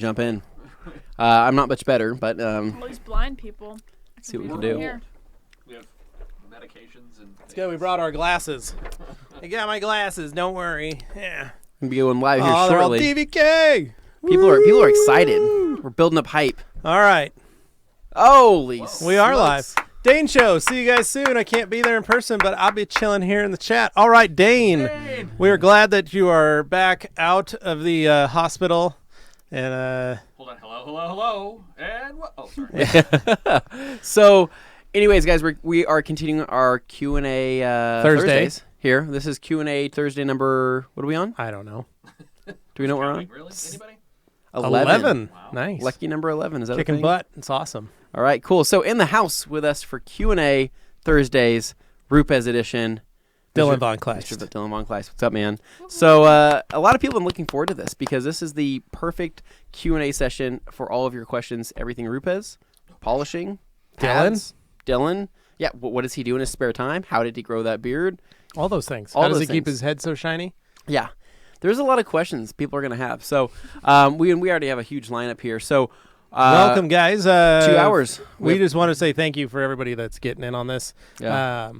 jump in. I'm not much better, but All these blind people. see what we can do. Here. We have medications and. Let's go. We brought our glasses. I got my glasses. Don't worry. Yeah. We'll be going live here They're all shortly. DVK. People are excited. We're building up hype. All right. Holy We are smokes. live. Dane show. See you guys soon. I can't be there in person, but I'll be chilling here in the chat. All right, Dane. We are glad that you are back out of the hospital. And Hold on. Hello. And what? Oh, sorry. So, anyways, guys, we are continuing our Q&A Thursdays here. This is Q&A Thursday number. What are we on? I don't know. Do we know what we're on? Really? Anybody? 11. Wow. Nice. Lucky number 11. Is that a Kicking thing? butt. It's awesome. All right, cool. So in the house with us for Q&A Thursdays, RUPES edition. Dylan Mr. Von Kleist. Mr. Dylan Von Kleist. What's up, man? So a lot of people have been looking forward to this because this is the perfect Q&A session for all of your questions. Everything RUPES, polishing, pads, Dylan. Yeah, what does he do in his spare time? How did he grow that beard? All those things. All How does those he keep things. his head so shiny? Yeah. There's a lot of questions people are going to have. So we already have a huge lineup here. So Welcome, guys. 2 hours. We just want to say thank you for everybody that's getting in on this. Yeah.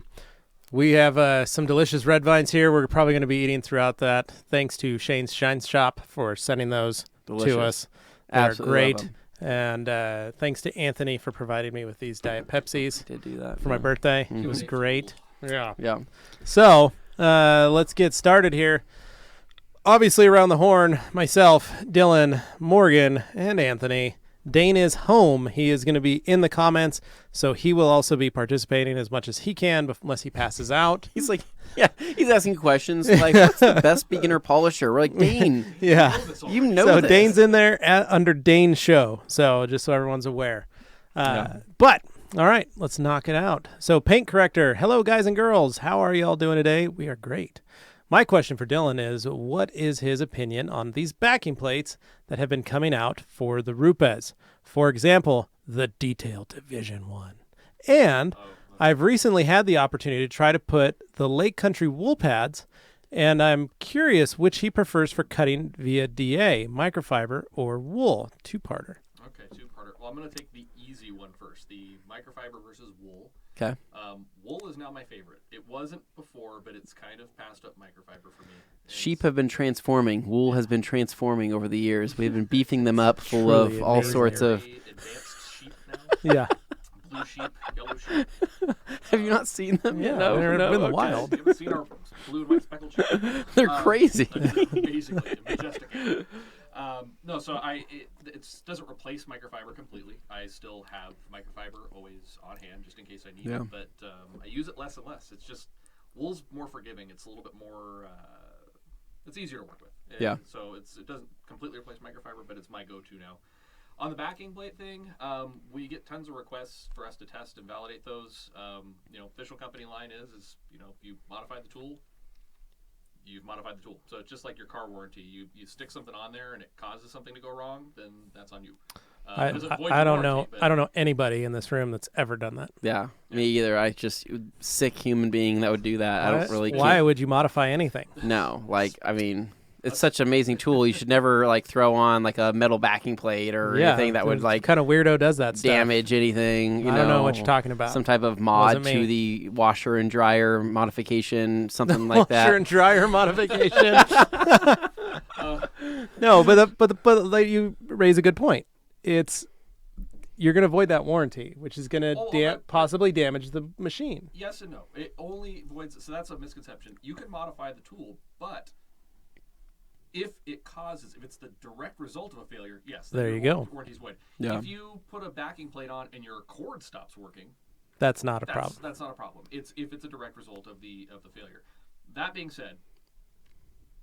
We have some delicious red vines here. We're probably going to be eating throughout that. Thanks to Shane's Shine Shop for sending those Delicious. to us. They're Absolutely love great. 'em. And thanks to Anthony for providing me with these Diet Pepsis Did do that for my birthday. It was Mhm. great. Yeah. Yeah. So let's get started here. Obviously, around the horn, myself, Dylan, Morgan, and Anthony. Dane is home. He is going to be in the comments, so he will also be participating as much as he can, unless he passes out. He's like, yeah, he's asking questions like, what's the best beginner polisher? We're like, Dane, Yeah. you know So this. Dane's in there under Dane's show, so just so everyone's aware. But, all right, let's knock it out. So Paint Corrector, hello, guys and girls. How are y'all doing today? We are great. My question for Dylan is, what is his opinion on these backing plates that have been coming out for the RUPES? For example, the Detail Division 1. And I've recently had the opportunity to try to put the Lake Country wool pads, and I'm curious which he prefers for cutting via DA, microfiber, or wool. Two-parter. Okay, two-parter. Well, I'm going to take the easy one first. The microfiber versus wool. Okay. Wool is now my favorite. It wasn't before, but it's kind of passed up microfiber for me. Sheep have been transforming. Wool has been transforming over the years. We've been beefing them up full Truly of all amazing. sorts of. Very advanced sheep now. Yeah. Blue sheep, yellow sheep. Have you not seen them? Yeah, no, they're no, in the okay. wild. You haven't seen our blue and white speckled sheep? They're crazy. Basically, majestic. No, so it doesn't replace microfiber completely. I still have microfiber always on hand just in case I need Yeah. it, but I use it less and less. It's just wool's more forgiving. It's a little bit more. It's easier to work with. Yeah. So it doesn't completely replace microfiber, but it's my go-to now. On the backing plate thing, we get tons of requests for us to test and validate those. Official company line is you modify the tool, you've modified the tool. So it's just like your car warranty. You stick something on there and it causes something to go wrong, then that's on you. I don't know. I don't know anybody in this room that's ever done that. Yeah, me either. I just sick human being that would do that. I don't really. Why would you modify anything? No, it's such an amazing tool. You should never throw on a metal backing plate or anything that would kind of weirdo does that stuff. damage anything. I don't know what you're talking about. Some type of mod Wasn't me. to the washer and dryer modification, something like that. Washer and dryer modification. No, but you raise a good point. You're going to avoid that warranty, which is going to possibly damage the machine. Yes and no. It only voids. So that's a misconception. You can modify the tool, but if it's the direct result of a failure, yes. There you go. Warranty's void. Yeah. If you put a backing plate on and your cord stops working, That's not a problem. that's not a problem. It's if it's a direct result of the failure. That being said,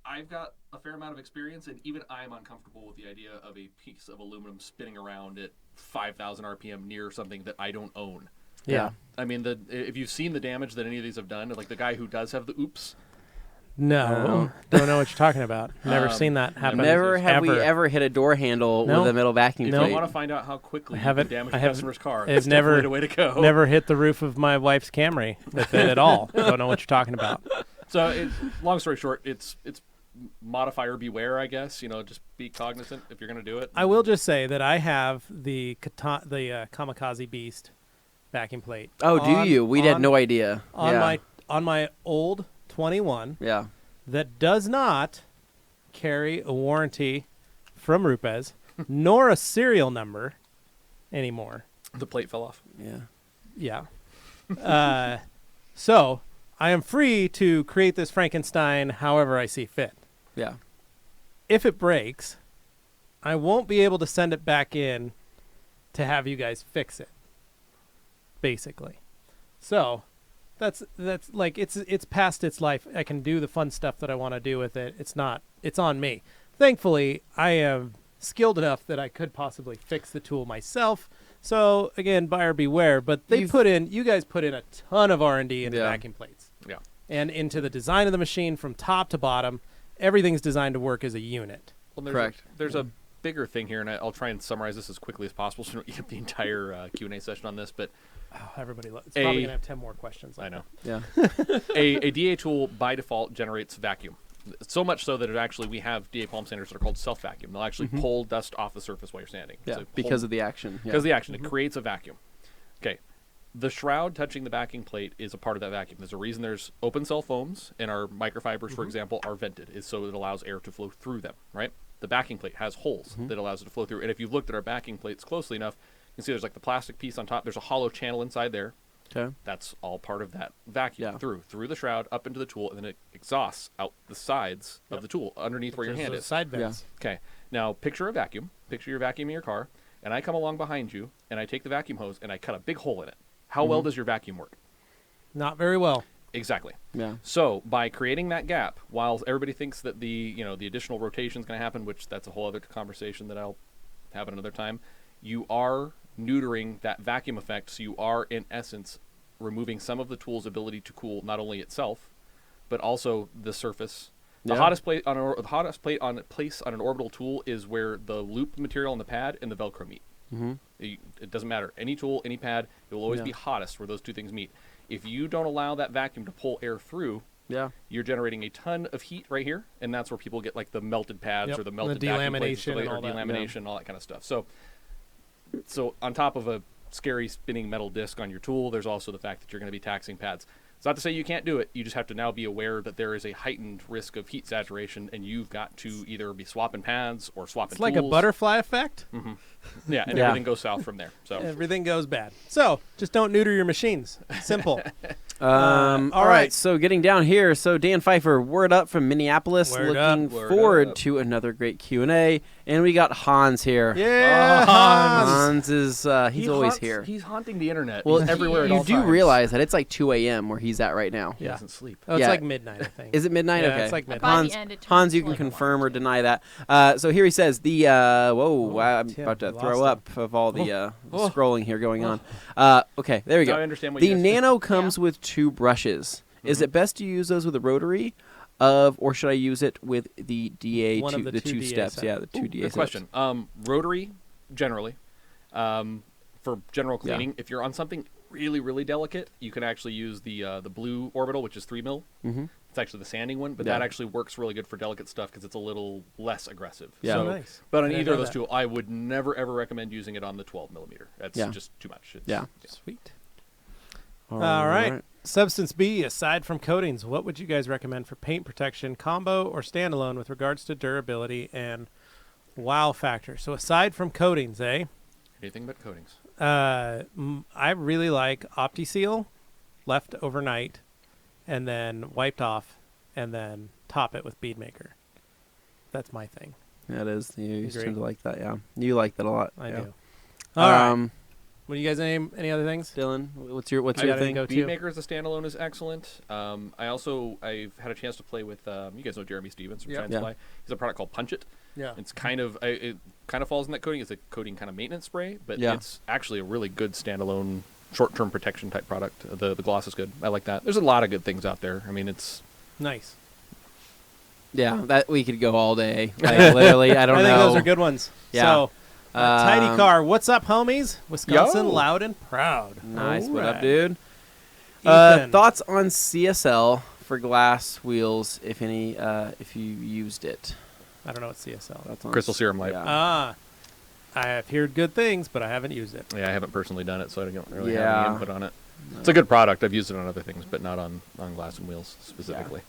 I've got a fair amount of experience, and even I'm uncomfortable with the idea of a piece of aluminum spinning around at 5,000 RPM near something that I don't own. Yeah. I mean, if you've seen the damage that any of these have done, like the guy who does have the oops. No, don't know what you're talking about. Never seen that happen. Never have we ever hit a door handle No. with a metal backing If plate. you want to find out how quickly I you haven't- can damage I a haven't- customer's car, I've that's never- definitely the way to go. Never hit the roof of my wife's Camry with it at all. Don't know what you're talking about. So, long story short, it's modifier beware, I guess. Just be cognizant if you're going to do it. I will just say that I have the Kamikaze Beast backing plate. Oh, do you? We had no idea. On my old 21. Yeah. That does not carry a warranty from RUPES, nor a serial number anymore. The plate fell off. Yeah. Yeah. So I am free to create this Frankenstein however I see fit. Yeah. If it breaks, I won't be able to send it back in to have you guys fix it. Basically. So that's like it's past its life. I can do the fun stuff that I want to do with it. It's on me. Thankfully, I am skilled enough that I could possibly fix the tool myself. So again, buyer beware. But you guys put in a ton of R&D into vacuum plates. Yeah. And into the design of the machine from top to bottom. Everything's designed to work as a unit. Well, Correct. There's a bigger thing here, and I'll try and summarize this as quickly as possible so we don't get the entire Q&A session on this. But everybody, it's probably going to have 10 more questions. I know. Yeah. a DA tool by default generates vacuum. So much so that we have DA palm sanders that are called self-vacuum. They'll actually pull dust off the surface while you're sanding. Yeah, because of the action. Because of the action. It creates a vacuum. Okay. The shroud touching the backing plate is a part of that vacuum. There's a reason there's open cell foams, and our microfibers, for example, are vented, is so it allows air to flow through them, right? The backing plate has holes that allows it to flow through. And if you've looked at our backing plates closely enough, you can see there's like the plastic piece on top. There's a hollow channel inside there. Okay. That's all part of that vacuum through the shroud, up into the tool, and then it exhausts out the sides of the tool underneath where your hand is. Side vents. Yeah. Okay. Now, picture a vacuum. Picture your vacuum in your car, and I come along behind you, and I take the vacuum hose, and I cut a big hole in it. How well does your vacuum work? Not very well. Exactly. Yeah. So by creating that gap, while everybody thinks that the additional rotation is going to happen, which that's a whole other conversation that I'll have another time, you are neutering that vacuum effect. So you are, in essence, removing some of the tool's ability to cool not only itself, but also the surface. The hottest plate on an orbital tool is where the loop material on the pad and the Velcro meet. It doesn't matter. Any tool, any pad, it will always be hottest where those two things meet. If you don't allow that vacuum to pull air through, you're generating a ton of heat right here, and that's where people get like the melted pads or the melted vacuum plates or delamination and all that kind of stuff. So on top of a scary spinning metal disc on your tool, there's also the fact that you're going to be taxing pads. It's not to say you can't do it. You just have to now be aware that there is a heightened risk of heat saturation, and you've got to either be swapping pads or swapping tools. It's like a butterfly effect. Yeah, and everything goes south from there. So everything goes bad. So just don't neuter your machines. Simple. All right. So getting down here. So Dan Pfeiffer, word up from Minneapolis. Looking forward to another great Q&A. And we got Hans here. Yeah, Hans is he's always here. He's haunting the internet. Well, he's everywhere. You do realize that it's like 2 a.m. where he's at right now. He doesn't sleep. Oh, it's like midnight, I think. Is it midnight? Yeah, okay. it's like midnight. Hans, you can confirm or deny that. So here he says I'm about to throw up of all the scrolling here going on. Okay, there we go. I understand what the Nano comes with 2 brushes. Is it best to use those with a rotary, or should I use it with the DA? The two steps. Yeah, the 2 DA. Good question. Rotary, generally, for general cleaning. If you're on something really, really delicate, you can actually use the blue orbital, which is 3 mil. It's actually the sanding one, but that actually works really good for delicate stuff because it's a little less aggressive. Yeah, so, nice. But on either of those two, I would never ever recommend using it on the 12 millimeter. That's just too much. Sweet. All right. Substance B, aside from coatings, what would you guys recommend for paint protection, combo or standalone, with regards to durability and wow factor? So aside from coatings, Anything but coatings. I really like OptiSeal, left overnight, and then wiped off, and then top it with bead maker. That's my thing. That is. You tend to like that, yeah. You like that a lot. I do. All right. What do you guys name? Any other things? Dylan, what's your thing? Bead maker as a standalone is excellent. I've had a chance to play with you guys know Jeremy Stevens from Shine Supply. He's a product called Punch It. Yeah. It's it kind of falls in that coating. It's a coating kind of maintenance spray, but it's actually a really good standalone short-term protection type product. The gloss is good. I like that. There's a lot of good things out there. I mean, it's nice. Yeah, that we could go all day. Like, literally, I don't know. I think those are good ones. Yeah. So, Tidy Car, what's up, homies? Wisconsin, loud and proud. Nice. All What right. up, dude? Ethan. Thoughts on CSL for glass wheels, if any, if you used it? I don't know what CSL. That's on Crystal Serum Light. I have heard good things, but I haven't used it. Yeah, I haven't personally done it, so I don't really have Yeah. any input on it. It's a good product. I've used it on other things, but not on glass and wheels specifically.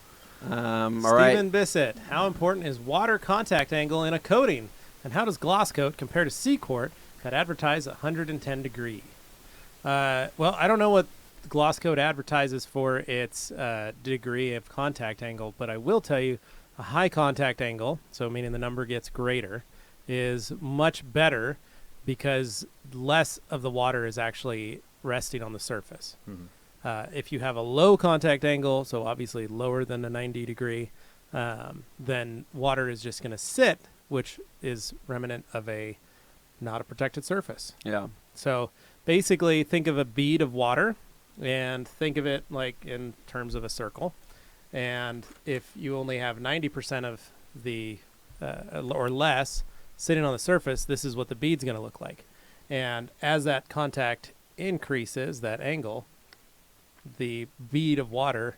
All right. Stephen Bissett, how important is water contact angle in a coating? And how does gloss coat compare to C-Coat that advertise 110 degree? Well, I don't know what gloss coat advertises for its degree of contact angle, but I will tell you a high contact angle, so meaning the number gets greater, is much better because less of the water is actually resting on the surface. If you have a low contact angle, so obviously lower than a 90 degree, then water is just going to sit, which is remnant of not a protected surface. Yeah. So basically think of a bead of water and think of it like in terms of a circle. And if you only have 90% of the, or less, sitting on the surface, this is what the bead's going to look like. And as that contact increases, that angle, the bead of water,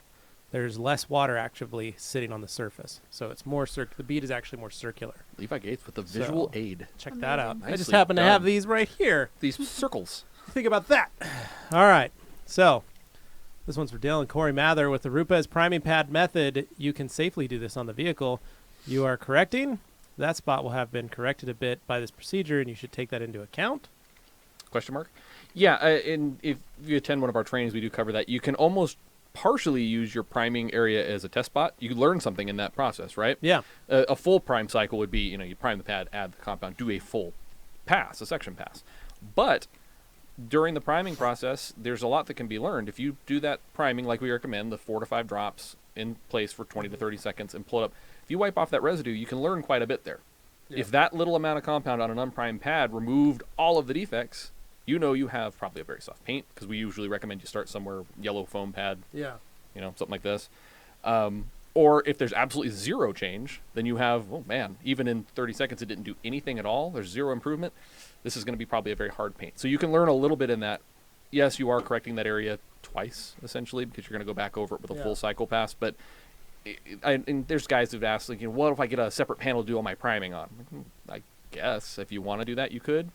there's less water actually sitting on the surface. So it's more the bead is actually more circular. Levi Gates with the visual aid. Check that out. I just Nicely happen to have done. these right here. These circles. Think about that. All right. So this one's for Dylan. Corey Mather with the RUPES priming pad method. You can safely do this on the vehicle. You are correcting. That spot will have been corrected a bit by this procedure, and you should take that into account. Question mark? Yeah, and if you attend one of our trainings, we do cover that. You can almost partially use your priming area as a test spot. You learn something in that process, right? Yeah. A full prime cycle would be, you prime the pad, add the compound, do a full pass, a section pass. But during the priming process, there's a lot that can be learned. If you do that priming like we recommend, the 4 to 5 drops in place for 20 to 30 seconds and pull it up, if you wipe off that residue, you can learn quite a bit there. Yeah. If that little amount of compound on an unprimed pad removed all of the defects, you have probably a very soft paint, because we usually recommend you start somewhere yellow foam pad. Yeah. Something like this. Or if there's absolutely zero change, then you have, oh man, even in 30 seconds it didn't do anything at all. There's zero improvement. This is going to be probably a very hard paint. So you can learn a little bit in that. Yes, you are correcting that area twice, essentially, because you're going to go back over it with a full cycle pass. But and there's guys who've asked, what if I get a separate panel to do all my priming on? I guess if you want to do that, you could.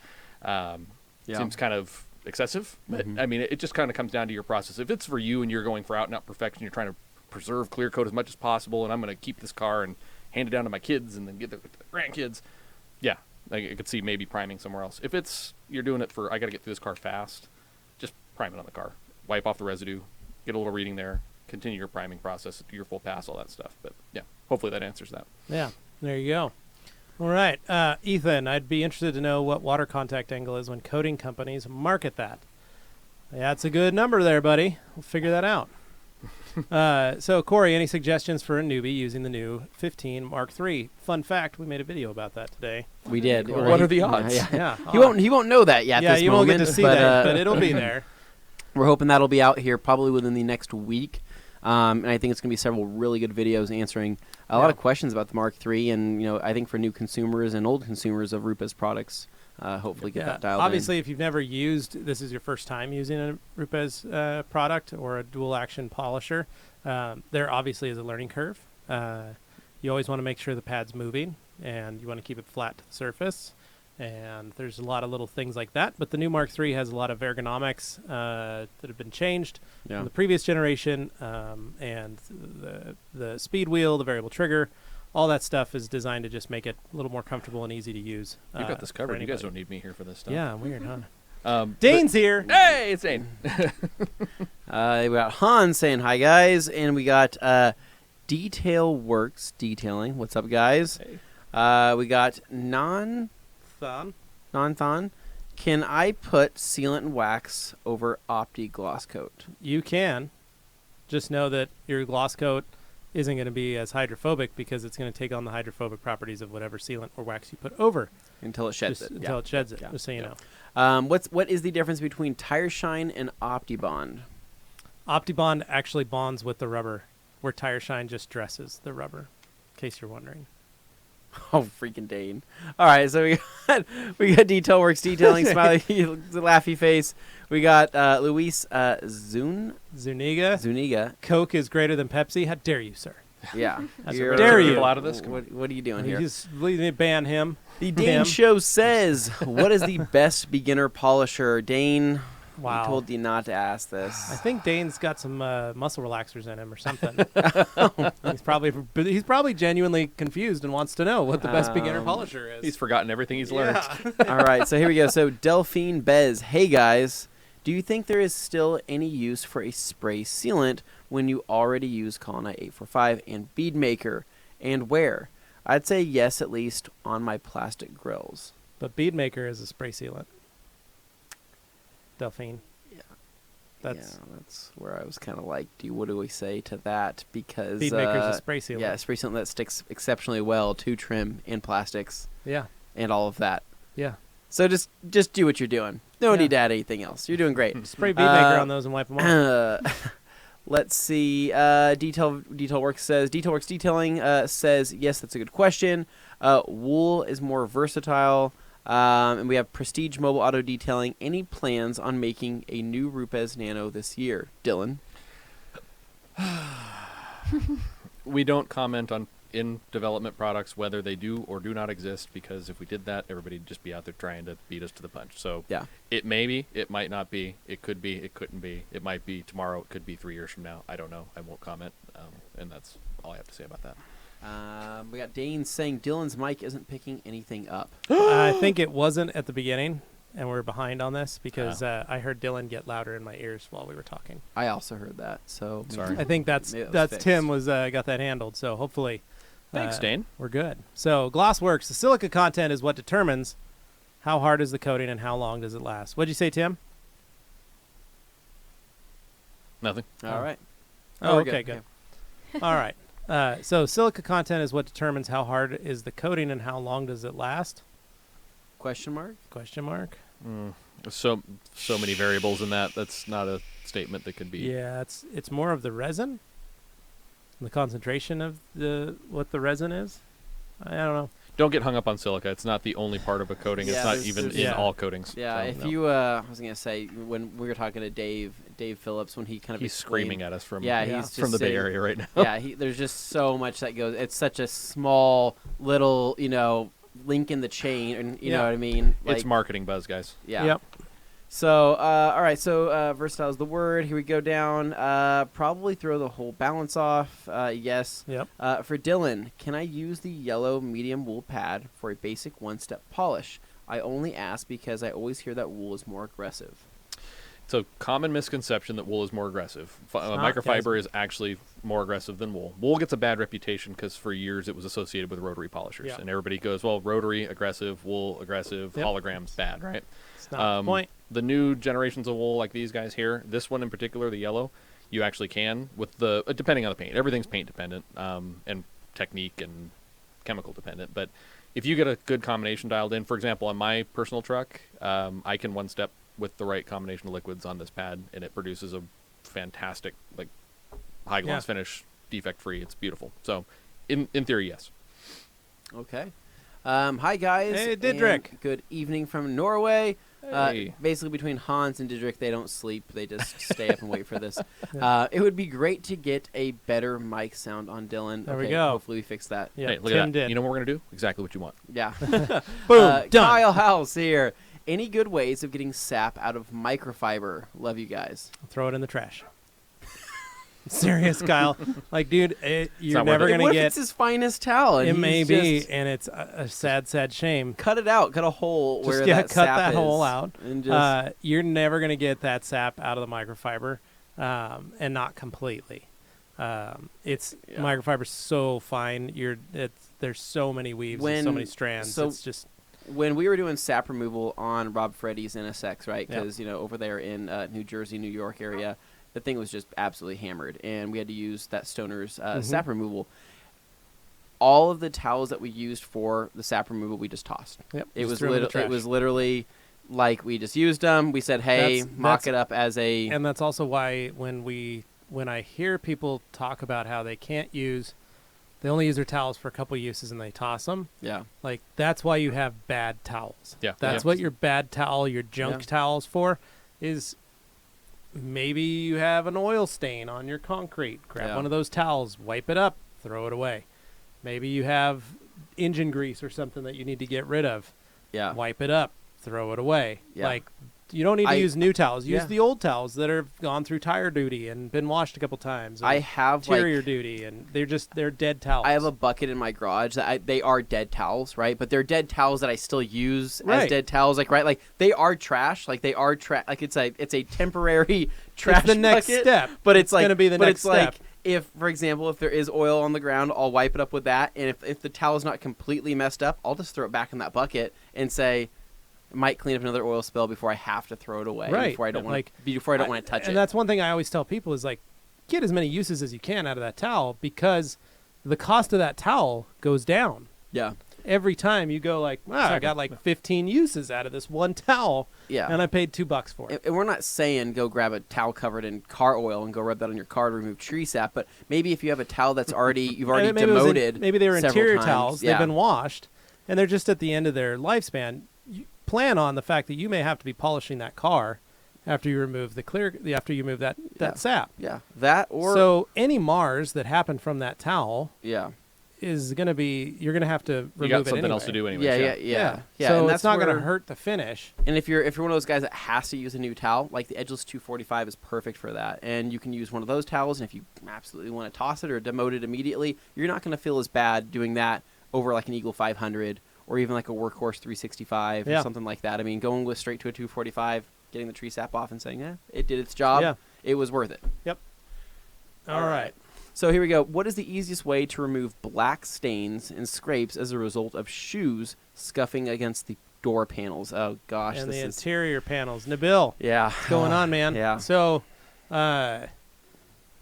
Seems kind of excessive, but it just kind of comes down to your process. If it's for you and you're going for out and out perfection, you're trying to preserve clear coat as much as possible, and I'm going to keep this car and hand it down to my kids and then get the grandkids, I could see maybe priming somewhere else. If you're doing it for, I got to get through this car fast, just prime it on the car, wipe off the residue, get a little reading there, continue your priming process, do your full pass, all that stuff. But hopefully that answers that. Yeah, there you go. All right, Ethan, I'd be interested to know what water contact angle is when coating companies market that. Yeah, it's a good number there, buddy. We'll figure that out. So, Corey, any suggestions for a newbie using the new 15 Mark III? Fun fact, we made a video about that today. We did. What are the odds? Yeah. He won't know that yet. Yeah, you won't get to see that, but it'll be there. We're hoping that'll be out here probably within the next week. And I think it's going to be several really good videos answering a lot of questions about the Mark III. And, I think for new consumers and old consumers of RUPES products, hopefully get that dialed Obviously, if you've never this is your first time using a RUPES product or a dual action polisher, there obviously is a learning curve. You always want to make sure the pad's moving, and you want to keep it flat to the surface. And there's a lot of little things like that. But the new Mark III has a lot of ergonomics that have been changed from the previous generation, and the speed wheel, the variable trigger, all that stuff is designed to just make it a little more comfortable and easy to use. You got this covered. You guys don't need me here for this stuff. Yeah, weird, huh? Dane's here. Hey, it's Dane. we got Hans saying hi, guys, and we got Detail Works Detailing. What's up, guys? Hey. We got Non-Thon. Can I put sealant and wax over Opti gloss coat? You can. Just know that your gloss coat isn't going to be as hydrophobic because it's going to take on the hydrophobic properties of whatever sealant or wax you put over. Until it sheds it. Until it sheds it, just so you know. What is the difference between Tire Shine and OptiBond? OptiBond actually bonds with the rubber, where Tire Shine just dresses the rubber, in case you're wondering. Oh, freaking Dane. All right, so we got Detail Works Detailing, smiley, laughy face. We got Luis Zuniga. Coke is greater than Pepsi. How dare you, sir? Yeah. Dare you. People out of this? What are you doing here? We need to ban him. The Dane Show says, what is the best beginner polisher? Dane, Wow. we told you not to ask this. I think Dane's got some muscle relaxers in him or something. He's probably genuinely confused and wants to know what the best beginner polisher is. He's forgotten everything he's learned. All right, so here we go. So Delphine Bez, hey guys, do you think there is still any use for a spray sealant when you already use Colonite 845 and Bead Maker, and where? I'd say yes, at least on my plastic grills. But Bead Maker is a spray sealant. Delphine. Yeah. That's where I was kind of like, what do we say to that? Because Bead Maker's a spray sealant. Yeah, spray sealant that sticks exceptionally well to trim and plastics. Yeah. And all of that. Yeah. So just do what you're doing. No need to add anything else. You're doing great. Spray Bead Maker on those and wipe them off. Let's see. Detail Works says Detailing says yes. That's a good question. Wool is more versatile, and we have Prestige Mobile Auto Detailing. Any plans on making a new Rupes Nano this year, Dylan? We don't comment on in development products whether they do or do not exist, because if we did that, everybody'd just be out there trying to beat us to the punch. So yeah, it may be, it might not be, it could be, it couldn't be, it might be tomorrow, it could be 3 years from now. I don't know. I won't comment, and that's all I have to say about that. We got Dane saying Dylan's mic isn't picking anything up. I think it wasn't at the beginning, and we're behind on this because I heard Dylan get louder in my ears while we were talking. I also heard that. So sorry. I think that's fixed. Tim was got that handled. So hopefully, thanks, Dane. We're good. So Glossworks, the silica content is what determines how hard is the coating and how long does it last. What'd you say, Tim? Nothing. All right. Oh, we're okay, good. All right. So silica content is what determines how hard is the coating and how long does it last? Question mark? Question mark. So many variables in that. That's not a statement that could be. Yeah, it's more of the resin, the concentration of what the resin is. I don't know. Don't get hung up on silica. It's not the only part of a coating. Yeah, it's not even in all coatings. Yeah, so, if no. you, I was gonna say when we were talking to Dave Phillips, when he kind of he's screaming at us from he's just from the Bay saying, Area right now. Yeah, there's just so much that goes. It's such a small little link in the chain, and you know what I mean. Like, it's marketing buzz, guys. Yeah. Yep. So, all right. So, versatile is the word. Here we go down. Probably throw the whole balance off. Yes. Yep. For Dylan, can I use the yellow medium wool pad for a basic one-step polish? I only ask because I always hear that wool is more aggressive. It's a common misconception that wool is more aggressive. Microfiber is actually more aggressive than wool. Wool gets a bad reputation because for years it was associated with rotary polishers. Yep. And everybody goes, well, rotary, aggressive, wool, aggressive, holograms, bad, right? It's not the point. The new generations of wool like these guys here, this one in particular, the yellow, you actually can, with the depending on the paint. Everything's paint dependent and technique and chemical dependent. But if you get a good combination dialed in, for example, on my personal truck, I can one-step with the right combination of liquids on this pad, and it produces a fantastic, like, high gloss finish, defect free. It's beautiful. So, in theory, yes. Okay. Hi guys. Hey, Didrik. And good evening from Norway. Hey. Basically, between Hans and Didrik, they don't sleep. They just stay up and wait for this. It would be great to get a better mic sound on Dylan. There we go. Hopefully, we fix that. Yeah, Hey, look Tim at that. did. You know what we're going to do? Exactly what you want. Yeah. Boom. Done. Kyle House here. Any good ways of getting sap out of microfiber? Love you guys. Throw it in the trash. Serious, Kyle. Like, dude, you're not worth never it. going What to if get... it's his finest towel? And It he's may be, just- and it's a sad, sad shame. Cut it out. Cut a hole Just, where yeah, that cut sap that is, hole out. And just, You're never going to get that sap out of the microfiber, and not completely. Microfiber's so fine. There's so many weaves and so many strands. so- It's just when we were doing sap removal on Rob Freddy's NSX, right? Yep. Because over there in New Jersey, New York area, the thing was just absolutely hammered, and we had to use that Stoner's sap removal. All of the towels that we used for the sap removal, we just tossed. Yep, It just was threw 'em in the trash. it was literally like we just used them. We said, "Hey, mock it up as a." And that's also why when I hear people talk about how they can't use they only use their towels for a couple uses and they toss them. Yeah. Like, that's why you have bad towels. Yeah. That's what your bad towel, your junk towels for, is maybe you have an oil stain on your concrete. Grab one of those towels, wipe it up, throw it away. Maybe you have engine grease or something that you need to get rid of. Yeah. Wipe it up, throw it away. Yeah. Like, you don't need to use new towels. Use Yeah. the old towels that have gone through tire duty and been washed a couple times. I have interior duty, and they're dead towels. I have a bucket in my garage that they are dead towels, right? But they're dead towels that I still use as dead towels, like right, like they are trash, like they are trash, like it's a temporary trash. It's the next bucket, step. but it's like gonna be the next step. Like if, for example, if there is oil on the ground, I'll wipe it up with that, and if the towel is not completely messed up, I'll just throw it back in that bucket and say, might clean up another oil spill before I have to throw it away. Right. Before I don't want to touch it. And that's one thing I always tell people is like, get as many uses as you can out of that towel, because the cost of that towel goes down. Yeah. Every time you go like, wow, I got like 15 uses out of this one towel. Yeah. And I paid $2 for it. And we're not saying go grab a towel covered in car oil and go rub that on your car to remove tree sap, but maybe if you have a towel that's you've already maybe demoted. Maybe they were several interior times. towels. Yeah. They've been washed, and they're just at the end of their lifespan. You plan on the fact that you may have to be polishing that car after you remove after you move that sap. Yeah. That or So any Mars that happened from that towel yeah. is going to be, you're going to have to remove You got it something anyway. else to do anyway. Yeah. So and it's that's not going where- to hurt the finish. And if you're one of those guys that has to use a new towel, like the Edgeless 245 is perfect for that. And you can use one of those towels, and if you absolutely want to toss it or demote it immediately, you're not going to feel as bad doing that over like an Eagle 500 or even like a Workhorse 365 or something like that. I mean, going with straight to a 245, getting the tree sap off and saying, it did its job. It was worth it. Yep. All right. So here we go. What is the easiest way to remove black stains and scrapes as a result of shoes scuffing against the door panels? Oh, gosh. And this the is interior panels. Nabil, Yeah. what's going on, man? Yeah. So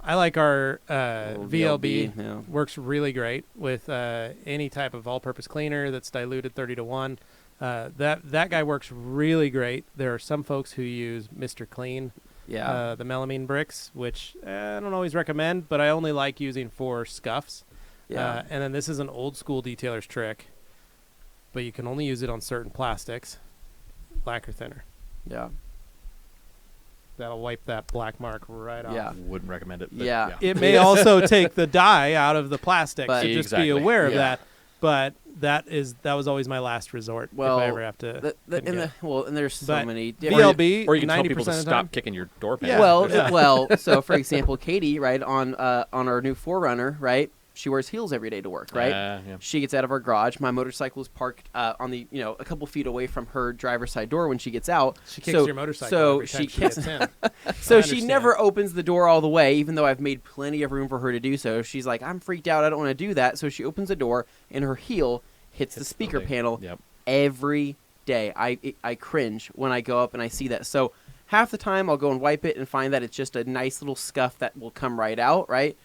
I like our Little VLB. yeah. Works really great with any type of all-purpose cleaner that's diluted 30-to-1. That guy works really great. There are some folks who use Mr. Clean, Yeah. the melamine bricks, which I don't always recommend, but I only like using for scuffs. Yeah. And then this is an old school detailer's trick, but you can only use it on certain plastics. Lacquer thinner. Yeah. That'll wipe that black mark right off. Yeah. Wouldn't recommend it. But Yeah. It may also take the dye out of the plastic, But- so just Exactly. be aware of Yeah. that. But that was always my last resort Well, if I ever have to. and there's so But many different. VLB, Or you can tell 90% people to of the stop time. kicking your door Yeah. panel. Well, so for example, Katie, right on our new 4Runner, right? She wears heels every day to work, right? Yeah. She gets out of our garage. My motorcycle is parked on the a couple feet away from her driver's side door when she gets out. She kicks your motorcycle So every time she she gets in. So I she understand. never opens the door all the way, even though I've made plenty of room for her to do so. She's like, I'm freaked out. I don't want to do that. So she opens the door, and her heel hits the speaker panel Yep. every day. I cringe when I go up and I see that. So half the time I'll go and wipe it and find that it's just a nice little scuff that will come right out, right?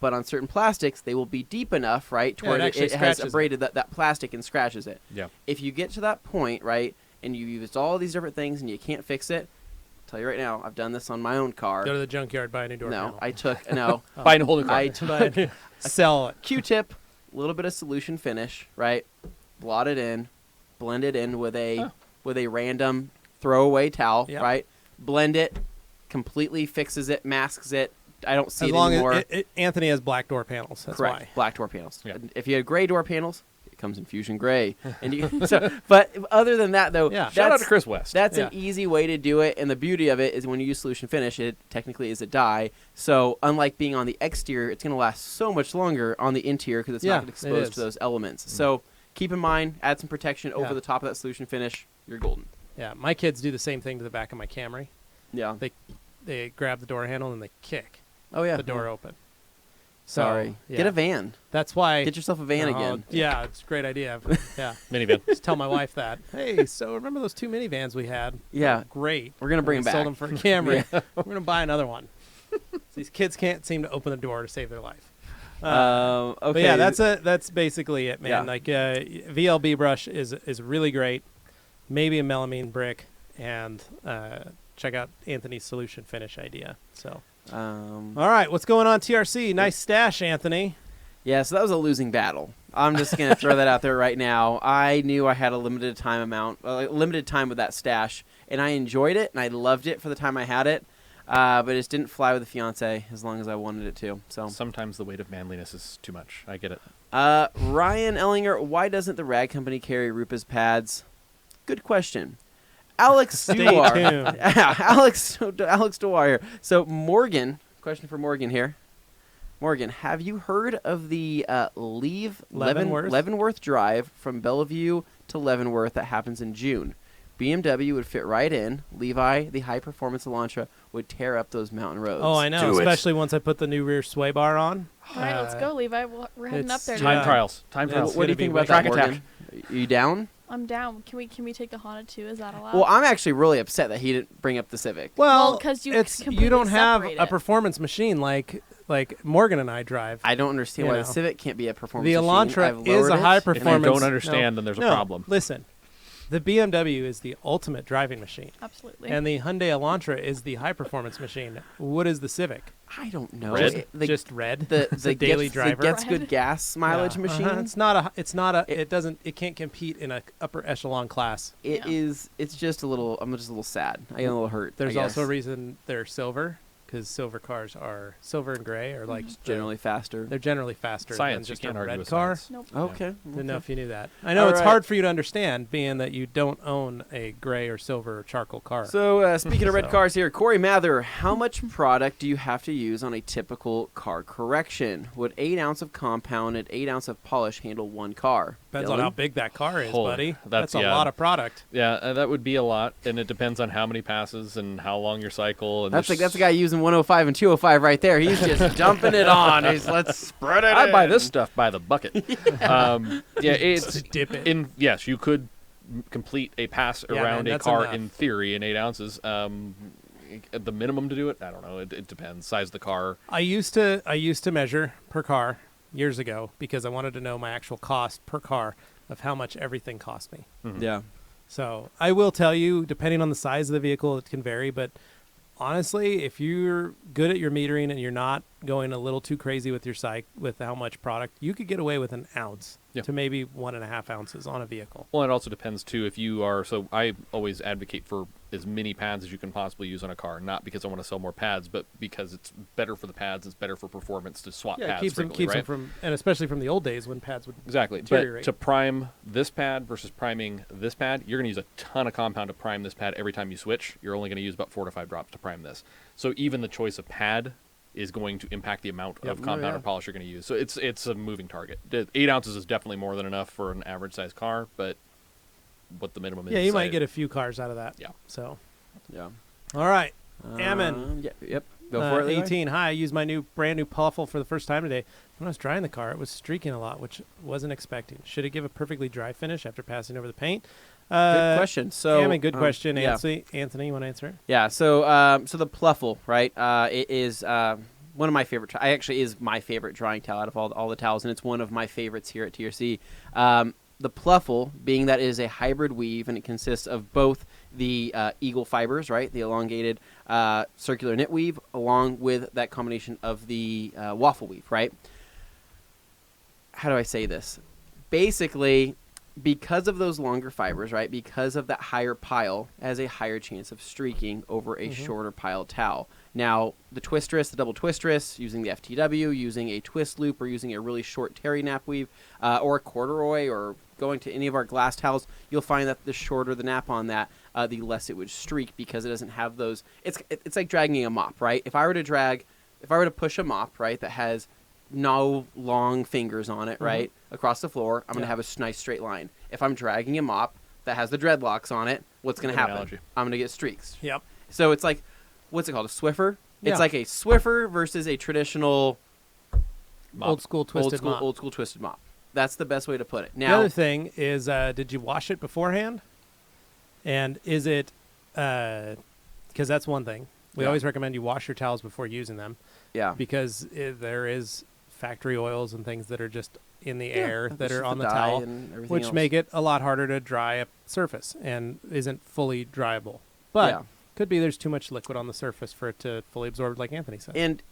But on certain plastics, they will be deep enough, right, to Yeah, it where actually it has scratches abraded that plastic and scratches it. Yeah. If you get to that point, right, and you've used all these different things and you can't fix it, I'll tell you right now, I've done this on my own car. Go to the junkyard, buy a new door No, panel. Find a whole new car. I took Sell it. Q-tip, a little bit of solution finish, right? Blot it in, blend it in with a random throwaway towel, Yep. right? Blend it, completely fixes it, masks it. I don't see As it long anymore. as Anthony has black door panels. That's Correct. why. Black door panels. Yeah. If you had gray door panels, it comes in fusion gray. And but other than that, though, Yeah. Shout out that's- to Chris West. That's Yeah. an easy way to do it, and the beauty of it is when you use solution finish, it technically is a dye. So unlike being on the exterior, it's going to last so much longer on the interior because it's Yeah, not it exposed is. to those elements. So keep in mind, add some protection over Yeah. the top of that solution finish. You're golden. Yeah, my kids do the same thing to the back of my Camry. Yeah. They grab the door handle and they kick Oh yeah. the door open. So, Sorry. yeah. Get a van. That's why. Get yourself a van Oh, again. Yeah, it's a great idea. Yeah, Minivan. just tell my wife that. Hey, so remember those 2 minivans we had? Yeah. Great. We're gonna bring We them back. Sold them for a Camry. We're gonna buy another one. These kids can't seem to open the door to save their life. Okay. But yeah, that's basically it, man. Yeah. Like VLB brush is really great. Maybe a melamine brick, and check out Anthony's solution finish idea. So, all right, what's going on, TRC? Nice stash, Anthony. Yeah, so that was a losing battle. I'm just going to throw that out there right now. I knew I had a limited time with that stash, and I enjoyed it, and I loved it for the time I had it, but it just didn't fly with the fiance as long as I wanted it to. So Sometimes the weight of manliness is too much. I get it. Ryan Ellinger, why doesn't the rag company carry RUPES pads? Good question. Alex Stay Dewar. tuned. Alex Dwyer. So Morgan, question for Morgan here. Morgan, have you heard of the Leavenworth drive from Bellevue to Leavenworth that happens in June? BMW would fit right in. Levi, the high-performance Elantra, would tear up those mountain roads. Oh, I know, especially once I put the new rear sway bar on. All right, let's go, Levi. We're heading up there. it's Time now. trials. What do you think about that, Track attack. Morgan? Are you down? I'm down. Can we take the Honda too? Is that allowed? Well, I'm actually really upset that he didn't bring up the Civic. Well, 'cause you you completely don't have separate a it. performance machine like Morgan and I drive. I don't understand You why know. the Civic can't be a performance The machine. Elantra I've is lowered a it. high If you performance. don't understand, then there's a No, problem. Listen, the BMW is the ultimate driving machine, Absolutely. and the Hyundai Elantra is the high performance machine. What is the Civic? I don't know. Red? Just red. The a daily driver. gets Red. good gas mileage Yeah. machine. It's not a. It can't compete in a upper echelon class. It Yeah. is. It's just a little. I'm just a little sad. I get a little hurt. There's I also a guess. reason they're silver, because silver cars are silver and gray are like generally faster. they're generally faster Science. than You just can't a argue red with car. science. Nope. Okay. Didn't know okay. if you knew that. I know All it's right. hard for you to understand, being that you don't own a gray or silver or charcoal car. So speaking of red So- cars here, Corey Mather, how much product do you have to use on a typical car correction? Would 8 ounce of compound and 8 ounce of polish handle one car? Depends on Dylan? how big that car is, Holy- buddy. that's- a yeah. lot of product. Yeah, that would be a lot, and it depends on how many passes and how long your cycle. And That's there's- the guy using 105 and 205 right there. He's just dumping it on. Let's spread it. I buy in. this stuff by the bucket. It's Dip it. yes, you could complete a pass Yeah, around man, a that's car enough. in theory in 8 ounces. The minimum to do it, I don't know. It depends. Size of the car. I used to measure per car years ago because I wanted to know my actual cost per car of how much everything cost me. Yeah. So I will tell you, depending on the size of the vehicle, it can vary. But honestly, if you're good at your metering and you're not going a little too crazy with your with how much product, you could get away with an ounce Yeah. to maybe 1.5 ounces on a vehicle. Well, it also depends too if you are. So I always advocate for as many pads as you can possibly use on a car, not because I want to sell more pads, but because it's better for the pads. It's better for performance to swap Yeah, it pads keeps them frequently, right? from, and especially from the old days when pads would. Exactly. deteriorate. But to prime this pad versus priming this pad, you're going to use a ton of compound to prime this pad every time you switch. You're only going to use about 4 to 5 drops to prime this. So even the choice of pad is going to impact the amount Yep. of compound yeah. or polish you're going to use. So it's a moving target. 8 ounces is definitely more than enough for an average size car, but what the minimum is. Yeah, you might get a few cars out of that. Yeah. So, Yeah. all right. Ammon. Yep. Go for it. Levi. 18. Hi, I used my brand new Puffle for the first time today. When I was drying the car, it was streaking a lot, which wasn't expecting. Should it give a perfectly dry finish after passing over the paint? Good question. So, Ammon, good question. yeah. Anthony, you want to answer it? Yeah. So, so the Pluffle, right? It is one of my favorite. I actually is my favorite drying towel out of all the towels, and it's one of my favorites here at TRC. The Pluffle, being that it is a hybrid weave, and it consists of both the eagle fibers, right, the elongated circular knit weave, along with that combination of the waffle weave, right? How do I say this? Basically, because of those longer fibers, right, because of that higher pile, it has a higher chance of streaking over a shorter pile towel. Now, the twistress, the double twistress, using the FTW, using a twist loop, or using a really short terry nap weave, or a corduroy, or going to any of our glass towels, you'll find that the shorter the nap on that, the less it would streak, because it doesn't have those. It's like dragging a mop, right? If I were to push a mop, right, that has no long fingers on it, right, across the floor, I'm going to have a nice straight line. If I'm dragging a mop that has the dreadlocks on it, what's going to Good happen? analogy. I'm going to get streaks. Yep. So it's like, what's it called, a Swiffer? Yeah. It's like a Swiffer versus a traditional Mop. Old school twisted mop. old school twisted mop. That's the best way to put it. The Now, other thing is, did you wash it beforehand? And is it, because that's one thing. We Yeah. always recommend you wash your towels before using them, yeah, because there is factory oils and things that are just in the air that It's are just on the dye towel, and everything which else. make it a lot harder to dry a surface and isn't fully dryable. But Yeah. Could be there's too much liquid on the surface for it to fully absorb, like Anthony said. And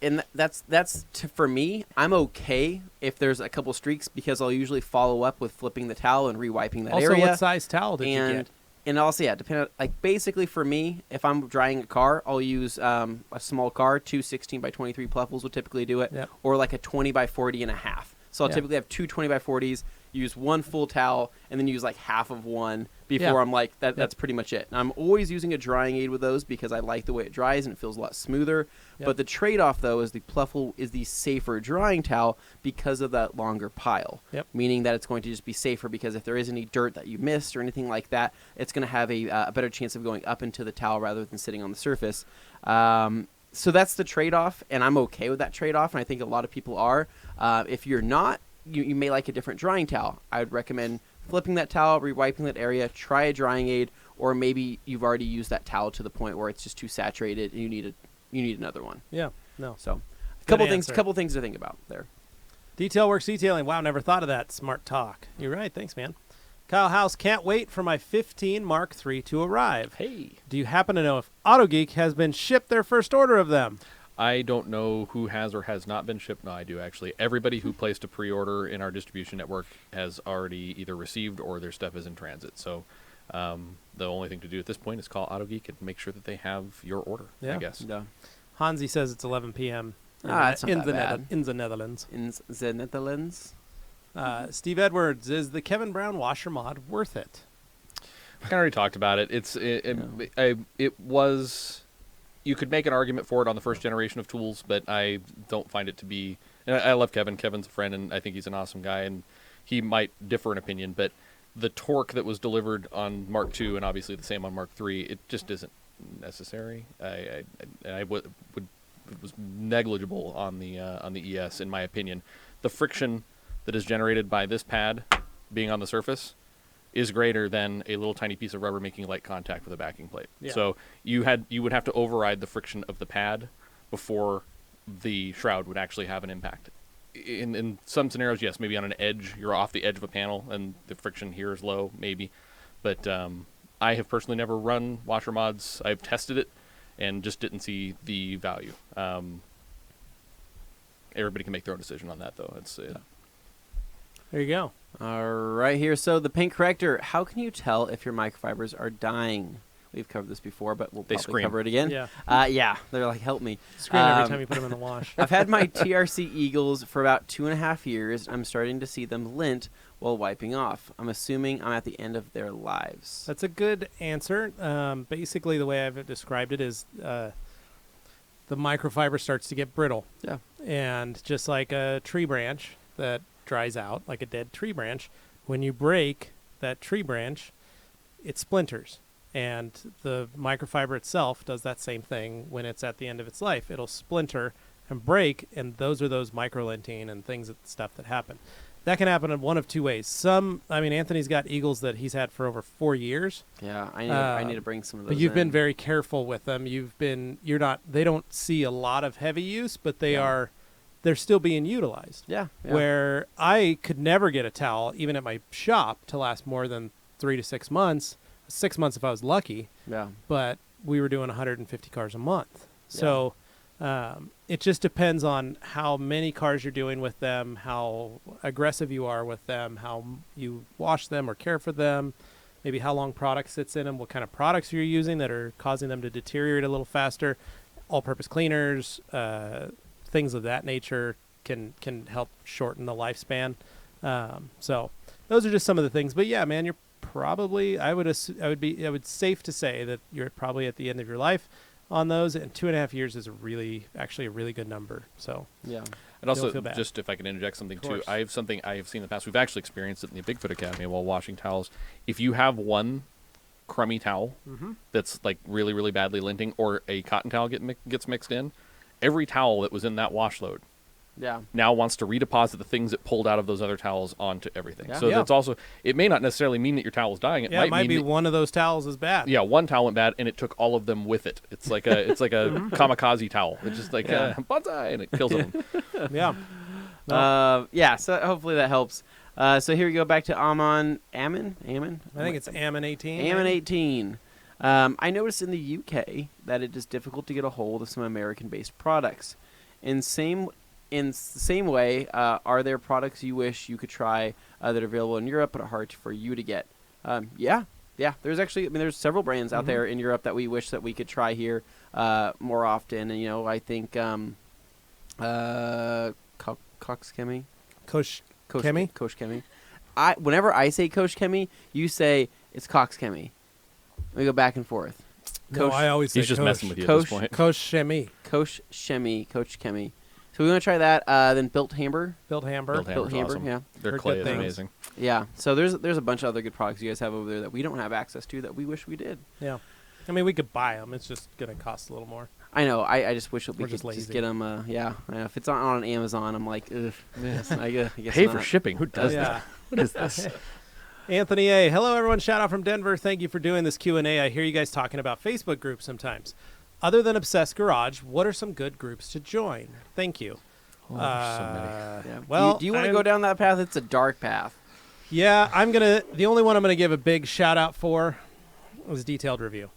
for me, I'm okay if there's a couple streaks because I'll usually follow up with flipping the towel and re-wiping that also, area. what size towel did you get? And also, yeah, depending. Like basically for me, if I'm drying a car, I'll use a small car. 2 16 by 23 pluffles will typically do it, Yep. or like a 20 by 40 and a half. So I'll typically have 2 20 by 40s. Use one full towel and then use like half of one before I'm like that's pretty much it. And I'm always using a drying aid with those because I like the way it dries and it feels a lot smoother. But the trade-off though is the pluffle is the safer drying towel because of that longer pile. Meaning that it's going to just be safer because if there is any dirt that you missed or anything like that, it's going to have a better chance of going up into the towel rather than sitting on the surface. So that's the trade-off, and I'm okay with that trade-off, and I think a lot of people are. If you're not, you may like a different drying towel. I would recommend flipping that towel, re-wiping that area, try a drying aid, or maybe you've already used that towel to the point where it's just too saturated and you need another one. Yeah, no. So a couple things to think about there. Detail Works Detailing. Wow, never thought of that. Smart talk. You're right. Thanks, man. Kyle House, can't wait for my 15 Mark III to arrive. Hey. Do you happen to know if AutoGeek has been shipped their first order of them? I don't know who has or has not been shipped. No, I do actually. Everybody who placed a pre-order in our distribution network has already either received or their stuff is in transit. So the only thing to do at this point is call AutoGeek and make sure that they have your order, I guess. Yeah. Hansi says it's 11 p.m. It's not that bad. In the Netherlands. In the Netherlands. Steve Edwards, is the Kevin Brown washer mod worth it? I already talked about it. It was. You could make an argument for it on the first generation of tools, but I don't find it to be. And I love Kevin. Kevin's a friend, and I think he's an awesome guy. And he might differ in opinion, but the torque that was delivered on Mark II and obviously the same on Mark III, it just isn't necessary. I would it was negligible on the ES in my opinion. The friction that is generated by this pad being on the surface is greater than a little tiny piece of rubber making light contact with a backing plate. Yeah. So you would have to override the friction of the pad before the shroud would actually have an impact. In some scenarios, yes, maybe on an edge, you're off the edge of a panel and the friction here is low, maybe. But I have personally never run washer mods. I've tested it and just didn't see the value. Everybody can make their own decision on that, though. There you go. All right, here. So the paint corrector. How can you tell if your microfibers are dying? We've covered this before, but we'll probably cover it again. Yeah. They're like, help me. Scream every time you put them in the wash. I've had my TRC Eagles for about 2.5 years. I'm starting to see them lint while wiping off. I'm assuming I'm at the end of their lives. That's a good answer. Basically, the way I've described it is the microfiber starts to get brittle. Yeah. And just like a tree branch that dries out, like a dead tree branch, when you break that tree branch, it splinters. And the microfiber itself does that same thing when it's at the end of its life. It'll splinter and break, and those are those microlenting and stuff that happen. That can happen in one of two ways. Anthony's got Eagles that he's had for over 4 years. Yeah, I need to bring some of those. But you've been very careful with them. They don't see a lot of heavy use, but they're still being utilized. Yeah. Where I could never get a towel, even at my shop, to last more than 3 to 6 months. 6 months if I was lucky. Yeah. But we were doing 150 cars a month. So it just depends on how many cars you're doing with them, how aggressive you are with them, how you wash them or care for them, maybe how long product sits in them, what kind of products you're using that are causing them to deteriorate a little faster. All-purpose cleaners, things of that nature can help shorten the lifespan. So those are just some of the things. But yeah, man, you're probably, I would safe to say that you're probably at the end of your life on those, and 2.5 years is actually a really good number. So yeah. And also, just if I can interject something too, I have something I have seen in the past. We've actually experienced it in the Bigfoot Academy while washing towels. If you have one crummy towel that's like really, really badly linting, or a cotton towel gets mixed in, every towel that was in that wash load now wants to redeposit the things it pulled out of those other towels onto everything. Yeah. So that's also, it may not necessarily mean that your towel is dying. It might be one of those towels is bad. Yeah, one towel went bad and it took all of them with it. It's like a kamikaze towel. It's just like bonsai, and it kills them. Yeah. So hopefully that helps. So here we go back to Ammon. I think it's Ammon 18. Ammon 18. I noticed in the UK that it is difficult to get a hold of some American-based products. In the same way, are there products you wish you could try that are available in Europe but are hard for you to get? Yeah. There's actually, there's several brands out there in Europe that we wish that we could try here more often. And I think Cox Chemi. Kosh Chemi. Whenever I say Kosh Chemi, you say it's Cox Chemi. We go back and forth. No, I always say He's just Kosh. messing with you at Kosh- this point. Kosh Chemi. Coach Chemi. So we want to try that. Then Built Hamburg. Built Hamburg. Built Hambur's awesome. Yeah. Their Heard clay good is things. amazing. Yeah. So there's a bunch of other good products you guys have over there that we don't have access to that we wish we did. Yeah. I mean, we could buy them. It's just going to cost a little more. I know. I just wish that we We're could just just lazy. get them. Yeah. I know. If it's on Amazon, I'm like, ugh. I guess Pay for not. shipping. Who does Yeah. that? What is this? Anthony A. Hello, everyone. Shout out from Denver. Thank you for doing this Q&A. I hear you guys talking about Facebook groups sometimes. Other than Obsessed Garage, what are some good groups to join? Thank you. Oh, there's so many. Yeah. Well, do you want to go down that path? It's a dark path. Yeah, the only one I'm gonna give a big shout out for is Detailed Review.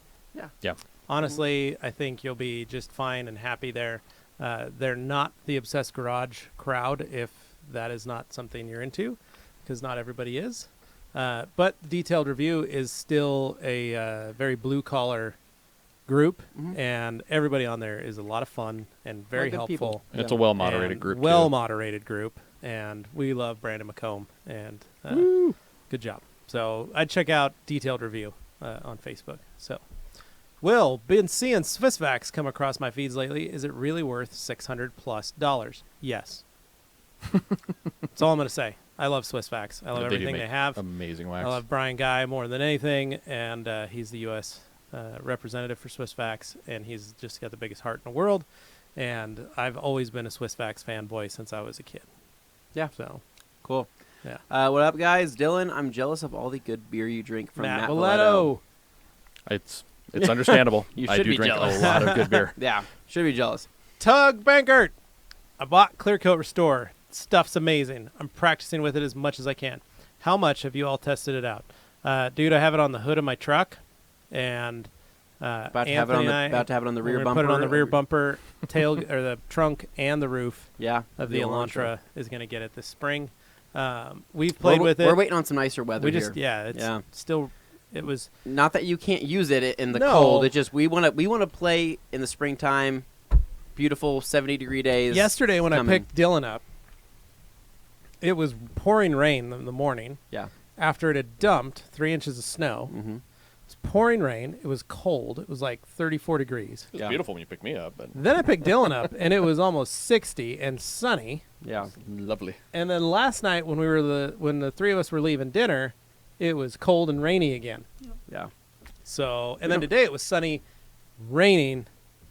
Yeah. Honestly, I think you'll be just fine and happy there. They're not the Obsessed Garage crowd if that is not something you're into, because not everybody is. But Detailed Review is still a very blue collar group, and everybody on there is a lot of fun and very good helpful. people. It's a well-moderated and group, too. Well-moderated group, and we love Brandon McComb, and good job. So I'd check out Detailed Review on Facebook. So, Will, been seeing Swissvax come across my feeds lately. Is it really worth $600+? Yes. That's all I'm going to say. I love Swissvax. I love They do everything make they have. Amazing wax. I love Brian Guy more than anything, and he's the U.S. Representative for Swissvax, and he's just got the biggest heart in the world. And I've always been a Swissvax fanboy since I was a kid. Yeah. So, Cool. yeah. What up, guys? Dylan, I'm jealous of all the good beer you drink from Matt Matt Boletto. It's understandable. You I should do be drink jealous. a lot of good beer. Yeah, should be jealous. Tug Bankert. I bought Clear Coat Restore. Stuff's amazing. I'm practicing with it as much as I can. How much have you all tested it out? Dude, I have it on the hood of my truck, and About to have it on the rear we're gonna bumper. Put it on the rear bumper, tail or the trunk and the roof Yeah, of the Elantra is going to get it this spring. We've played we're, with it. We're waiting on some nicer weather We just here. it's still. It was Not that you can't use it in the No. cold. It's just we want to play in the springtime. Beautiful 70-degree days. yesterday when coming. I picked Dylan up. It was pouring rain in the morning. Yeah. After it had dumped 3 inches of snow. Mm-hmm. It was pouring rain. It was cold. It was like 34 degrees. It's Yeah. beautiful when you pick me up, but Then I picked Dylan up, and it was almost 60 and sunny. Yeah. lovely. And then last night when when the three of us were leaving dinner, it was cold and rainy again. Yeah. So and then today it was sunny, raining,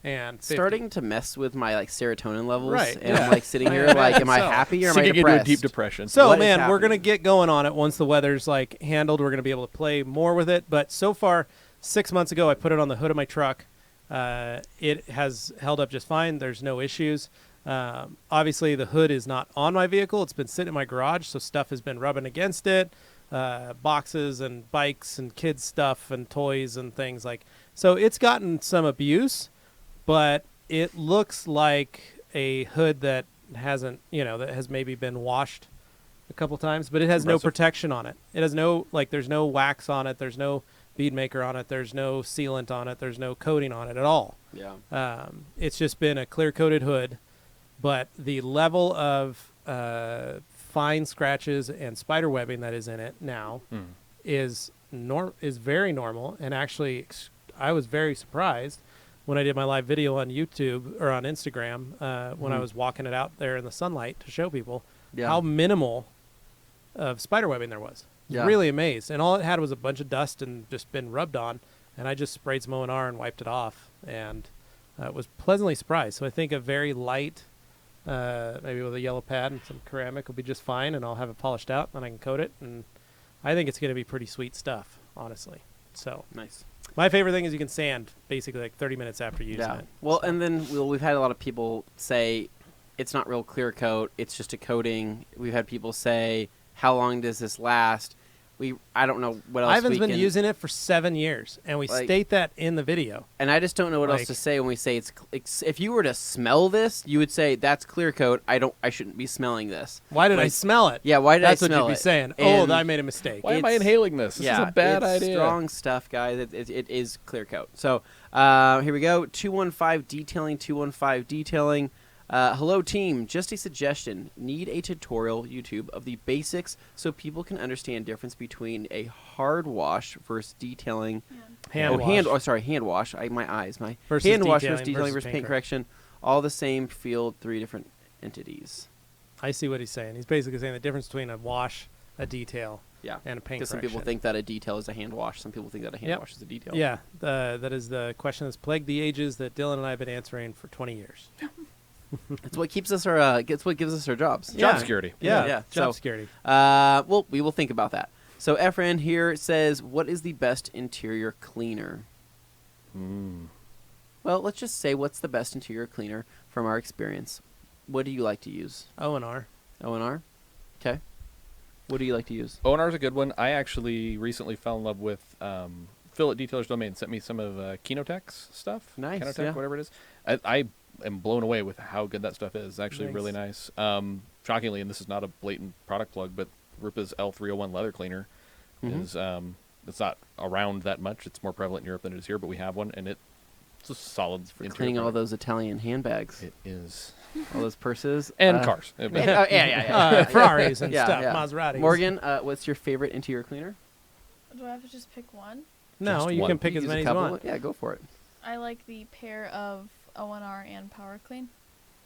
and 50. Starting to mess with my serotonin levels. Right, And yeah. I'm sitting here am I So, happy or am I Sinking into depressed? a deep depression. So What is man, we're happening? gonna get going on it once the weather's handled. We're gonna be able to play more with it. But so far, 6 months ago, I put it on the hood of my truck. It has held up just fine. There's no issues. Obviously, the hood is not on my vehicle. It's been sitting in my garage, so stuff has been rubbing against it. Boxes and bikes and kids stuff and toys and things so it's gotten some abuse, but it looks like a hood that hasn't that has maybe been washed a couple times, but it has no Impressive. protection on it. It has no there's no wax on it, there's no bead maker on it, there's no sealant on it, there's no coating on it at all. Yeah. It's just been a clear coated hood, but the level of fine scratches and spider webbing that is in it now is very normal. And actually, I was very surprised when I did my live video on YouTube or on Instagram when I was walking it out there in the sunlight to show people how minimal of spider webbing there was. Yeah. Really amazed. And all it had was a bunch of dust and just been rubbed on. And I just sprayed some O&R and wiped it off. And was pleasantly surprised. So I think a very light, maybe with a yellow pad and some ceramic will be just fine. And I'll have it polished out and I can coat it. And I think it's going to be pretty sweet stuff, honestly. So Nice. my favorite thing is you can sand basically 30 minutes after using Yeah. it. Well, and then we've had a lot of people say it's not real clear coat. It's just a coating. We've had people say, how long does this last? I don't know what else. Ivan's we been can, using it for 7 years, and we state that in the video. and I just don't know what else to say when we say it's. If you were to smell this, you would say that's clear coat. I shouldn't be smelling this. Why did I smell it? Yeah, why did That's I smell what you'd it? be saying. And I made a mistake. Why am I inhaling this? This is a bad it's idea. Strong stuff, guys. It is clear coat. So here we go. 215 detailing. 215 detailing. Hello, team. Just a suggestion. Need a tutorial YouTube of the basics so people can understand difference between a hard wash versus detailing. Hand wash. Hand wash. My eyes. My Versus hand wash detailing versus detailing versus versus paint paint correction. All the same field, 3 different entities. I see what he's saying. He's basically saying the difference between a wash, a detail, Yeah. and a paint Because some correction. people think that a detail is a hand wash. Some people think that a hand Yep. wash is a detail. Yeah, that is the question that's plagued the ages that Dylan and I have been answering for 20 years. It's what keeps us our. It's what gives us our jobs. Job security. Yeah. Job So, security. Well, we will think about that. So Efren here says, "What is the best interior cleaner?" Well, let's just say, what's the best interior cleaner from our experience? What do you like to use? O&R. O&R? Okay. What do you like to use? O&R is a good one. I actually recently fell in love with Phil at Detailer's Domain. Sent me some of Kinotech's stuff. Nice, Kinotech, yeah. whatever it is. I am blown away with how good that stuff is. It's actually Nice. really nice. Shockingly, and this is not a blatant product plug, but RUPES L301 leather cleaner is it's not around that much. It's more prevalent in Europe than it is here, but we have one, and it's a solid For interior cleaning all cleaner. those Italian handbags, It is. all those purses, And cars. yeah. Ferraris and Yeah, stuff, yeah. Maseratis. Morgan, what's your favorite interior cleaner? Do I have to just pick one? No, Just you one. can pick You as use a many as you couple? want. Yeah, go for it. I like the pair of O&R and Power Clean.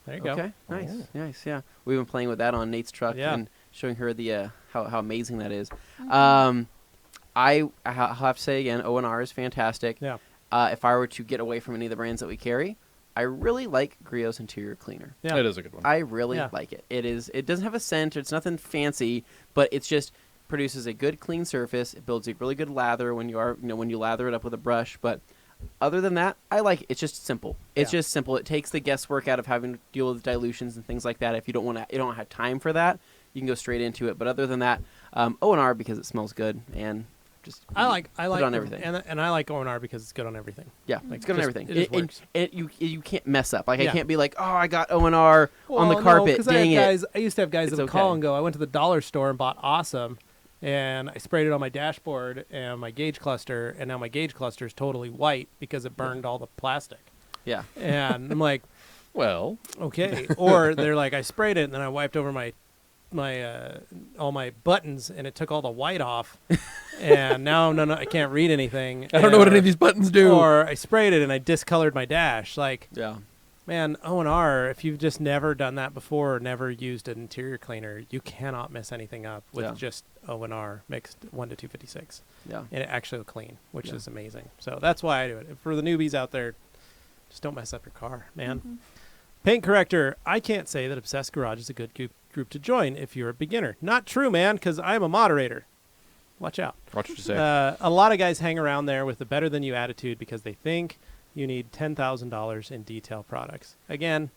There you go. Okay, nice, Oh. nice. Yeah, we've been playing with that on Nate's truck Yeah. and showing her the how amazing that is. Mhm. I'll have to say again, O&R is fantastic. Yeah. If I were to get away from any of the brands that we carry, I really like Griot's interior cleaner. Yeah. It is a good one. I really Yeah. like it. It doesn't have a scent. It's nothing fancy, but it's just produces a good clean surface. It builds a really good lather when you lather it up with a brush. But other than that, I like it. It's just simple. It's Yeah. just simple. It takes the guesswork out of having to deal with dilutions and things like that. If you don't have time for that, you can go straight into it. But other than that, O&R because it smells good and just I like put it on everything. and I like O&R because it's good on everything. Yeah, it's good on just- everything. it just works. You can't mess up. Like I Yeah. can't be like, oh, I got O&R on the Well, carpet. No, Dang it. I used to have guys It's that would call okay. and go, I went to the dollar store and bought Awesome, and I sprayed it on my dashboard and my gauge cluster, and now my gauge cluster is totally white because it burned all the plastic. Yeah. And I'm like, Well, okay. Or they're like, I sprayed it and then I wiped over my all my buttons and it took all the white off, and now I can't read anything. I don't know what any of these buttons do. Or I sprayed it and I discolored my dash. Like, Yeah. man, O&R, if you've just never done that before, or never used an interior cleaner, you cannot mess anything up with Yeah. just O&R mixed 1 to 256. Yeah. And it actually will clean, which Yeah. is amazing. So that's why I do it. For the newbies out there, just don't mess up your car, man. Mhm. Paint Corrector, I can't say that Obsessed Garage is a good group to join if you're a beginner. Not true, man, because I'm a moderator. Watch out. Watch what you say. A lot of guys hang around there with the better than you attitude because they think you need $10,000 in detail products. Again,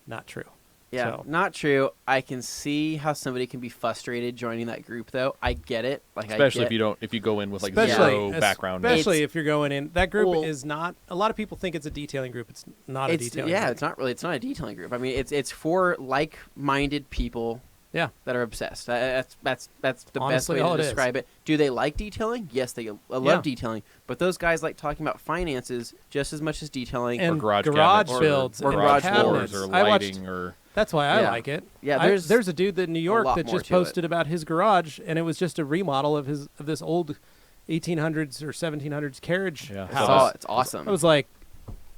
not true. Yeah, So- not true. I can see how somebody can be frustrated joining that group, though. I get it. Like, Especially I get, if you go in with like Especially, zero background. especially if you're going in. That group Well- is not. A lot of people think it's a detailing group. It's not a it's detailing. yeah, group. it's not really. It's not a detailing group. I mean, it's for like-minded people. Yeah. That are obsessed. That's the Honestly, best way all to it is. describe it. Do they like detailing? Yes, they love Yeah. detailing. But those guys like talking about finances just as much as detailing. And garage garage cabinets, builds or and garage cabinets. doors or I watched- lighting or That's why I Yeah. like it. Yeah, there's a dude that in New York lot that more just to it. posted about his garage, and it was just a remodel of this old 1800s or 1700s carriage Yeah. I house. saw it. It's awesome. I was like,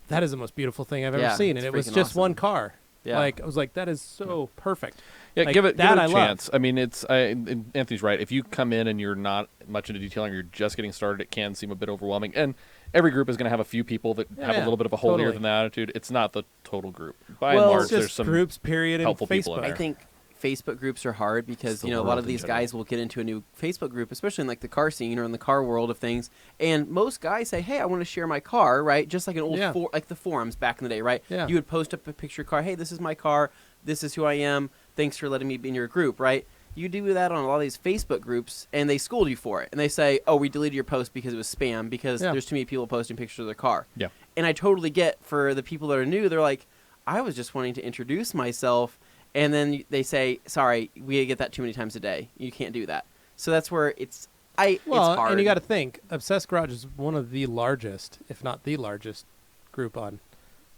that is the most beautiful thing I've ever Yeah, seen, and it's it was freaking just awesome. one car. Yeah. Like I was like, that is so perfect. yeah, Like, give it that a I love. chance. I mean, it's and Anthony's right. If you come in and you're not much into detailing, you're just getting started, it can seem a bit overwhelming. And every group is going to have a few people that have a Yeah, little bit of a holier totally. than that attitude. It's not the total group. By Well, and large, It's there's just some groups, period, and helpful people in Facebook. I there. think Facebook groups are hard because It's the a lot world of in these general. guys will get into a new Facebook group, especially in like the car scene or in the car world of things. And most guys say, "Hey, I want to share my car," right? Just like an old Yeah. like the forums back in the day, right? Yeah. You would post up a picture of your car. Hey, this is my car. This is who I am. Thanks for letting me be in your group, right? you do that on a lot of these Facebook groups, and they scold you for it, and they say, "Oh, we deleted your post because it was spam because there's too many people posting pictures of their car." Yeah. And I totally get for the people that are new, they're like, "I was just wanting to introduce myself," and then they say, "Sorry, we get that too many times a day. You can't do that." So that's where it's hard. And you got to think, Obsessed Garage is one of the largest, if not the largest, group on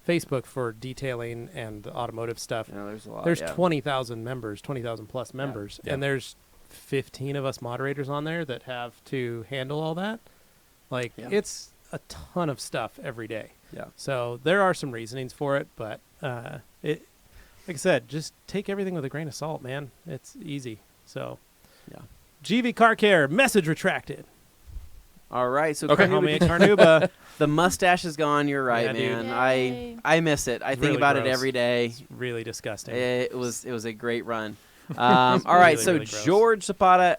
Facebook for detailing and automotive stuff. Yeah, there's a lot. There's yeah. 20,000 members, 20,000 plus members, Yeah. and there's 15 of us moderators on there that have to handle all that. Like, it's a ton of stuff every day. Yeah. So there are some reasonings for it, but like I said, just take everything with a grain of salt, man. It's easy. So, Yeah. GV Car Care, message retracted. All right, so Okay. Homie Carnuba. the mustache is gone. You're right, Yeah, dude. man. Yay. I miss it. I think really about it gross. every day. It's really disgusting. It was a great run. All right, really, so really gross. George Zapata,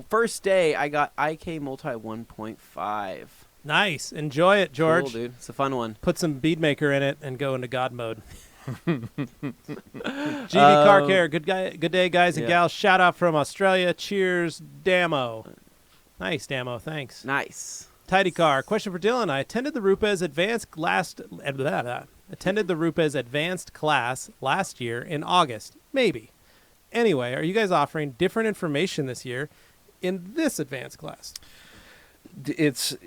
first day I got IK Multi 1.5. Nice. Enjoy it, George. Cool, dude. It's a fun one. Put some Beadmaker in it and go into God mode. GV Car Care. Good day, guys and yeah. gals. Shout out from Australia. Cheers, Damo. Nice, Damo. Thanks. Nice. Tidy Car. Question for Dylan. I attended the RUPES Advanced class last year in August. Maybe. Anyway, are you guys offering different information this year in this advanced class? It's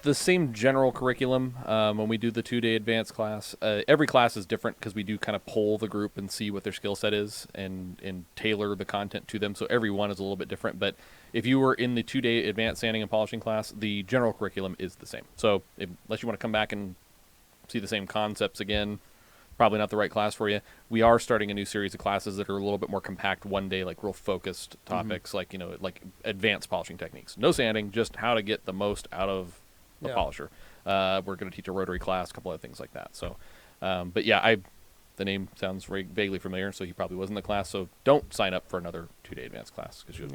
the same general curriculum when we do the 2-day advanced class. Every class is different because we do kind of poll the group and see what their skill set is and tailor the content to them. So every one is a little bit different. But if you were in the 2-day advanced sanding and polishing class, the general curriculum is the same. So unless you want to come back and see the same concepts again, probably not the right class for you. We are starting a new series of classes that are a little bit more compact, one day, like real focused topics, like advanced polishing techniques. No sanding, just how to get the most out of the polisher. We're going to teach a rotary class, a couple of things like that. So, but yeah, the name sounds very vaguely familiar, so he probably was in the class. So don't sign up for another 2-day advanced class because you'll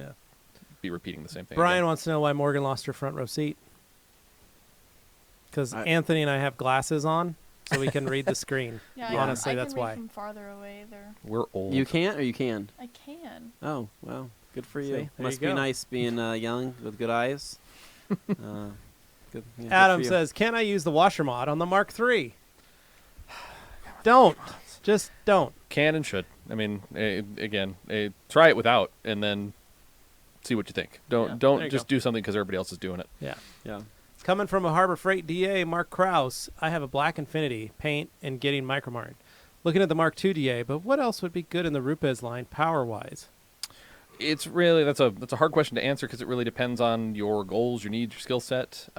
be repeating the same thing. Brian again. wants to know why Morgan lost her front row seat. Because I- Anthony and I have glasses on, so we can read the screen. Yeah, Honestly, I that's can read why. from farther away there. We're old. You can't or you can? I can. Oh, well, good for See, you. there Must you be go. nice being young with good eyes. Good, good Adam for you. says, can I use the washer mod on the Mark III? Don't. Just don't. Can and should. I mean, again, try it without, and then see what you think. There Don't you just go. do something because everybody else is doing it. Yeah. Yeah. Coming from a Harbor Freight DA, Mark Krause, I have a black Infinity paint and getting micromarred. Looking at the Mark II DA, but what else would be good in the RUPES line power-wise? It's really that's a hard question to answer because it really depends on your goals, your needs, your skill set. If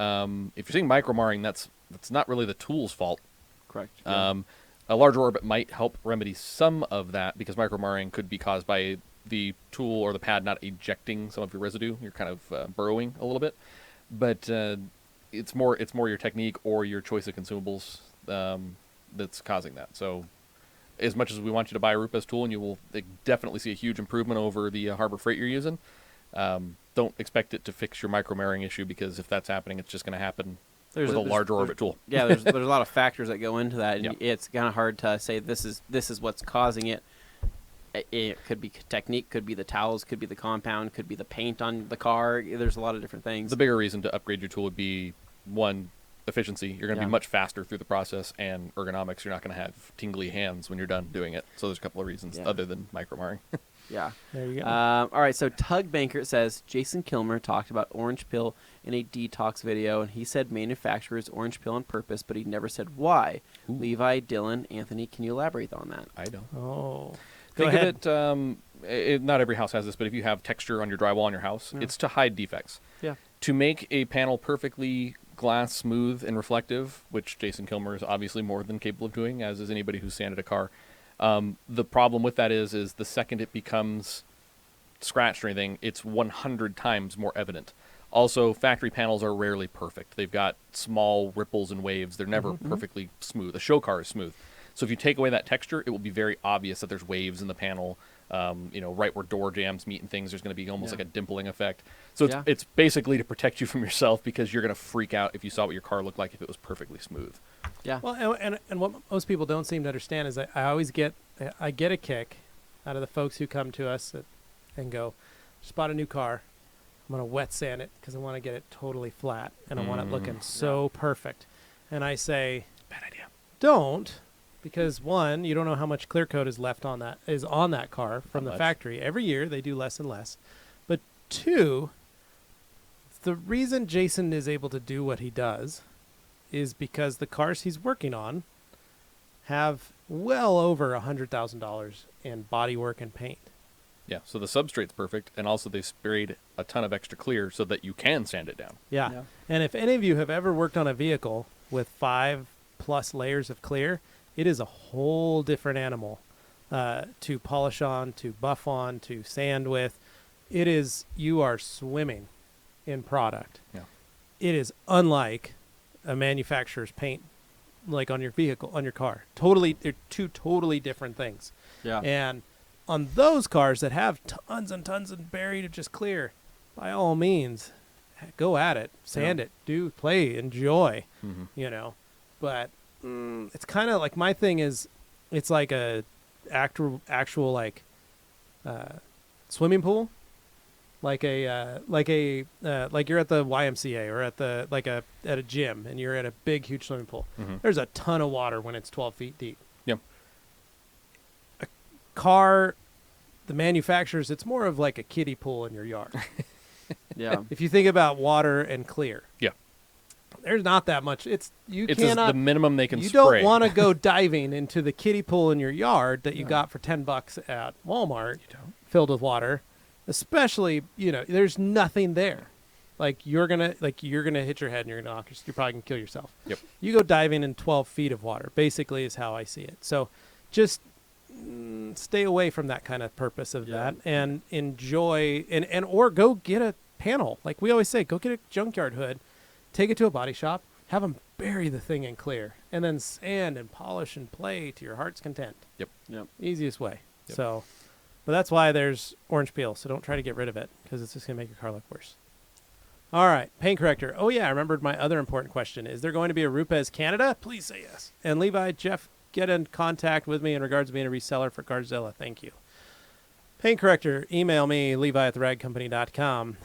you're saying micromarring, that's not really the tool's fault. Correct. Yeah. A larger orbit might help remedy some of that because micromarring could be caused by the tool or the pad not ejecting some of your residue. You're kind of burrowing a little bit, but it's more your technique or your choice of consumables that's causing that. So, as much as we want you to buy a RUPES tool, and you will definitely see a huge improvement over the Harbor Freight you're using, don't expect it to fix your micromarring issue because if that's happening, it's just going to happen with a larger orbit tool. Yeah, there's a lot of factors that go into that, and Yeah. it's kind of hard to say this is what's causing it. It could be technique, could be the towels, could be the compound, could be the paint on the car. There's a lot of different things. The bigger reason to upgrade your tool would be, one, efficiency. You're going to Yeah. be much faster through the process, and ergonomics. You're not going to have tingly hands when you're done doing it. So there's a couple of reasons Yeah. other than micromarring. Yeah. There you go. All right, so Tug Banker says Jason Kilmer talked about orange pill in a detox video, and he said manufacturers orange pill on purpose, but he never said why. Ooh. Levi, Dylan, Anthony, can you elaborate on that? I don't. Oh. Go Think ahead. of it, not every house has this, but if you have texture on your drywall in your house, Yeah. it's to hide defects. Yeah. To make a panel perfectly glass smooth and reflective, which Jason Kilmer is obviously more than capable of doing, as is anybody who's sanded a car. The problem with that is the second it becomes scratched or anything, it's 100 times more evident. Also, factory panels are rarely perfect. They've got small ripples and waves. They're never perfectly smooth. A show car is smooth. So if you take away that texture, it will be very obvious that there's waves in the panel. Right where door jams meet and things, there's going to be almost Yeah. like a dimpling effect. So Yeah. it's basically to protect you from yourself because you're going to freak out if you saw what your car looked like if it was perfectly smooth. Yeah. Well, and what most people don't seem to understand is that I get a kick out of the folks who come to us and go, just bought a new car. I'm going to wet sand it because I want to get it totally flat and I want it looking so perfect. And I say, bad idea. Don't, because one, you don't know how much clear coat is left on that car from the factory. Every year they do less and less. But two, the reason Jason is able to do what he does is because the cars he's working on have well over $100,000 in body work and paint. Yeah, so the substrate's perfect, and also they've sprayed a ton of extra clear so that you can sand it down. Yeah. And if any of you have ever worked on a vehicle with 5+ layers of clear, it is a whole different animal to polish on, to buff on, to sand with. It is, you are swimming in product. Yeah. It is unlike a manufacturer's paint, like on your vehicle, on your car. Totally, they're two totally different things. Yeah. And on those cars that have tons and tons of buried of just clear, by all means, go at it, sand it, do play, enjoy, you know. But it's kind of like, my thing is, it's like a actual like swimming pool, like you're at the YMCA or at a gym, and you're at a big huge swimming pool. There's a ton of water when it's 12 feet deep. Yep. A car, the manufacturers, it's more of like a kiddie pool in your yard. Yeah. If you think about water and clear. Yeah. There's not that much. It's the minimum they can you spray. don't want to go diving into the kiddie pool in your yard that you got for $10 at Walmart, filled with water. Especially, you know, there's nothing there. Like you're gonna hit your head and you're probably gonna kill yourself. Yep. You go diving in 12 feet of water, basically, is how I see it. So just stay away from that kind of purpose of that, and enjoy or go get a panel. Like we always say, go get a junkyard hood, take it to a body shop, have them bury the thing in clear, and then sand and polish and play to your heart's content. Yep. Easiest way. Yep. So, but that's why there's orange peel. So don't try to get rid of it because it's just gonna make your car look worse. All right, paint corrector. Oh yeah, I remembered my other important question. Is there going to be a RUPES Canada? Please say yes. And Levi, Jeff, get in contact with me in regards to being a reseller for Carzilla. Thank you. Paint corrector, email me, levi@theragcompany.com.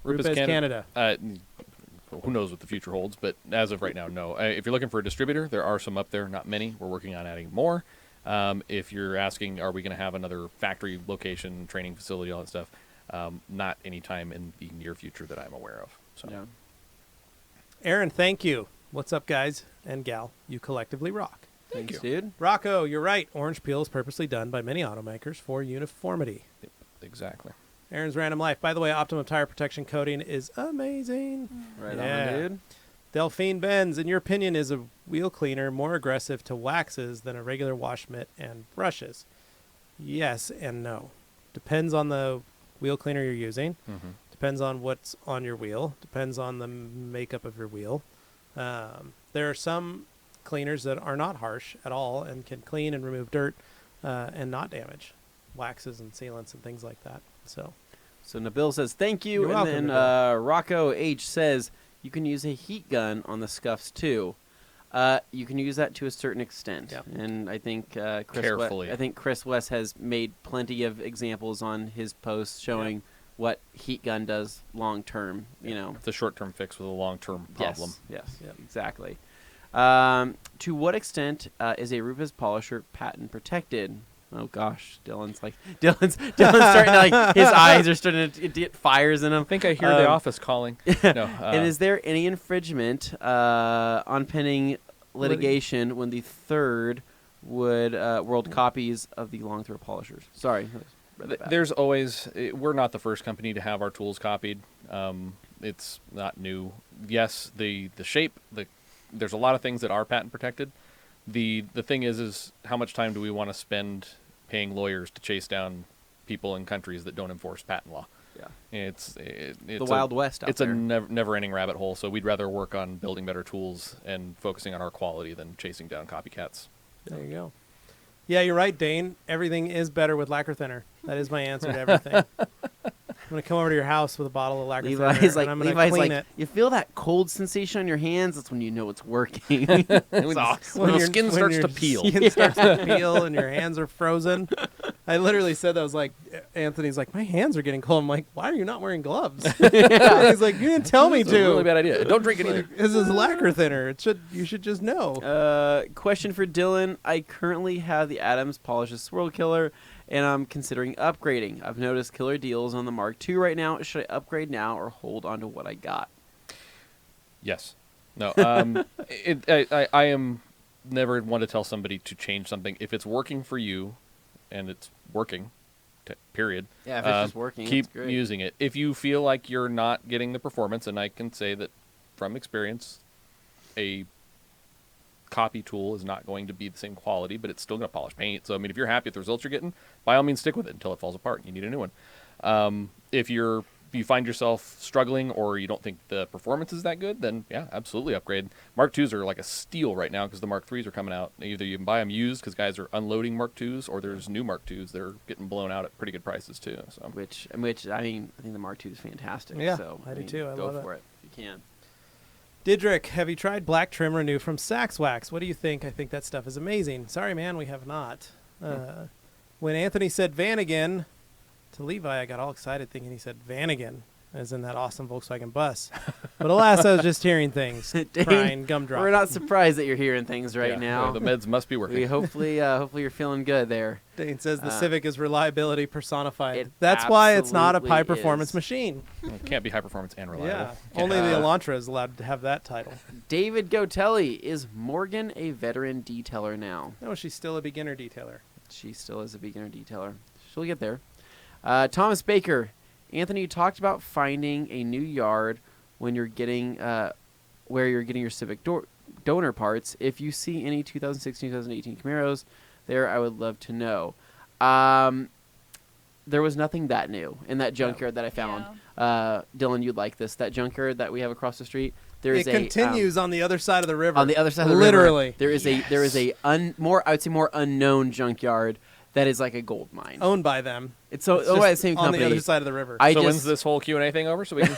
RUPES Canada. Who knows what the future holds, but as of right now, no. If you're looking for a distributor, there are some up there, not many. We're working on adding more. If you're asking, are we going to have another factory location, training facility, all that stuff, not anytime in the near future that I'm aware of. So. Yeah. Aaron, thank you. What's up, guys and gal? You collectively rock. Thanks, dude. Rocco, you're right. Orange peel is purposely done by many automakers for uniformity. Yep, exactly. Aaron's Random Life. By the way, Optimum Tire Protection coating is amazing. Right on, dude. Delphine Benz, in your opinion, is a wheel cleaner more aggressive to waxes than a regular wash mitt and brushes? Yes and no. Depends on the wheel cleaner you're using. Depends on what's on your wheel. Depends on the makeup of your wheel. There are some cleaners that are not harsh at all and can clean and remove dirt and not damage waxes and sealants and things like that. So Nabil says thank you, You're and welcome, then Rocco H says you can use a heat gun on the Scuffs too. You can use that to a certain extent, and I think Chris West has made plenty of examples on his posts showing what heat gun does long term. You know, it's a short term fix with a long term problem. Yes, exactly. To what extent is a RUPES polisher patent protected? Oh gosh, Dylan's starting to like his eyes are starting to get fires in them. I think I hear the office calling. No, and is there any infringement on pending litigation when the third would world copies of the long throw polishers? Sorry, there's always. We're not the first company to have our tools copied. It's not new. Yes, the shape. There's a lot of things that are patent protected. The thing is how much time do we want to spend paying lawyers to chase down people in countries that don't enforce patent law? Yeah, it's the Wild West. It's a never-ending rabbit hole. So we'd rather work on building better tools and focusing on our quality than chasing down copycats. There you go. Yeah, you're right, Dane. Everything is better with lacquer thinner. That is my answer to everything. gonna come over to your house with a bottle of lacquer thinner, Levi's and I'm gonna Levi's clean like, it. you feel that cold sensation on your hands? That's when you know it's working. When the skin starts to peel. Skin starts to peel, and your hands are frozen. I literally said that. I was like, Anthony's like, my hands are getting cold. I'm like, why are you not wearing gloves? He's like, you didn't tell me It's to. a really bad idea. Don't drink it either. This is lacquer thinner. You should just know. Question for Dylan. I currently have the Adams Polishes Swirl Killer, and I'm considering upgrading. I've noticed killer deals on the Mark II right now. Should I upgrade now or hold on to what I got? Yes. No. I am never one to tell somebody to change something. If it's working for you, and it's working, period. Yeah, if it's just working, keep it's great. using it. If you feel like you're not getting the performance, and I can say that from experience, a copy tool is not going to be the same quality, but it's still going to polish paint. So, I mean, if you're happy with the results you're getting, by all means stick with it until it falls apart and you need a new one. If you find yourself struggling or you don't think the performance is that good, then yeah, absolutely upgrade. Mark IIs are like a steal right now because the Mark IIIs are coming out. Either you can buy them used because guys are unloading Mark IIs, or there's new Mark IIs that are getting blown out at pretty good prices too. So, Which I mean, I think the Mark II is fantastic. Yeah, so, I do mean, too. I go love for it if you can. Didrik, have you tried Black Trim Renew from Sax Wax? What do you think? I think that stuff is amazing. Sorry, man, we have not. When Anthony said Vanagon to Levi, I got all excited thinking he said Vanagon, as in that awesome Volkswagen bus. But alas, I was just hearing things. Dane, Crying gumdrop. We're not surprised that you're hearing things right yeah, now. the meds must be working. We hopefully you're feeling good there. Dane says the Civic is reliability personified. It That's why it's not a absolutely high-performance is. machine. It can't be high performance and reliable. Yeah, Can't only have the that. Elantra is allowed to have that title. David Gotelli, is Morgan a veteran detailer now? No, she's still a beginner detailer. She still is a beginner detailer. She'll get there. Thomas Baker, Anthony, you talked about finding a new yard when you're getting where you're getting your Civic donor parts. If you see any 2016, 2018 Camaros there, I would love to know. There was nothing that new in that junkyard that I found. Dylan, you'd like this. That junkyard that we have across the street. It continues on the other side of the river. On the other side of the Literally. river. There is a more unknown junkyard that is like a gold mine. Owned by them. It's owned by the same on company. the other side of the river. When's this whole Q&A thing over? So we can...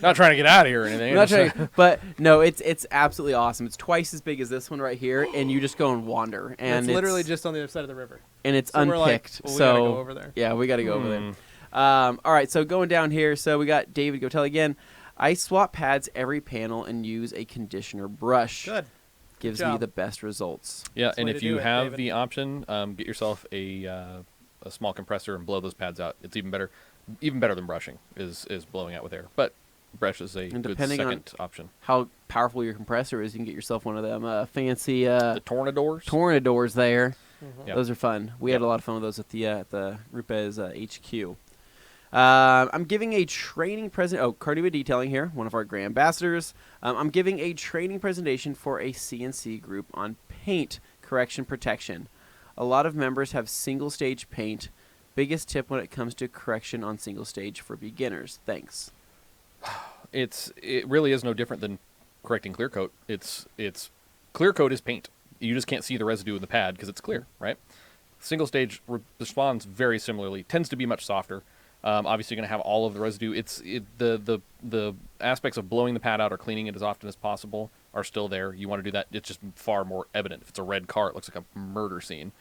Not trying to get out of here or anything. Not trying, but no, it's absolutely awesome. It's twice as big as this one right here, and you just go and wander. And it's literally just on the other side of the river. And it's so unpicked. We're like, well, we gotta go over there. Yeah, we got to go over there. All right, so going down here, so we got David Gotel again. I swap pads every panel and use a conditioner brush. Good. Gives Good me job. the best results. Yeah, That's the and way if to you do it, have David. the option, get yourself a small compressor and blow those pads out. It's even better. Even better than brushing is blowing out with air. But brush is a And good depending on second option. How powerful your compressor is, you can get yourself one of them fancy The Tornadors. Tornadors there. Yep. Those are fun. We had Yep. a lot of fun with those at the RUPES HQ. I'm giving a training present. Oh, Carduba Detailing here, one of our great ambassadors. I'm giving a training presentation for a CNC group on paint correction protection. A lot of members have single stage paint. Biggest tip when it comes to correction on single stage for beginners. Thanks. It really is no different than correcting clear coat. It's clear coat is paint. You just can't see the residue in the pad because it's clear, right? Single stage responds very similarly. Tends to be much softer. Obviously, you're going to have all of the residue. The aspects of blowing the pad out or cleaning it as often as possible are still there. You want to do that. It's just far more evident. If it's a red car, it looks like a murder scene.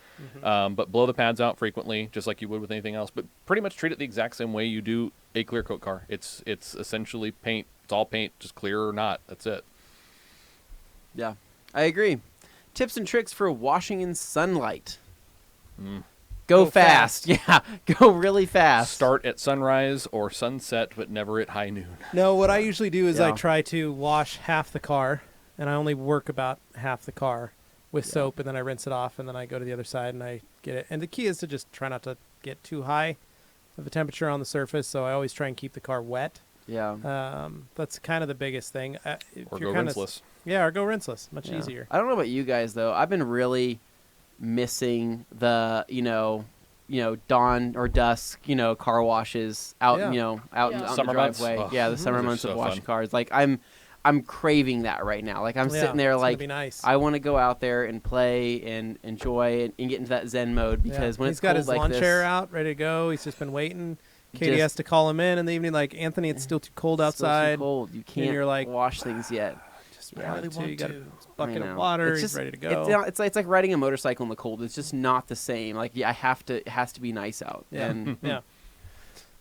But blow the pads out frequently, just like you would with anything else. But pretty much treat it the exact same way you do a clear coat car. It's essentially paint. It's all paint, just clear or not. That's it. Yeah, I agree. Tips and tricks for washing in sunlight. Go fast. Yeah, go really fast. Start at sunrise or sunset, but never at high noon. No, what I usually do is I Yeah. try to wash half the car, and I only work about half the car with soap, and then I rinse it off, and then I go to the other side and I get it. And the key is to just try not to get too high of a temperature on the surface, so I always try and keep the car wet. Yeah. That's kind of the biggest thing. If Or you're go kinda rinseless. Yeah, or go rinseless. Much Yeah. easier. I don't know about you guys though. I've been really missing the dawn or dusk car washes out Yeah. out Yeah. on Summer the months? driveway. Ugh, Yeah, the summer those are months of so washing fun. cars. Like I'm craving that right now. Like I'm Yeah, sitting there it's gonna like be nice. I want to go out there and play and enjoy and get into that Zen mode because when he's it's got cold his like lawn this, chair out, ready to go. He's just been waiting. Katie Just- has to call him in the evening, like, Anthony, it's still too cold It's still too outside. cold. You can't you're like, wash things yet. Just Yeah. really Really you got a I bucket know. of water. It's He's just- ready to It's, go. not- it's like riding a motorcycle in the cold. It's just not the same. Like, yeah, it has to be nice out. Yeah. And Yeah.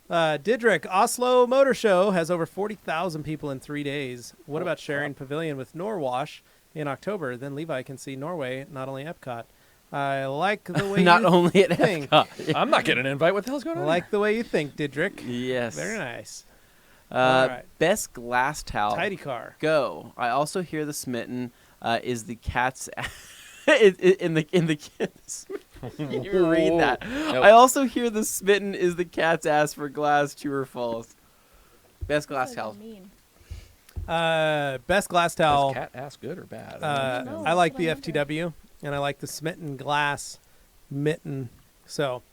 Didrik, Oslo Motor Show has over 40,000 people in 3 days. What about sharing pavilion with Norwash in October? Then Levi can see Norway, not only Epcot. I like the way not you only at think. Epcot. I'm not getting an invite. What the hell's going I on? like the way you think, Didrik. Yes. Very nice. All right. Best glass towel. Tidy car. Go. I also hear the smitten is the cat's in the kids. Can you read that? Nope. I also hear the smitten is the cat's ass for glass. True or false? Best glass What does towel. that mean? Best glass Is towel. cat ass good or bad? don't know. I like That's the what I wonder. FTW, and I like the smitten glass mitten. So,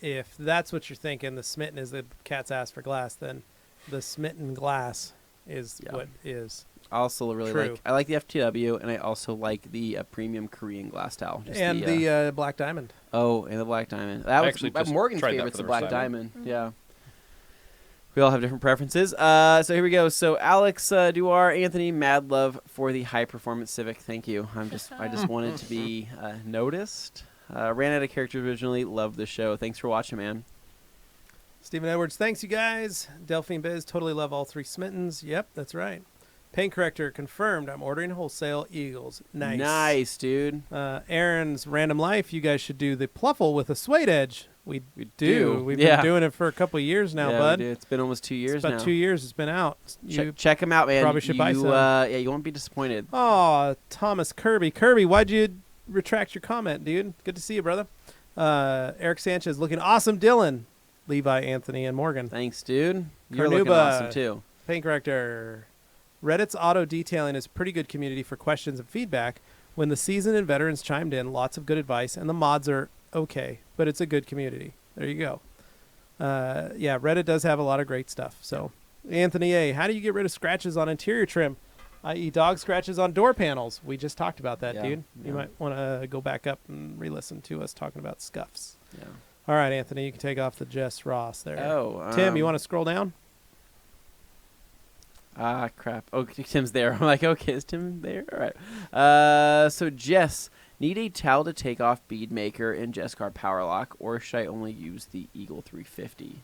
if that's what you're thinking, the smitten is the cat's ass for glass, then the smitten glass is Yeah. what is. I also really True. like. I like the FTW, and I also like the premium Korean glass towel. Just And the black diamond. and the black diamond. That was actually just Morgan's tried that favorite's for the the black first diamond. Mhm. Yeah. We all have different preferences. So here we go. So Alex Duar, Anthony, mad love for the high performance Civic. Thank you. I just wanted to be noticed. Ran out of characters originally. Love the show. Thanks for watching, man. Stephen Edwards, thanks you guys. Delphine Biz, totally love all three smittens. Yep, that's right. Paint Corrector confirmed. I'm ordering wholesale Eagles. Nice. Nice, dude. Aaron's Random Life, you guys should do the pluffle with a suede edge. We do. We've Yeah. been doing it for a couple of years now, Yeah, bud. we do. It's been almost 2 years It's about now. 2 years it's been out. Check them out, man. probably should buy some. Yeah, you won't be disappointed. Oh, Thomas Kirby. Kirby, why'd you retract your comment, dude? Good to see you, brother. Eric Sanchez looking awesome. Dylan, Levi, Anthony, and Morgan. Thanks, dude. You're looking Carnuba. awesome too. Paint Corrector. Reddit's auto detailing is a pretty good community for questions and feedback. When the seasoned and veterans chimed in, lots of good advice, and the mods are okay, but it's a good community. There you go. Yeah, Reddit does have a lot of great stuff. So, Anthony A., how do you get rid of scratches on interior trim, i.e. dog scratches on door panels? We just talked about that, Yeah, dude. You yeah. might want to go back up and re-listen to us talking about scuffs. Yeah. All right, Anthony, you can take off the Jess Ross there. Oh, Tim, you want to scroll down? Ah, crap. Oh, Tim's there. I'm like, okay, is Tim there? All right. So Jess, need a towel to take off bead maker in Jesscar Power Lock, or should I only use the Eagle 350?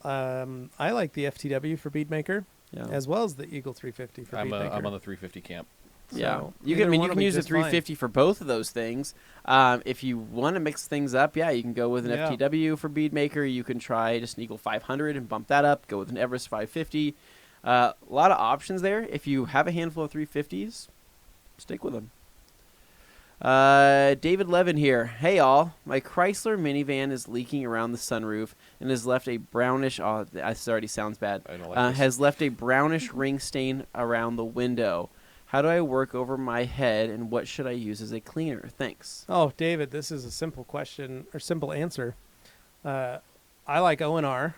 I like the FTW for bead maker, Yeah. as well as the Eagle 350 for bead maker. I'm on the 350 camp. Yeah, So you either can. I mean, one you will can be use the just fine. 350 for both of those things. If you want to mix things up, yeah, you can go with an Yeah. FTW for bead maker. You can try just an Eagle 500 and bump that up. Go with an Everest 550. A lot of options there. If you have a handful of 350s, stick with them. David Levin here. Hey all, my Chrysler minivan is leaking around the sunroof and has left a brownish. Oh, this already sounds bad. I don't like this. Has left a brownish ring stain around the window. How do I work over my head, and what should I use as a cleaner? Thanks. Oh, David, this is a simple question or simple answer. I like O&R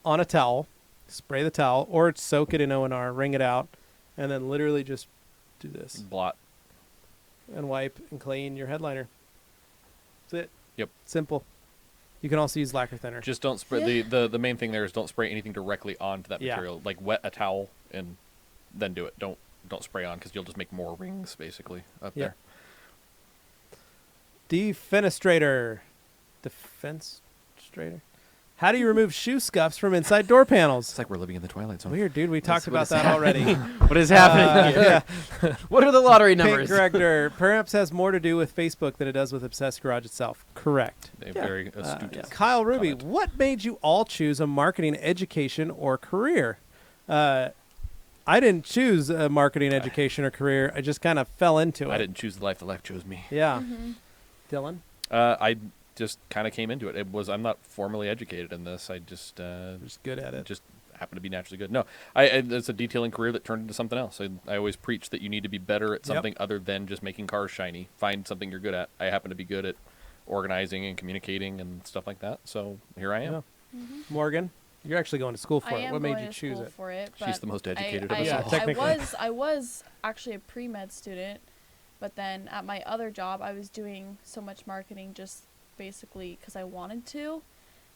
on a towel. Spray the towel, or soak it in O&R, wring it out, and then literally just do this Blot. and wipe and clean your headliner. That's it. Yep. Simple. You can also use lacquer thinner. Just don't spray. The main thing there is don't spray anything directly onto that Yeah. material. Like wet a towel and then do it. Don't spray on because you'll just make more rings basically up Yep. there. Defenestrator. Defenstrator. How do you remove shoe scuffs from inside door panels? It's like we're living in the Twilight Zone. Weird, dude. We talked what about is that happening. already. What is happening here? Yeah. What are the lottery Paint numbers? Corrector perhaps has more to do with Facebook than it does with Obsessed Garage itself. Correct. They're Yeah. very astute. yeah. Kyle Ruby, comment. what made you all choose a marketing education or career? I didn't choose a marketing education or career. I just kind of fell into it. I didn't choose the life chose me. Yeah. Mhm. Dylan? I just kind of came into it. I'm not formally educated in this. I just Just good at it. just happen to be naturally good. No, it's a detailing career that turned into something else. I always preach that you need to be better at Yep. something other than just making cars shiny. Find something you're good at. I happen to be good at organizing and communicating and stuff like that. So here I am. Yeah. Mhm. Morgan, you're actually going to school for I it. am What made going you to choose school it? for it. She's but the most educated I, of us Yeah, all. technically. I was actually a pre-med student, but then at my other job, I was doing so much marketing just basically because I wanted to,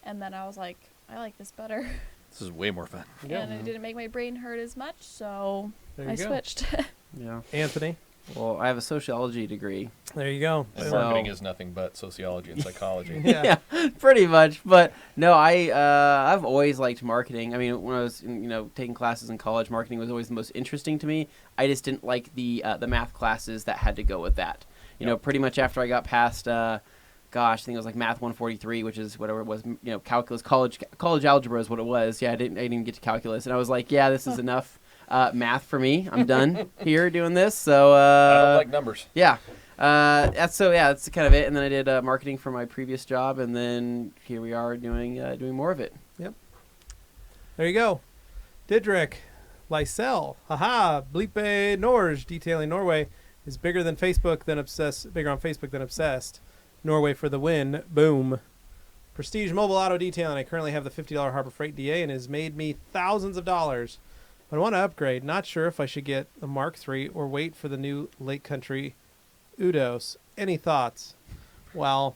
and then I was like, I like this better, This is way more fun. and it didn't make my brain hurt as much, so There you I go. switched. Yeah. Anthony, Well, I have a sociology degree. there you go. And So- marketing is nothing but sociology and psychology. Yeah. Pretty much. But no, I've always liked marketing. I mean, when I was taking classes in college, marketing was always the most interesting to me. I just didn't like the math classes that had to go with that. You know, pretty much after I got past, I think it was like Math 143, which is whatever it was. Calculus, college algebra is what it was. Yeah, I didn't even get to calculus, and I was like, yeah, this is enough math for me. I'm done here doing this. So I don't like numbers. yeah. That's kind of it. And then I did marketing for my previous job, and then here we are doing more of it. There you go. Didrik, Lysel, haha, Blipe Norge, detailing Norway is bigger on Facebook than obsessed. Norway for the win. Boom. Prestige Mobile Auto Detailing. I currently have the $50 Harbor Freight DA and it has made me thousands of dollars. But I want to upgrade. Not sure if I should get the Mark III or wait for the new Lake Country Udos. Any thoughts? Well,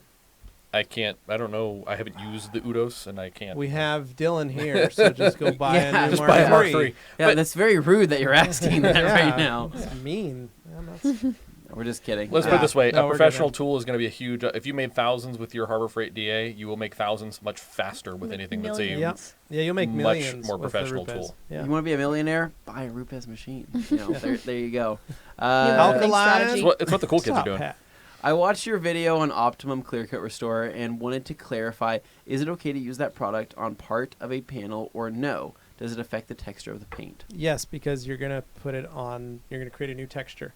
I don't know. I haven't used the Udos, and I can't. we have Dylan here, so just go buy Yeah, a new just Mark buy a Mark III. III. Yeah, that's very rude that you're asking that Yeah, right now. It's mean. I'm not- We're just kidding. Let's put it this way: No, a we're good, professional man. tool is going to be a huge. If you made thousands with your Harbor Freight DA, you will make thousands much faster with anything that's a Millions. Yeah, you'll make much millions more with the professional Rupes. tool. Yeah. You want to be a millionaire? Buy a RUPES machine. There you go. marketing strategy. It's what the cool kids Stop, are doing. Pat. I watched your video on Optimum Clear Coat Restore and wanted to clarify, is it okay to use that product on part of a panel or no? Does it affect the texture of the paint? Yes, because you're gonna put it on. You're gonna create a new texture.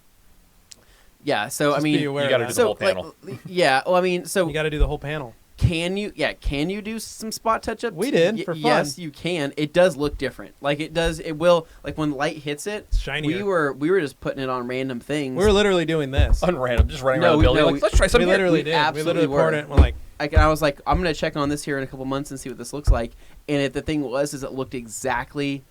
Yeah, so Just I mean, be aware you of gotta that. do the whole panel. Yeah, well, I mean, so You got to do the whole panel. can you do some spot touch-ups? We did, for fun. Yes, you can. It does look different. Like it will, like when light hits it, It's shinier. we were just putting it on random things. We were literally doing this. Unrandom, just running No, around the we- building. no, Like, we- let's try We something. literally We did. We absolutely literally poured were. it. And we're like, I was like, I'm gonna check on this here in a couple months and see what this looks like. And the thing was, is it looked exactly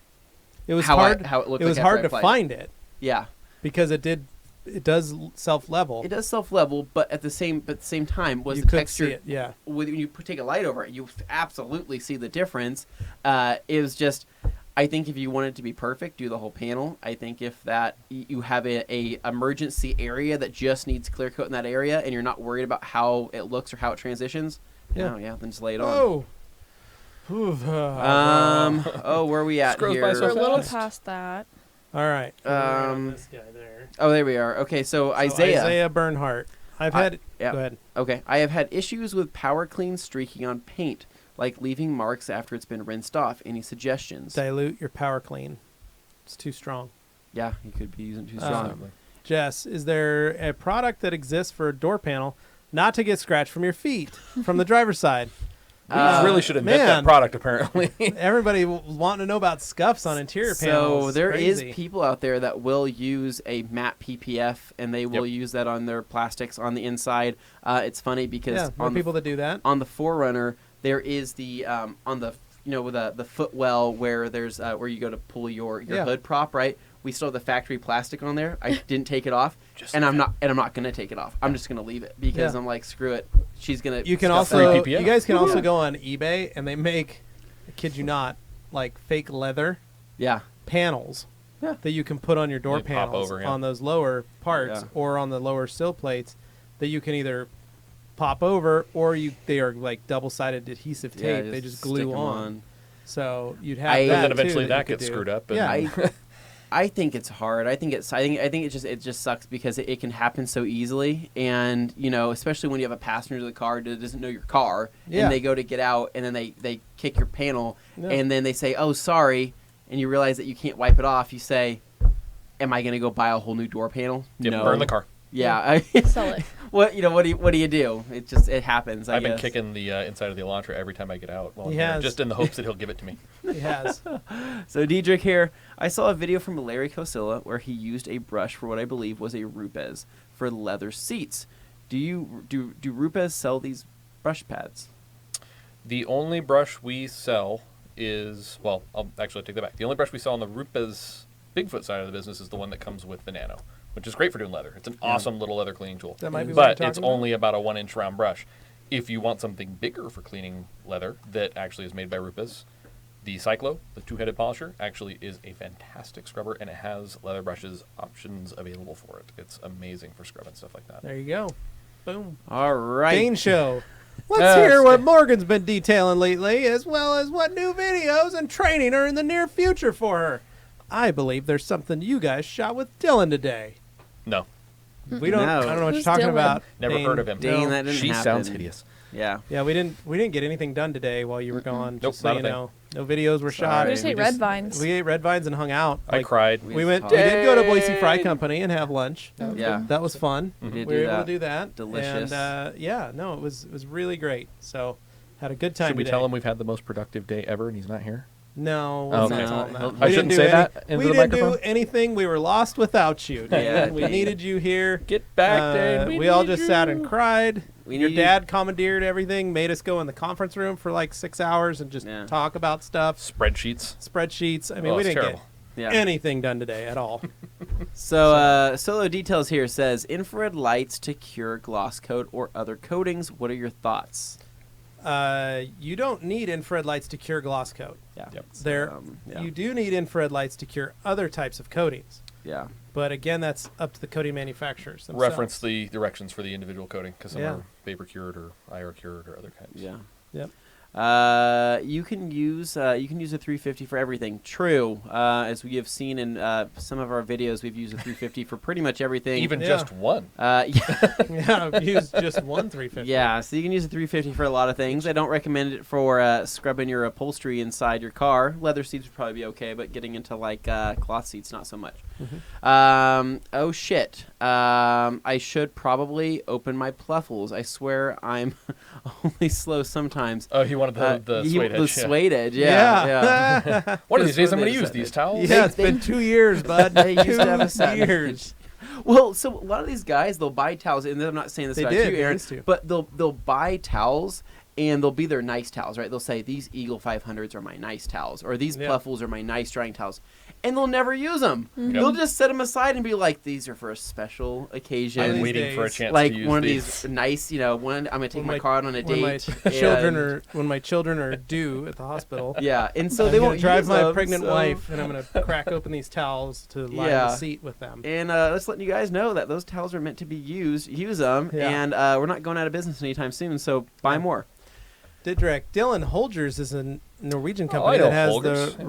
it was how hard. how it looked. It was like after hard I to applied it. find it Yeah, because it did. It does self-level. it does self-level, but at the same time, was you the could texture. see it. Yeah. When you take a light over it, you absolutely see the difference. It was just, I think if you want it to be perfect, do the whole panel. I think if that you have a emergency area that just needs clear coat in that area, and you're not worried about how it looks or how it transitions, Yeah. then just lay it on. Oh. Where are we at Scrolls here? by so We're a little fast. past that. All right. Um, This guy there. Oh, there we are. Okay, so So Isaiah. Bernhardt. I've I- had. yeah. Go ahead. Okay, I have had issues with power clean streaking on paint, like leaving marks after it's been rinsed off. Any suggestions? Dilute your power clean. It's too strong. Yeah, you could be using too strong. Absolutely. Jess, is there a product that exists for a door panel not to get scratched from your feet from the driver's side? We really should invent that man. product, apparently. Everybody wanting to know about scuffs on interior panels. So there is Crazy. people out there that will use a matte PPF, and they will Yep. use that on their plastics on the inside. It's funny because Yeah, there are on people that do that. on the Forerunner there is the on the with the footwell where there's where you go to pull your Yeah. hood prop, right? We still have the factory plastic on there. I didn't take it off, Just and I'm not gonna take it off. I'm just gonna leave it because Yeah. I'm like, screw it. She's gonna. You can scuff also, that. Free PPF. you guys can also Yeah. go on eBay and they make, I kid you not, like fake leather Yeah. panels Yeah. that you can put on your door They pop panels over, yeah. on those lower parts Yeah. or on the lower sill plates that you can either pop over or they are like double-sided adhesive tape. Yeah, they just stick glue 'em on. So you'd have I- that And then too eventually you that could gets do. screwed up. And Yeah. I think it's hard. I think it just sucks because it can happen so easily, and especially when you have a passenger in the car that doesn't know your car, Yeah. and they go to get out, and then they kick your panel, Yeah. and then they say, "Oh, sorry," and you realize that you can't wipe it off. You say, "Am I going to go buy a whole new door panel?" Yep, No. burn the car. Yeah. Sell it. What do you do? It happens. I've been guess. kicking the inside of the Elantra every time I get out. While He I'm here, has. just in the hopes that he'll give it to me. He has. So Diedrich here, I saw a video from Larry Kosilla where he used a brush for what I believe was a Rupes for leather seats. Do Rupes sell these brush pads? The only brush we sell is, well, I'll actually take that back. The only brush we sell on the Rupes Bigfoot side of the business is the one that comes with the Nano, which is great for doing leather. It's an awesome little leather cleaning tool. That might be what but you're it's talking about. only about a 1-inch round brush. If you want something bigger for cleaning leather that actually is made by RUPES, the Cyclo, the two-headed polisher, actually is a fantastic scrubber, and it has leather brushes options available for it. It's amazing for scrubbing stuff like that. There you go. Boom. All right. Dane Show. Let's hear what Morgan's been detailing lately, as well as what new videos and training are in the near future for her. I believe there's something you guys shot with Dylan today. No. We don't. No. I don't know what you're Who's talking Dylan? about. Never Dane. heard of him. Dane, No. that didn't She happen. sounds hideous. Yeah. Yeah, we didn't get anything done today while you were gone. Nope, Just so not a you thing. know, no videos were shot. We just ate red vines. We ate red vines and hung out. I cried. We went. We did go to Boise Fry Company and have lunch. Yeah. That was fun. We did We were do able that. to do that. Delicious. And yeah, no, it was really great. So had a good time Should we today. tell him we've had the most productive day ever and he's not here? No, Oh, let's okay. not tell him that. I We shouldn't didn't do say any- that into we the didn't microphone? do anything. We were lost without you. Yeah, Dan. We Dane. needed you here. Get back, Dane. We all just sat and cried. We Your need- dad commandeered everything, made us go in the conference room for like 6 hours and just Yeah. talk about stuff, Spreadsheets. spreadsheets. I mean, Oh, we it's didn't terrible. Yeah. get anything done today at all. So, Solo Details here says infrared lights to cure gloss coat or other coatings. What are your thoughts? You don't need infrared lights to cure gloss coat. Yeah. Yep. Yeah. You do need infrared lights to cure other types of coatings. Yeah. But again, that's up to the coating manufacturers themselves. Reference the directions for the individual coating because some Yeah. are vapor cured or IR cured or other types. Yeah. Yep. You can use a 350 for everything. True. As we have seen in some of our videos, we've used a 350 for pretty much everything. Even Yeah. just one. Yeah. Yeah, I've used just one 350. Yeah, so you can use a 350 for a lot of things. I don't recommend it for scrubbing your upholstery inside your car. Leather seats would probably be okay, but getting into like cloth seats, not so much. Oh shit! I should probably open my pluffles. I swear I'm only slow sometimes. Oh, he wanted the suede edge. The suede edge, yeah. Yeah. One of these Just days I'm when going to they use said these it. towels. Yeah, it's been 2 years, bud. They used 2 to have a satin years. edge. Well, so a lot of these guys, they'll buy towels, and I'm not saying this They about did, you, they Aaron, used to. but they'll buy towels, and they'll be their nice towels, right? They'll say, these Eagle 500s are my nice towels, or these Yeah. Pluffles are my nice drying towels, and they'll never use them. Mm-hmm. They'll just set them aside and be like, these are for a special occasion. I'm these waiting for a days, chance like to use one of these. these nice, one I'm gonna take When my my- car out on a When my date. when my children are due at the hospital. Yeah, and so I'm they gonna won't drive use my them, pregnant so- wife, and I'm gonna crack open these towels to line Yeah. the seat with them. And let's let you guys know that those towels are meant to be used. Use them, Yeah. and we're not going out of business anytime soon. So buy more. Didrek, Dylan Holgers is a Norwegian Oh, company I know that has Holgers. the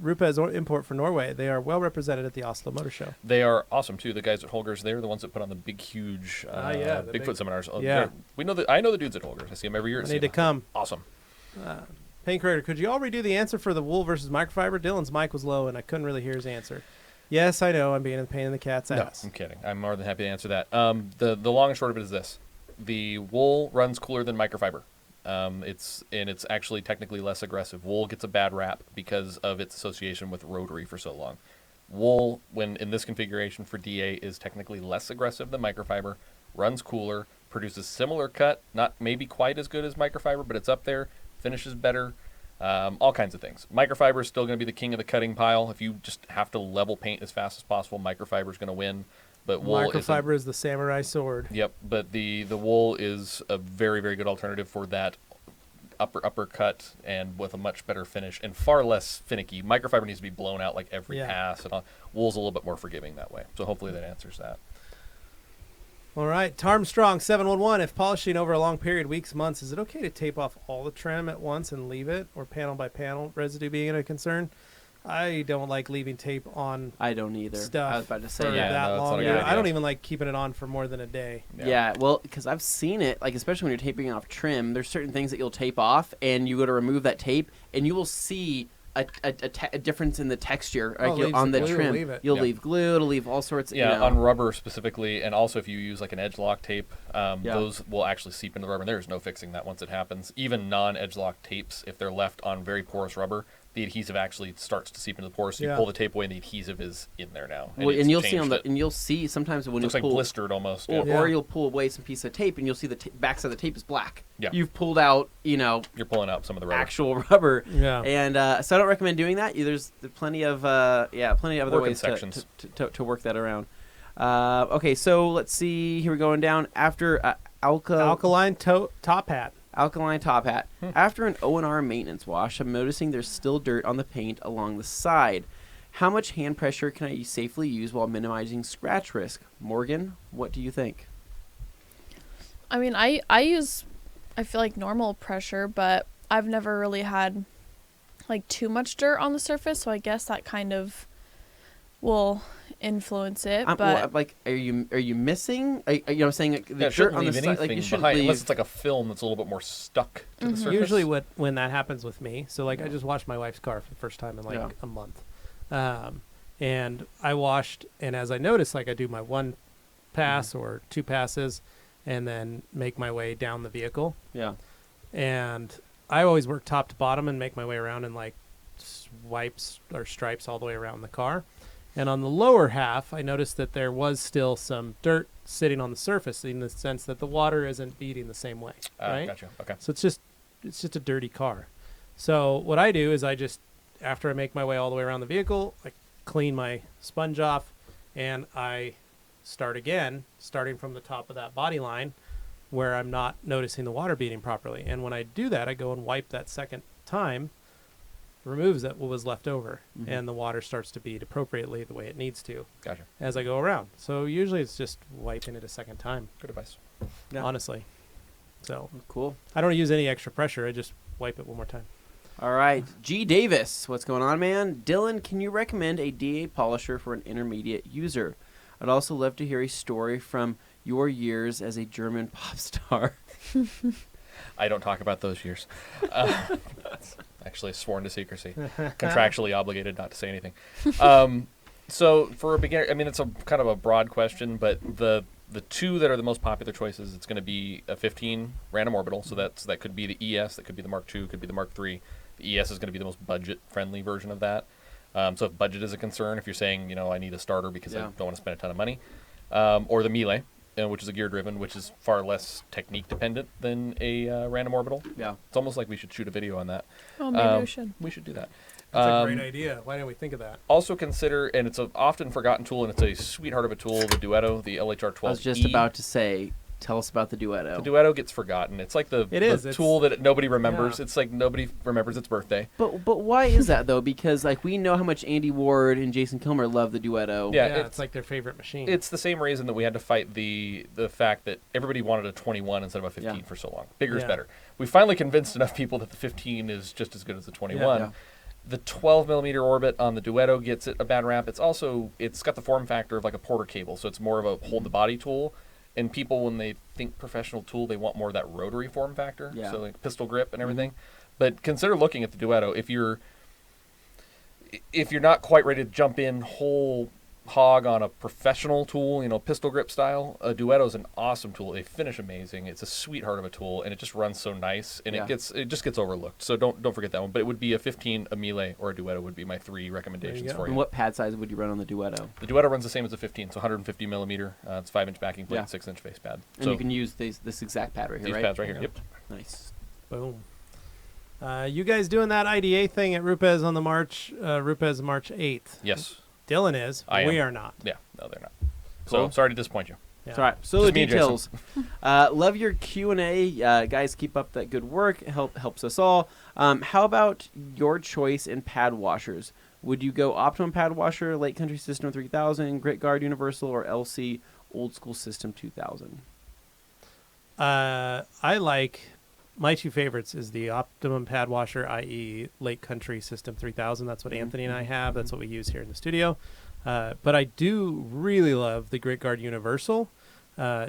RUPES import for Norway. They are well represented at the Oslo Motor Show. They are awesome too. The guys at Holgers, they're the ones that put on the big, huge Yeah, the Bigfoot big- seminars. Oh, Yeah. we know that. I know the dudes at Holgers. I see them every year. I at need to SEMA. come. Awesome. Paint Corrector, could you all redo the answer for the wool versus microfiber? Dylan's mic was low, and I couldn't really hear his answer. Yes, I know. I'm being a pain in the cat's No, ass. I'm kidding. I'm more than happy to answer that. The long and short of it is this: the wool runs cooler than microfiber. It's actually technically less aggressive. Wool gets a bad rap because of its association with rotary for so long. Wool, when in this configuration for DA, is technically less aggressive than microfiber, runs cooler, produces similar cut, not maybe quite as good as microfiber, but it's up there, finishes better, all kinds of things. Microfiber is still going to be the king of the cutting pile. If you just have to level paint as fast as possible, microfiber is going to win. But wool Microfiber is the samurai sword. Yep, but the wool is a very, very good alternative for that upper cut and with a much better finish and far less finicky. Microfiber needs to be blown out like every Yeah. pass, and all. Wool's a little bit more forgiving that way. So hopefully that answers that. All right, Tarmstrong 711. If polishing over a long period, weeks, months, is it okay to tape off all the trim at once and leave it, or panel by panel? Residue being a concern. I don't like leaving tape on I don't either. stuff I was about to for say Yeah, that no, that's not long. a good I don't idea. even like keeping it on for more than a day. Yeah, well, because I've seen it, like especially when you're taping off trim, there's certain things that you'll tape off, and you go to remove that tape, and you will see a difference in the texture Oh, like, leaves on the the glue, trim. leave it. You'll Yeah. leave glue, it'll leave all sorts. Yeah, on rubber specifically, and also if you use like an edge lock tape, Yeah. those will actually seep into the rubber, and there's no fixing that once it happens. Even non-edge lock tapes, if they're left on very porous rubber, the adhesive actually starts to seep into the pores. So you Yeah. pull the tape away, and the adhesive is in there now. Well, it's and you'll see changed it. and you'll see sometimes when Looks you like pull, blistered almost. or, Yeah. or you'll pull away some piece of tape, and you'll see the backside of the tape is black. Yeah. You've pulled out, You're pulling out some of the rubber. actual rubber. Yeah. And so I don't recommend doing that. There's plenty of plenty of other Working ways sections. to work that around. Okay, so let's see. Here we're going down after Alkaline top hat. Alkaline top hat. After an O&R maintenance wash, I'm noticing there's still dirt on the paint along the side. How much hand pressure can I safely use while minimizing scratch risk? Morgan, what do you think? I mean, I use, I feel like normal pressure, but I've never really had like too much dirt on the surface, so I guess that kind of will influence it. But like, are you missing? Are you saying like, the dirt on the side? Like you shouldn't behind, leave. unless it's like a film that's a little bit more stuck to the surface. Usually, when that happens with me, so like I just washed my wife's car for the first time in like a month, and I washed, and as I noticed, like I do my one pass or two passes, and then make my way down the vehicle. Yeah. And I always work top to bottom and make my way around and like wipes or stripes all the way around the car. And on the lower half, I noticed that there was still some dirt sitting on the surface in the sense that the water isn't beating the same way. Right? Gotcha. Okay. So it's just a dirty car. So what I do is I just, after I make my way all the way around the vehicle, I clean my sponge off and I start again, starting from the top of that body line where I'm not noticing the water beating properly. And when I do that, I go and wipe that second time, removes what was left over, and the water starts to bead appropriately the way it needs to. Gotcha. As I go around. So usually it's just wiping it a second time. Good advice. Yeah. Honestly. So Cool. I don't use any extra pressure. I just wipe it one more time. All right. G. Davis, what's going on, man? Dylan, can you recommend a DA polisher for an intermediate user? I'd also love to hear a story from your years as a German pop star. I don't talk about those years. Actually sworn to secrecy. Contractually obligated not to say anything. So for a beginner, I mean, it's a kind of a broad question, but the two that are the most popular choices, it's going to be a 15 random orbital. So that could be the ES, that could be the Mark II, could be the Mark III. The ES is going to be the most budget-friendly version of that. So if budget is a concern, if you're saying, I need a starter because I don't want to spend a ton of money, or the Melee, which is a gear-driven, which is far less technique-dependent than a random orbital. Yeah. It's almost like we should shoot a video on that. oh, maybe we should. We should do that. That's a great idea. Why didn't we think of that? Also consider, and it's an often forgotten tool, and it's a sweetheart of a tool, the Duetto, the LHR-12E. I was just about to say, tell us about the Duetto. The Duetto gets forgotten. It's like the tool that nobody remembers. Yeah. It's like nobody remembers its birthday. But why is that, though? Because like we know how much Andy Ward and Jason Kilmer love the Duetto. Yeah, it's like their favorite machine. It's the same reason that we had to fight the fact that everybody wanted a 21 instead of a 15 for so long. Bigger is better. We finally convinced enough people that the 15 is just as good as the 21. Yeah. The 12 millimeter orbit on the Duetto gets it a bad rap. It's got the form factor of like a Porter cable, so it's more of a hold the body tool. And people, when they think professional tool, they want more of that rotary form factor, so like pistol grip and everything. But consider looking at the Duetto. If you're not quite ready to jump in whole hog on a professional tool, pistol grip style, a Duetto is an awesome tool. They finish amazing. It's a sweetheart of a tool, and it just runs so nice, and it just gets overlooked. So don't forget that one. But it would be a 15, a Melee, or a Duetto would be my three recommendations for you. And what pad size would you run on the Duetto? The Duetto runs the same as a 15, so 150 millimeter. It's 5-inch backing plate, 6-inch face pad. And so you can use this exact pad right here, these right? pads right here. Yep. Nice. Boom. You guys doing that IDA thing at RUPES on the March 8th? Yes. Dylan is. We are not. Yeah, no, they're not. Cool. So sorry to disappoint you. Yeah. It's all right. So the me and details. Love your Q&A. Guys, keep up that good work. Helps us all. How about your choice in pad washers? Would you go Optimum pad washer, Lake Country System 3000, Grit Guard Universal, or LC Old School System 2000? I like, my two favorites is the Optimum pad washer, i.e. Lake Country System 3000. That's what Anthony and I have. That's what we use here in the studio. But I do really love the Grit Guard Universal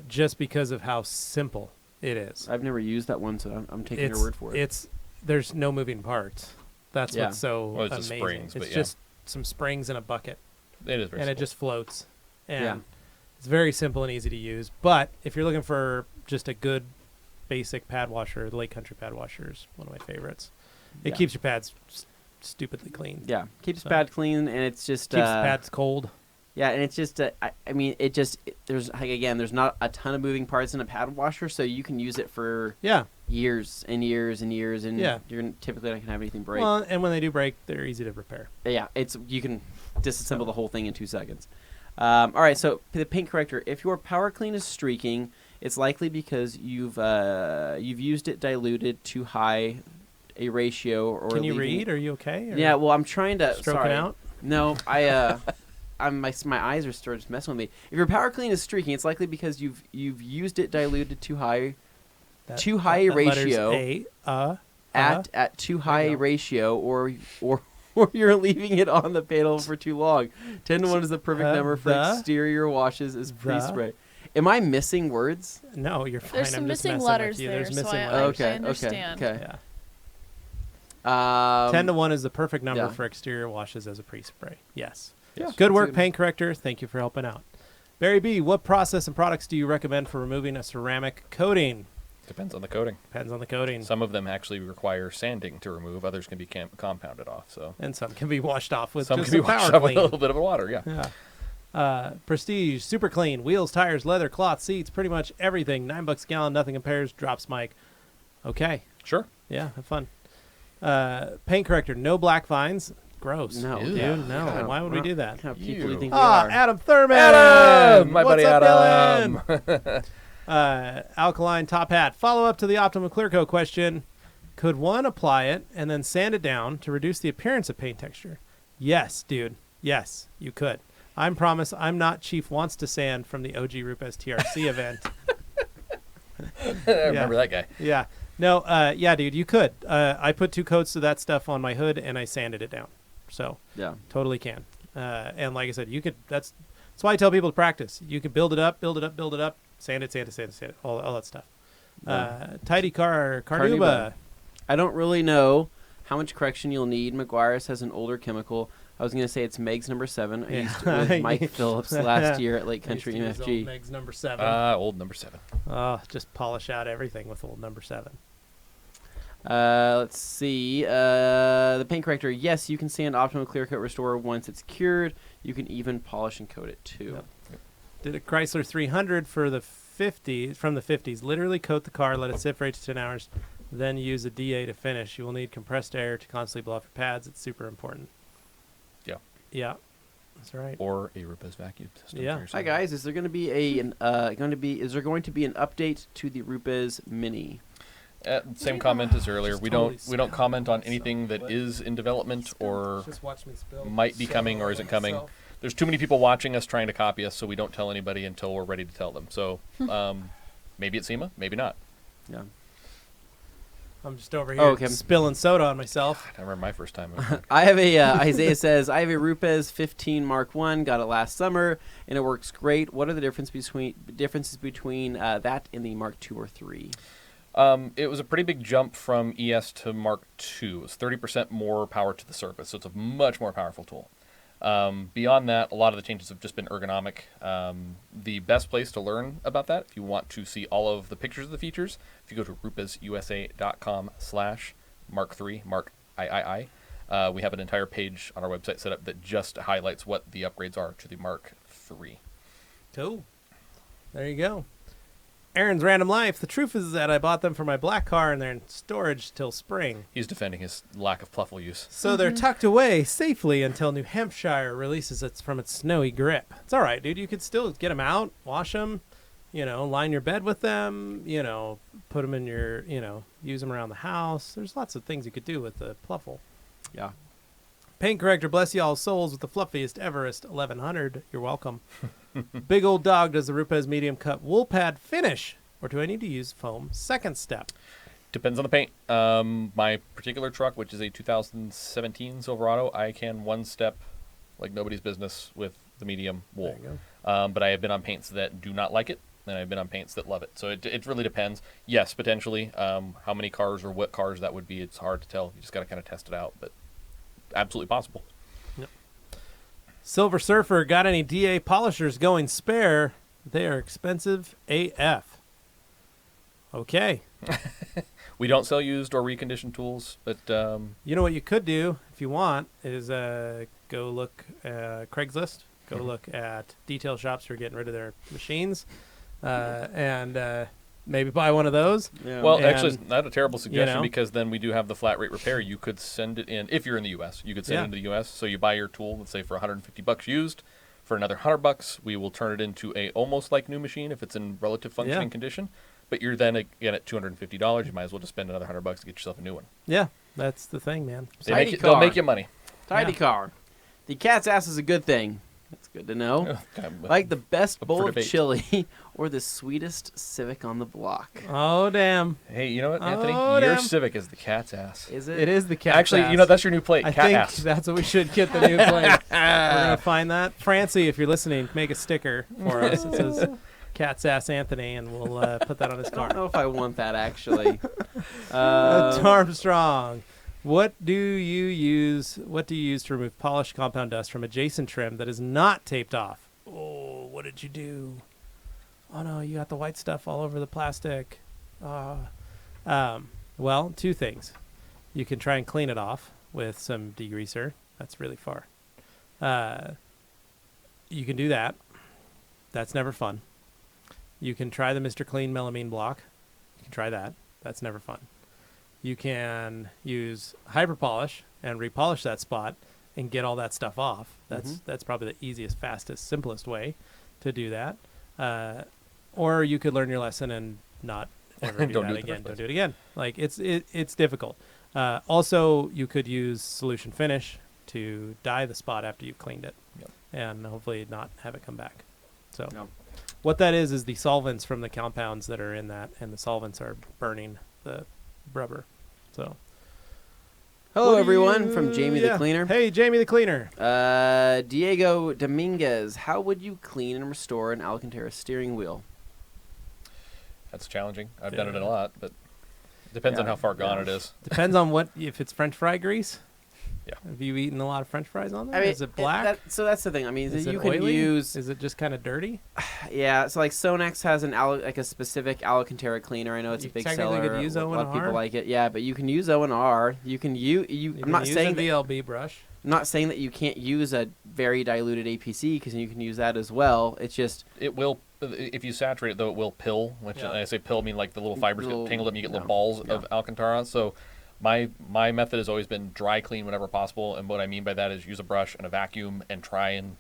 just because of how simple it is. I've never used that one, so I'm taking your word for it. There's no moving parts. That's what's so it's amazing. The springs, it's just some springs in a bucket. It is very simple. It just floats. And it's very simple and easy to use. But if you're looking for just a good basic pad washer, the Lake Country pad washer is one of my favorites. It keeps your pads stupidly clean. Yeah, keeps pad clean, and it's just keeps pads cold. Yeah, and it's just there's not a ton of moving parts in a pad washer, so you can use it for years and years and years, and you're typically not gonna have anything break. Well, and when they do break, they're easy to repair. Yeah, you can disassemble the whole thing in 2 seconds. All right, so the paint corrector. If your power clean is streaking, it's likely because you've used it diluted too high a ratio. Or Can you leaving read? Are you okay? Or Yeah, well, I'm trying to stroking sorry. out? No, my eyes are starting to mess with me. If your power clean is streaking, it's likely because you've used it diluted too high a ratio at too high a ratio, or you're leaving it on the panel for too long. 10 to 1 is the perfect number for exterior washes is pre-spray. Am I missing words? No, you're fine. There's some I'm just missing messing letters with you. there, There's so missing I letters. understand. Okay. Yeah. 10 10 to 1 is the perfect number yeah. for exterior washes as a pre-spray. Yes. Yes. Good That's work, good. paint corrector. Thank you for helping out. Barry B, what process and products do you recommend for removing a ceramic coating? Depends on the coating. Depends on the coating. Some of them actually require sanding to remove. Others can be compounded off. So And some can be washed off with some just can be a power washed off with clean. a little bit of water. Yeah. Yeah. Prestige, super clean, wheels, tires, leather, cloth, seats, pretty much everything. $9 a gallon, nothing compares. Drops Mike. Okay. Sure. Yeah, have fun. Paint corrector, no black vines. Gross. No, dude, yeah. no. Yeah. Why would we do that? What kind of people do you You. think we Ah, are? Adam Thurman. Adam! My buddy What's up, Adam. Dylan? Alkaline top hat. Follow up to the Optimum Clear Coat question. Could one apply it and then sand it down to reduce the appearance of paint texture? Yes, dude. Yes, you could. I promise I'm not Chief Wants to Sand from the OG RUPES TRC event. I remember that guy. Yeah. No, yeah, dude, you could. I put 2 coats of that stuff on my hood and I sanded it down. So, Yeah. totally can. And like I said, you could, that's why I tell people to practice. You can build it up, sand it, all that stuff. Yeah. Tidy Carnuba. I don't really know how much correction you'll need. McGuire's has an older chemical. I was going to say it's Meg's number 7. I used it with Mike Phillips last year at Lake Country MFG. Meg's number 7. Old number 7. Just polish out everything with old number 7. Let's see. The paint corrector. Yes, you can sand Optimum Clear Coat Restore once it's cured. You can even polish and coat it too. Yep. Did a Chrysler 300 for the 50s, from the 50s. Literally coat the car, let it sit for 8 to 10 hours, then use a DA to finish. You will need compressed air to constantly blow off your pads. It's super important. Yeah. Yeah. That's right. Or a RUPES vacuum system. Yeah. for Hi yourself. guys, is there going to be is there going to be an update to the RUPES Mini? Same comment as earlier. Just We totally don't comment on spilled anything that myself. is in development or Just watch me spill. might be coming or isn't coming. There's too many people watching us trying to copy us, so we don't tell anybody until we're ready to tell them. So maybe it's SEMA, maybe not. Yeah. I'm just over here okay. spilling soda on myself. I remember my first time. I have a Isaiah says I have a RUPES 15 Mark 1. Got it last summer and it works great. What are the differences between that and the Mark 2 or 3? It was a pretty big jump from ES to Mark II. It was 30% more power to the surface, so it's a much more powerful tool. Beyond that, a lot of the changes have just been ergonomic. The best place to learn about that, if you want to see all of the pictures of the features, if you go to rupesusa.com/Mark3, Mark III, we have an entire page on our website set up that just highlights what the upgrades are to the Mark III. Cool. There you go. Aaron's Random Life. The truth is that I bought them for my black car and they're in storage till spring. He's defending his lack of pluffle use. So they're tucked away safely until New Hampshire releases it from its snowy grip. It's all right, dude. You could still get them out, wash them, line your bed with them, put them in your, use them around the house. There's lots of things you could do with the pluffle. Yeah. Paint corrector, bless y'all souls with the fluffiest Everest 1100. You're welcome. Big old dog, does the RUPES medium cut wool pad finish, or do I need to use foam second step? Depends on the paint. My particular truck, which is a 2017 Silverado, I can one step like nobody's business with the medium wool. There you But I have been on paints that do not like it, and I've been on paints that love it. So it really depends. Yes, potentially. How many cars or what cars that would be, it's hard to tell. You just got to kind of test it out, but absolutely possible. Silver Surfer, got any DA polishers going spare? They are expensive AF. Okay. We don't sell used or reconditioned tools, but You know what you could do if you want is go look Craigslist. Go look at detail shops who are getting rid of their machines, and maybe buy one of those. Yeah. well, And, actually, it's not a terrible suggestion know. because then we do have the flat rate repair. You could send it in if you're in the U.S. You could send Yeah. it into the U.S. So you buy your tool, let's say for $150 used. For another $100, we will turn it into a almost like new machine if it's in relative functioning condition. But you're then again at $250. You might as well just spend another $100 to get yourself a new one. Yeah, that's the thing, man. They'll make you money. Tidy car. The cat's ass is a good thing. That's good to know. Like the best bowl of chili or the sweetest Civic on the block. Oh, damn. Hey, you know what, Anthony? Oh, Your damn. Civic is the cat's ass. Is it? It is the cat's Actually, ass. you know, that's your new plate, I cat think ass. that's what we should get the new plate. We're going to find that. Francie, if you're listening, make a sticker for us. It says Cat's Ass Anthony, and we'll put that on his I car. don't know if I want that, actually. Armstrong, what do you use to remove polished compound dust from adjacent trim that is not taped off? Oh, what did you do? Oh, no, you got the white stuff all over the plastic. Well, two things. You can try and clean it off with some degreaser. That's really far. You can do that. That's never fun. You can try the Mr. Clean melamine block. You can try that. That's never fun. You can use hyper polish and repolish that spot and get all that stuff off. That's probably the easiest, fastest, simplest way to do that. Or you could learn your lesson and not ever do that again. Don't do it again. Like it's difficult. Also, you could use solution finish to dye the spot after you've cleaned it, and hopefully not have it come back. So, what that is the solvents from the compounds that are in that, and the solvents are burning the rubber. So, Hello, everyone, from Jamie the Cleaner. Hey, Jamie the Cleaner. Diego Dominguez, how would you clean and restore an Alcantara steering wheel? That's challenging. I've done it a lot, but it depends on how far gone it is. Depends on if it's French fry grease. Yeah. Have you eaten a lot of French fries on there? I mean, is it black? So that's the thing. I mean, is you it can oily? use. Is it just kind of dirty? Yeah. So like Sonex has like a specific Alcantara cleaner. I know it's a big seller. Could use a lot of O&R. people like it. Yeah, but you can use O&R. You can use. I'm not saying the VLB brush. I'm not saying that you can't use a very diluted APC because you can use that as well. It's just it will. If you saturate it, though, it will pill. Which I say pill, I mean like the little fibers get tangled up and you get little balls of Alcantara. So my method has always been dry clean whenever possible. And what I mean by that is use a brush and a vacuum and try and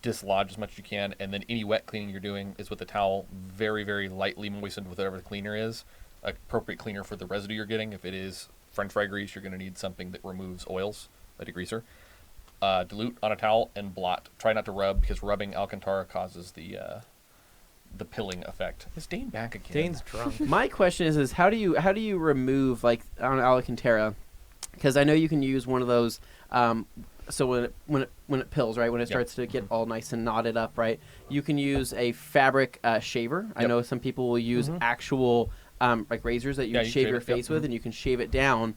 dislodge as much as you can. And then any wet cleaning you're doing is with a towel very, very lightly moistened with whatever the cleaner is. Appropriate cleaner for the residue you're getting. If it is French fry grease, you're going to need something that removes oils, a degreaser. Dilute on a towel and blot. Try not to rub because rubbing Alcantara causes the pilling effect. Is Dane back again? Dane's drunk. my question is how do you remove like on Alcantara? Because I know you can use one of those. So when it pills, right, when it starts to get all nice and knotted up, right, you can use a fabric shaver. I know some people will use actual like razors that you shave your face with, and you can shave it down.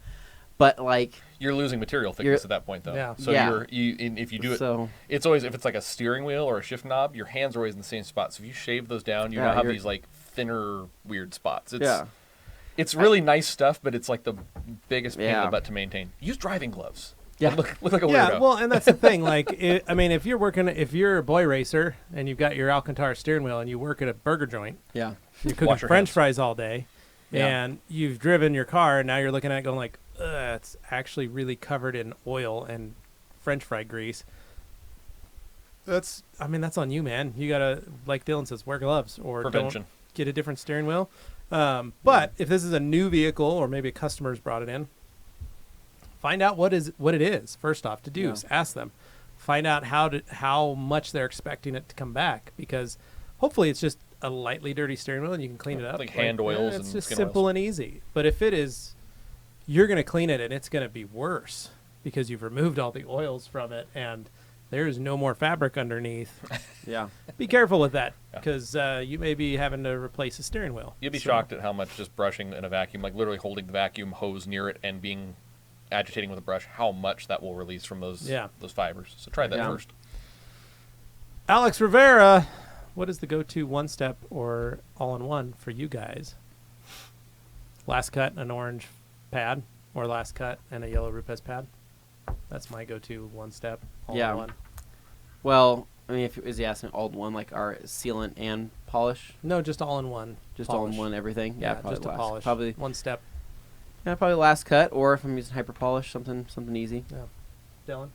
But like you're losing material thickness at that point, though. Yeah. So if you do it, it's always if it's like a steering wheel or a shift knob, your hands are always in the same spot. So if you shave those down, you now have these like thinner, weird spots. It's really nice stuff, but it's like the biggest pain in the butt to maintain. Use driving gloves. Yeah, look like a weirdo. Yeah, well, and that's the thing. Like, if you're a boy racer and you've got your Alcantara steering wheel and you work at a burger joint, you're cooking French fries all day, and you've driven your car, and now you're looking at it going like, it's actually really covered in oil and French fry grease. That's on you, man. You gotta, like Dylan says, wear gloves or prevention. Don't get a different steering wheel. But if this is a new vehicle or maybe a customer's brought it in, find out what it is. First off, to do is ask them. Find out how much they're expecting it to come back, because hopefully it's just a lightly dirty steering wheel and you can clean it up. Like hand oils and it's just skin simple oils. and easy. But if it is, you're going to clean it and it's going to be worse because you've removed all the oils from it and there's no more fabric underneath. Be careful with that because you may be having to replace a steering wheel. You'd be shocked at how much just brushing in a vacuum, like literally holding the vacuum hose near it and agitating with a brush, how much that will release from those fibers. So try that first. Alex Rivera, what is the go-to one-step or all-in-one for you guys? Last cut, an orange pad, or last cut and a yellow Rupes pad. That's my go-to one-step all-in-one. Well, I mean, is he asking all-in-one, like our sealant and polish? No, just all-in-one. Just polish. all-in-one everything? Yeah, probably just a last, polish. Probably one step. Yeah, probably last cut, or if I'm using hyper polish, something easy. Yeah. Dylan?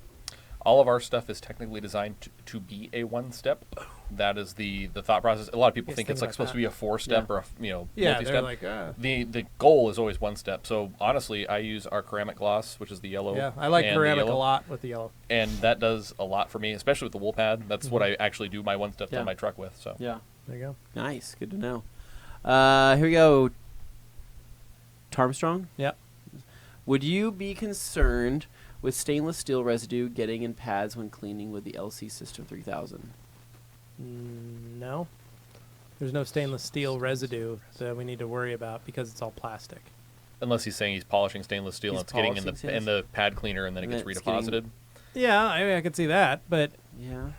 All of our stuff is technically designed to be a one-step. That is the thought process. A lot of people think it's like supposed to be a 4-step or a multi-step. they're like, The goal is always one step. So honestly, I use our ceramic gloss, which is the yellow. yeah, I like and ceramic the a yellow, lot with the yellow. and that does a lot for me, especially with the wool pad. That's what I actually do my one-step Yeah. on my truck with. So Yeah. There you go. Nice. Good to know. Here we go. Tarmstrong? Yep. Would you be concerned with stainless steel residue getting in pads when cleaning with the LC System 3000? No. There's no stainless steel residue that we need to worry about because it's all plastic. unless he's saying he's polishing stainless steel He's and it's getting in polishing in the pad cleaner and then it And gets it's getting- redeposited. Yeah, I mean, I could see that, but Yeah.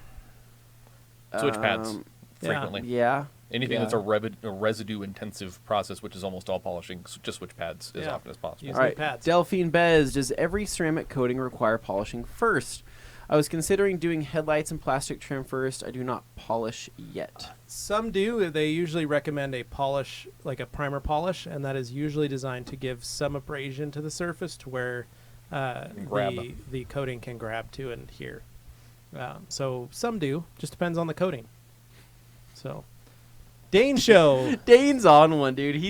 Switch pads yeah. frequently. Yeah. Anything Yeah. that's a residue-intensive process, which is almost all polishing, just switch pads as Yeah. often as possible. Use All right, pads. Delphine Bez, does every ceramic coating require polishing first? I was considering doing headlights and plastic trim first. I do not polish yet. Some do. They usually recommend a polish, like a primer polish, and that is usually designed to give some abrasion to the surface to where Grab. the coating can grab to and adhere. So some do. Just depends on the coating. So, Dane show. Dane's on one, dude.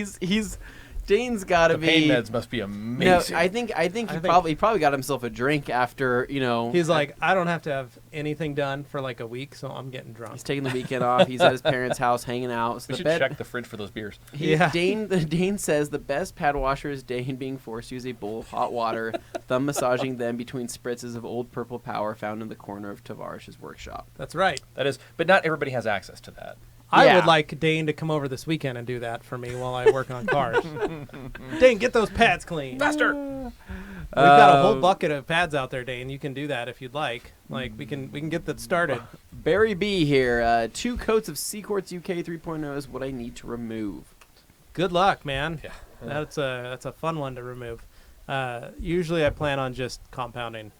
Dane's got to The be. pain meds must be No, amazing. I think he probably got himself a drink after He's like, I don't have to have anything done for like a week, so I'm getting drunk. he's taking the weekend off. He's at his parents' house hanging out. So we the should bed, check the fridge for those beers. Yeah. Dane says the best pad washer is Dane being forced to use a bowl of hot water, thumb massaging them between spritzes of old purple power found in the corner of Tavarish's workshop. That's right. That is, but not everybody has access to that. I Yeah. would like Dane to come over this weekend and do that for me while I work on cars. Dane, get those pads clean. Faster. We've got a whole bucket of pads out there, Dane. You can do that if you'd like. Like we can get that started. Barry B here. 2 coats of Seacorts UK 3.0 is what I need to remove. Good luck, man. Yeah. That's a fun one to remove. Usually I plan on just compounding.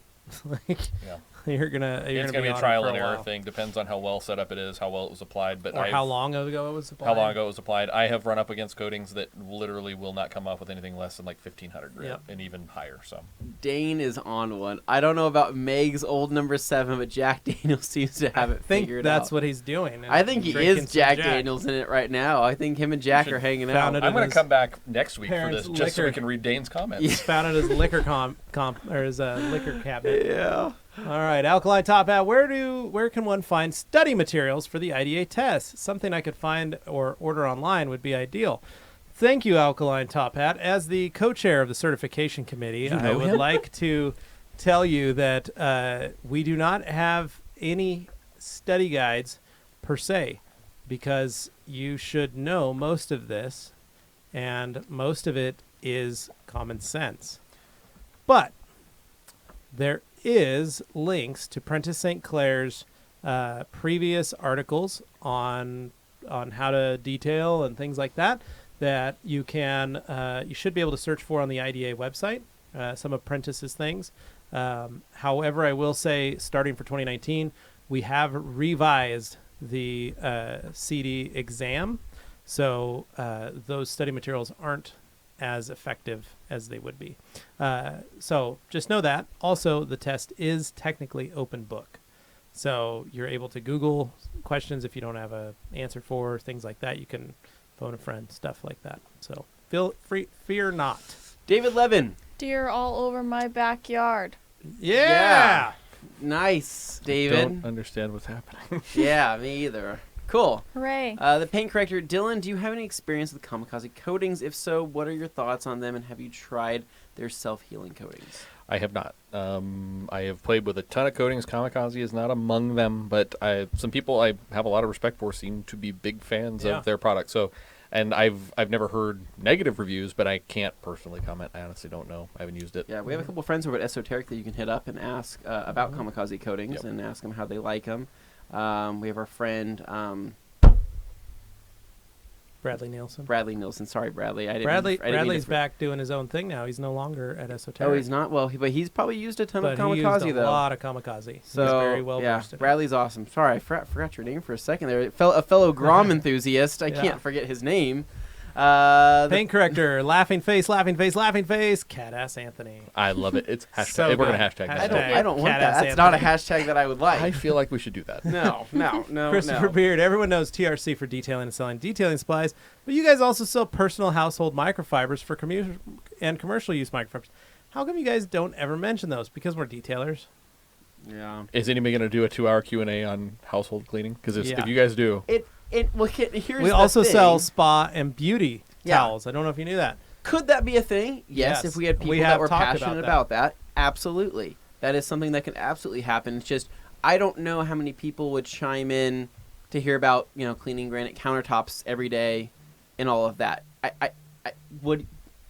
Like Yeah. you're gonna It's be going to be on a it trial for and a error while. thing. Depends on how well set up it is, how well it was applied. But Or how long ago it was applied. How long ago it was applied. I have run up against coatings that literally will not come off with anything less than like 1,500 grit Yep. and even higher. So Dane is on one. I don't know about Meg's old number 7, but Jack Daniels seems to have it I think figured that's out. what he's doing. I think he Drinking is some Jack Daniels in it right now. I think him and Jack are hanging out. found it I'm in going to his come back next week for parents' this just so we liquor. can read Dane's comments. Yeah. Found it as liquor or his liquor cabinet. Yeah. All right, Alkaline Top Hat. Where can one find study materials for the IDA test? Something I could find or order online would be ideal. Thank you, Alkaline Top Hat. As the co-chair of the certification committee, I would like to tell you that we do not have any study guides per se, because you should know most of this, and most of it is common sense. But there is links to Prentice St. Clair's previous articles on how to detail and things like that you can you should be able to search for on the IDA website, some of Prentice's things. However, I will say, starting for 2019, we have revised the CD exam, so those study materials aren't as effective as they would be. So just know that. Also, the test is technically open book. So you're able to Google questions if you don't have an answer for, things like that. You can phone a friend, stuff like that. So fear not. David Levin. Deer all over my backyard. Yeah! Nice, David. Don't understand what's happening. Yeah, me either. Cool. Hooray. The paint corrector. Dylan, do you have any experience with kamikaze coatings? If so, what are your thoughts on them, and have you tried their self-healing coatings? I have not. I have played with a ton of coatings. Kamikaze is not among them, but some people I have a lot of respect for seem to be big fans Yeah. of their product. So, and I've never heard negative reviews, but I can't personally comment. I honestly don't know. I haven't used it. Yeah, we have a couple friends over at Esoteric that you can hit up and ask about kamikaze coatings Yep. and ask them how they like them. We have our friend Bradley Nielsen. Bradley Nielsen. Sorry, Bradley. I didn't. Bradley's I didn't mean to back doing his own thing now. He's no longer at Esoteric. Oh, he's not. Well, but he's probably used a ton But of he used kamikaze a though. lot of kamikaze. So he's very well yeah, versed in it. Bradley's awesome. Sorry, I forgot your name for a second there. A fellow Grom enthusiast. I Yeah. can't forget his name. Paint corrector, laughing face, laughing face, laughing face, cat ass Anthony. I love it. It's hashtag. So we're going to good. hashtag I that. don't want Cat that. ass That's not a Anthony. hashtag that I would like. I feel like we should do that. No. Christopher Beard, everyone knows TRC for detailing and selling detailing supplies, but you guys also sell personal household microfibers for commercial use microfibers. How come you guys don't ever mention those? Because we're detailers. Yeah. Is anybody going to do a 2-hour Q&A on household cleaning? Because Yeah. if you guys do, Here's We the also thing. sell spa and beauty Yeah. towels. I don't know if you knew that. Could that be a thing? Yes, Yes. if we had people We that have were talked passionate about that. Absolutely. That is something that can absolutely happen. It's just I don't know how many people would chime in to hear about, cleaning granite countertops every day and all of that. I would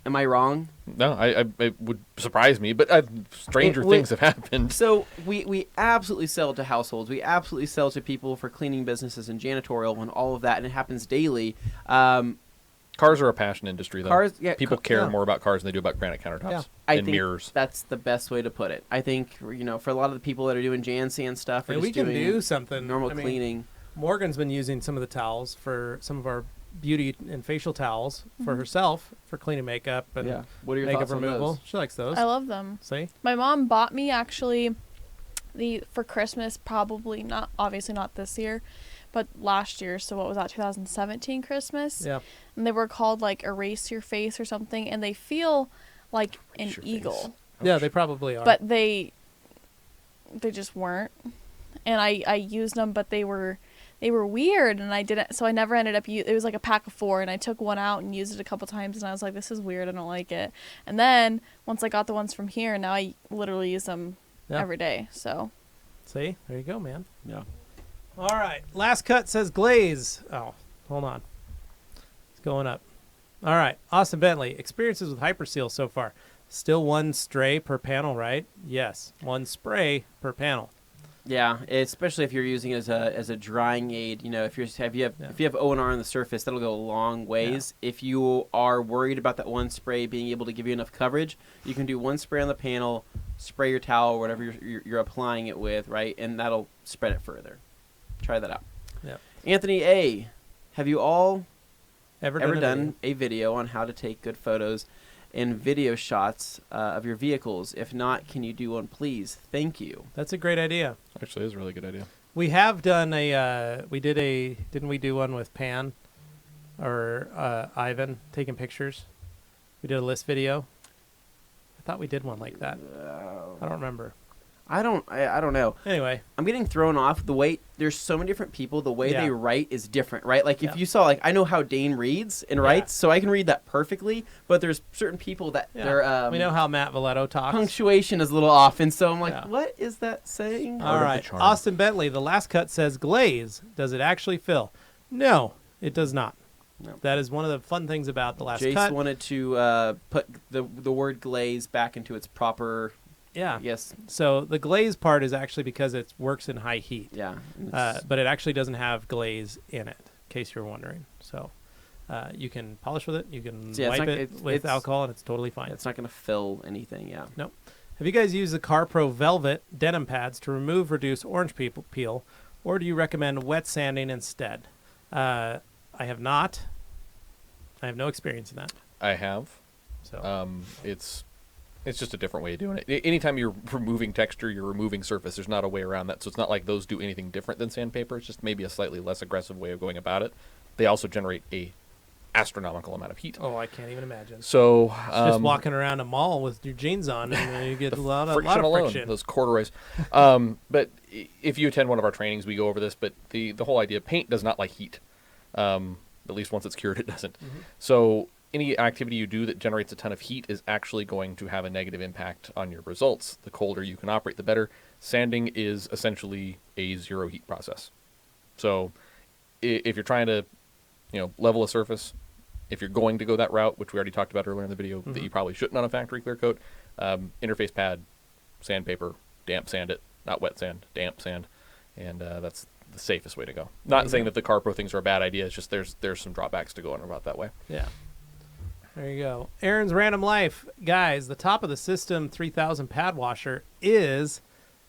am I wrong? no, it would surprise me, but stranger things have happened. So we absolutely sell to households. We absolutely sell to people for cleaning businesses and janitorial and all of that, and it happens daily. Cars are a passion industry, though. Cars, yeah, People care more about cars than they do about granite countertops Yeah. I and think mirrors. that's the best way to put it. I think for a lot of the people that are doing Jan sand stuff or And just we can doing do something. normal I mean, cleaning. Morgan's been using some of the towels for some of our beauty and facial towels for herself for cleaning makeup and Yeah. What are your makeup thoughts on removal. those? She likes those. I love them. See? My mom bought me actually for Christmas, probably obviously not this year, but last year. So what was that, 2017 Christmas? Yeah. And they were called like Erase Your Face or something, and they feel like Erase an your eagle. face. Yeah, they probably are. But they just weren't. And I used them, but they were weird, and I didn't. So I never ended up. It was like a pack of 4, and I took one out and used it a couple times, and I was like, "This is weird. I don't like it." And then once I got the ones from here, now I literally use them every day. So See? There you go, man. Yeah. All right. Last cut says glaze. Oh, hold on. It's going up. All right. Austin Bentley. Experiences with Hyperseal so far. Still one stray per panel, right? Yes. One spray per panel. Yeah, especially if you're using it as a drying aid. If you have O&R on the surface, that'll go a long ways. If you are worried about that one spray being able to give you enough coverage, you can do one spray on the panel, spray your towel, whatever you're applying it with, right, and that'll spread it further. Try that out. Yep. Anthony A, have you all Ever ever done done a video on how to take good photos and video shots of your vehicles? If not, can you do one, please? Thank you. That's a great idea. Actually, it's a really good idea. We have done didn't we do one with Pan or Ivan taking pictures? We did a list video. I thought we did one like that. I don't remember. I don't know. Anyway, I'm getting thrown off the way there's so many different people. The way Yeah. they write is different, right? Like if Yeah. you saw, I know how Dane reads and writes, so I can read that perfectly. But there's certain people that their we know how Matt Valetto talks. punctuation is a little off, and so I'm like, Yeah. what is that saying? All Part of the right. charm. Austin Bentley, the last cut says glaze. Does it actually fill? No, it does not. No. That is one of the fun things about the last Jace cut. wanted to put the word glaze back into its proper. Yeah. Yes. So the glaze part is actually because it works in high heat. Yeah. But it actually doesn't have glaze in it, in case you're wondering. So you can polish with it. You can So yeah, it's wipe not- it with it's- alcohol, and it's totally fine. it's not going to fill anything. Yeah. Nope. Have you guys used the CarPro Velvet denim pads to remove, reduce orange peel, or do you recommend wet sanding instead? I have not. I have no experience in that. I have. So It's just a different way of doing it. Anytime you're removing texture, you're removing surface. There's not a way around that. So it's not like those do anything different than sandpaper. It's just maybe a slightly less aggressive way of going about it. They also generate a astronomical amount of heat. oh, I can't even imagine. So Just walking around a mall with your jeans on, and you get a lot of friction alone, friction. those corduroys. But if you attend one of our trainings, we go over this. But the whole idea, paint does not like heat. At least once it's cured, it doesn't. Mm-hmm. So any activity you do that generates a ton of heat is actually going to have a negative impact on your results. The colder you can operate, the better. Sanding is essentially a zero heat process. So if you're trying to, level a surface, if you're going to go that route, which we already talked about earlier in the video, that you probably shouldn't on a factory clear coat, interface pad, sandpaper, damp sand it, not wet sand, damp sand, and that's the safest way to go. Not saying that the CarPro things are a bad idea. It's just there's some drawbacks to going about that way. Yeah. There you go. Aaron's Random Life. Guys, the top of the System 3000 pad washer is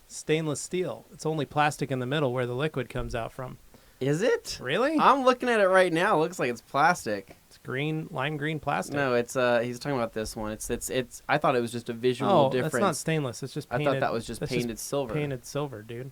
stainless steel. It's only plastic in the middle where the liquid comes out from. Is it? Really? I'm looking at it right now. It looks like it's plastic. It's green, lime green plastic. No, it's he's talking about this one. It's. I thought it was just a visual difference. That's not stainless. It's just I painted. thought that was just painted silver. Painted silver, dude.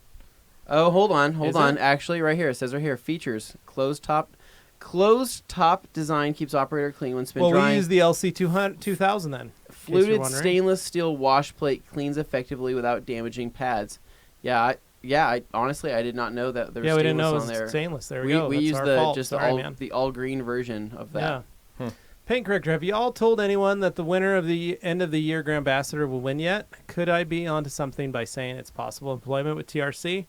Oh, hold on. Is it? Actually, right here it says right here features closed top design keeps operator clean when spin drying. We use the LC 2000 then. Fluted stainless steel wash plate cleans effectively without damaging pads. I honestly I did not know that there was we didn't know it stainless was on there. stainless. There we We go. That's used our the fault. just Sorry, the all green version of that. Yeah. Paint Corrector, have you all told anyone that the winner of the end of the year Grand Ambassador will win yet? Could I be onto something by saying it's possible employment with TRC?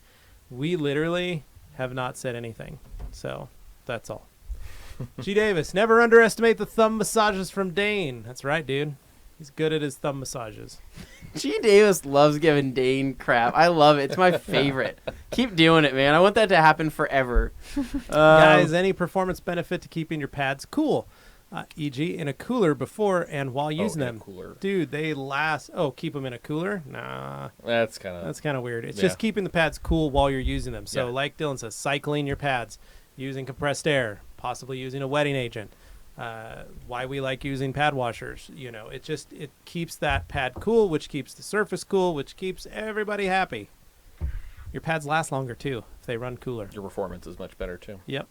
We literally have not said anything. So that's all. G. Davis, never underestimate the thumb massages from Dane. That's right, dude. He's good at his thumb massages. G. Davis loves giving Dane crap. I love it. It's my favorite. Keep doing it, man. I want that to happen forever. Guys, any performance benefit to keeping your pads cool? E.g. in a cooler before and while using them. Cooler. Dude, they last. Oh, keep them in a cooler? Nah. That's kind of weird. It's just keeping the pads cool while you're using them. So, Yeah. like Dylan says, cycling your pads, using compressed air, possibly using a wetting agent. Why we like using pad washers. It keeps that pad cool, which keeps the surface cool, which keeps everybody happy. Your pads last longer, too, if they run cooler. Your performance is much better, too. Yep.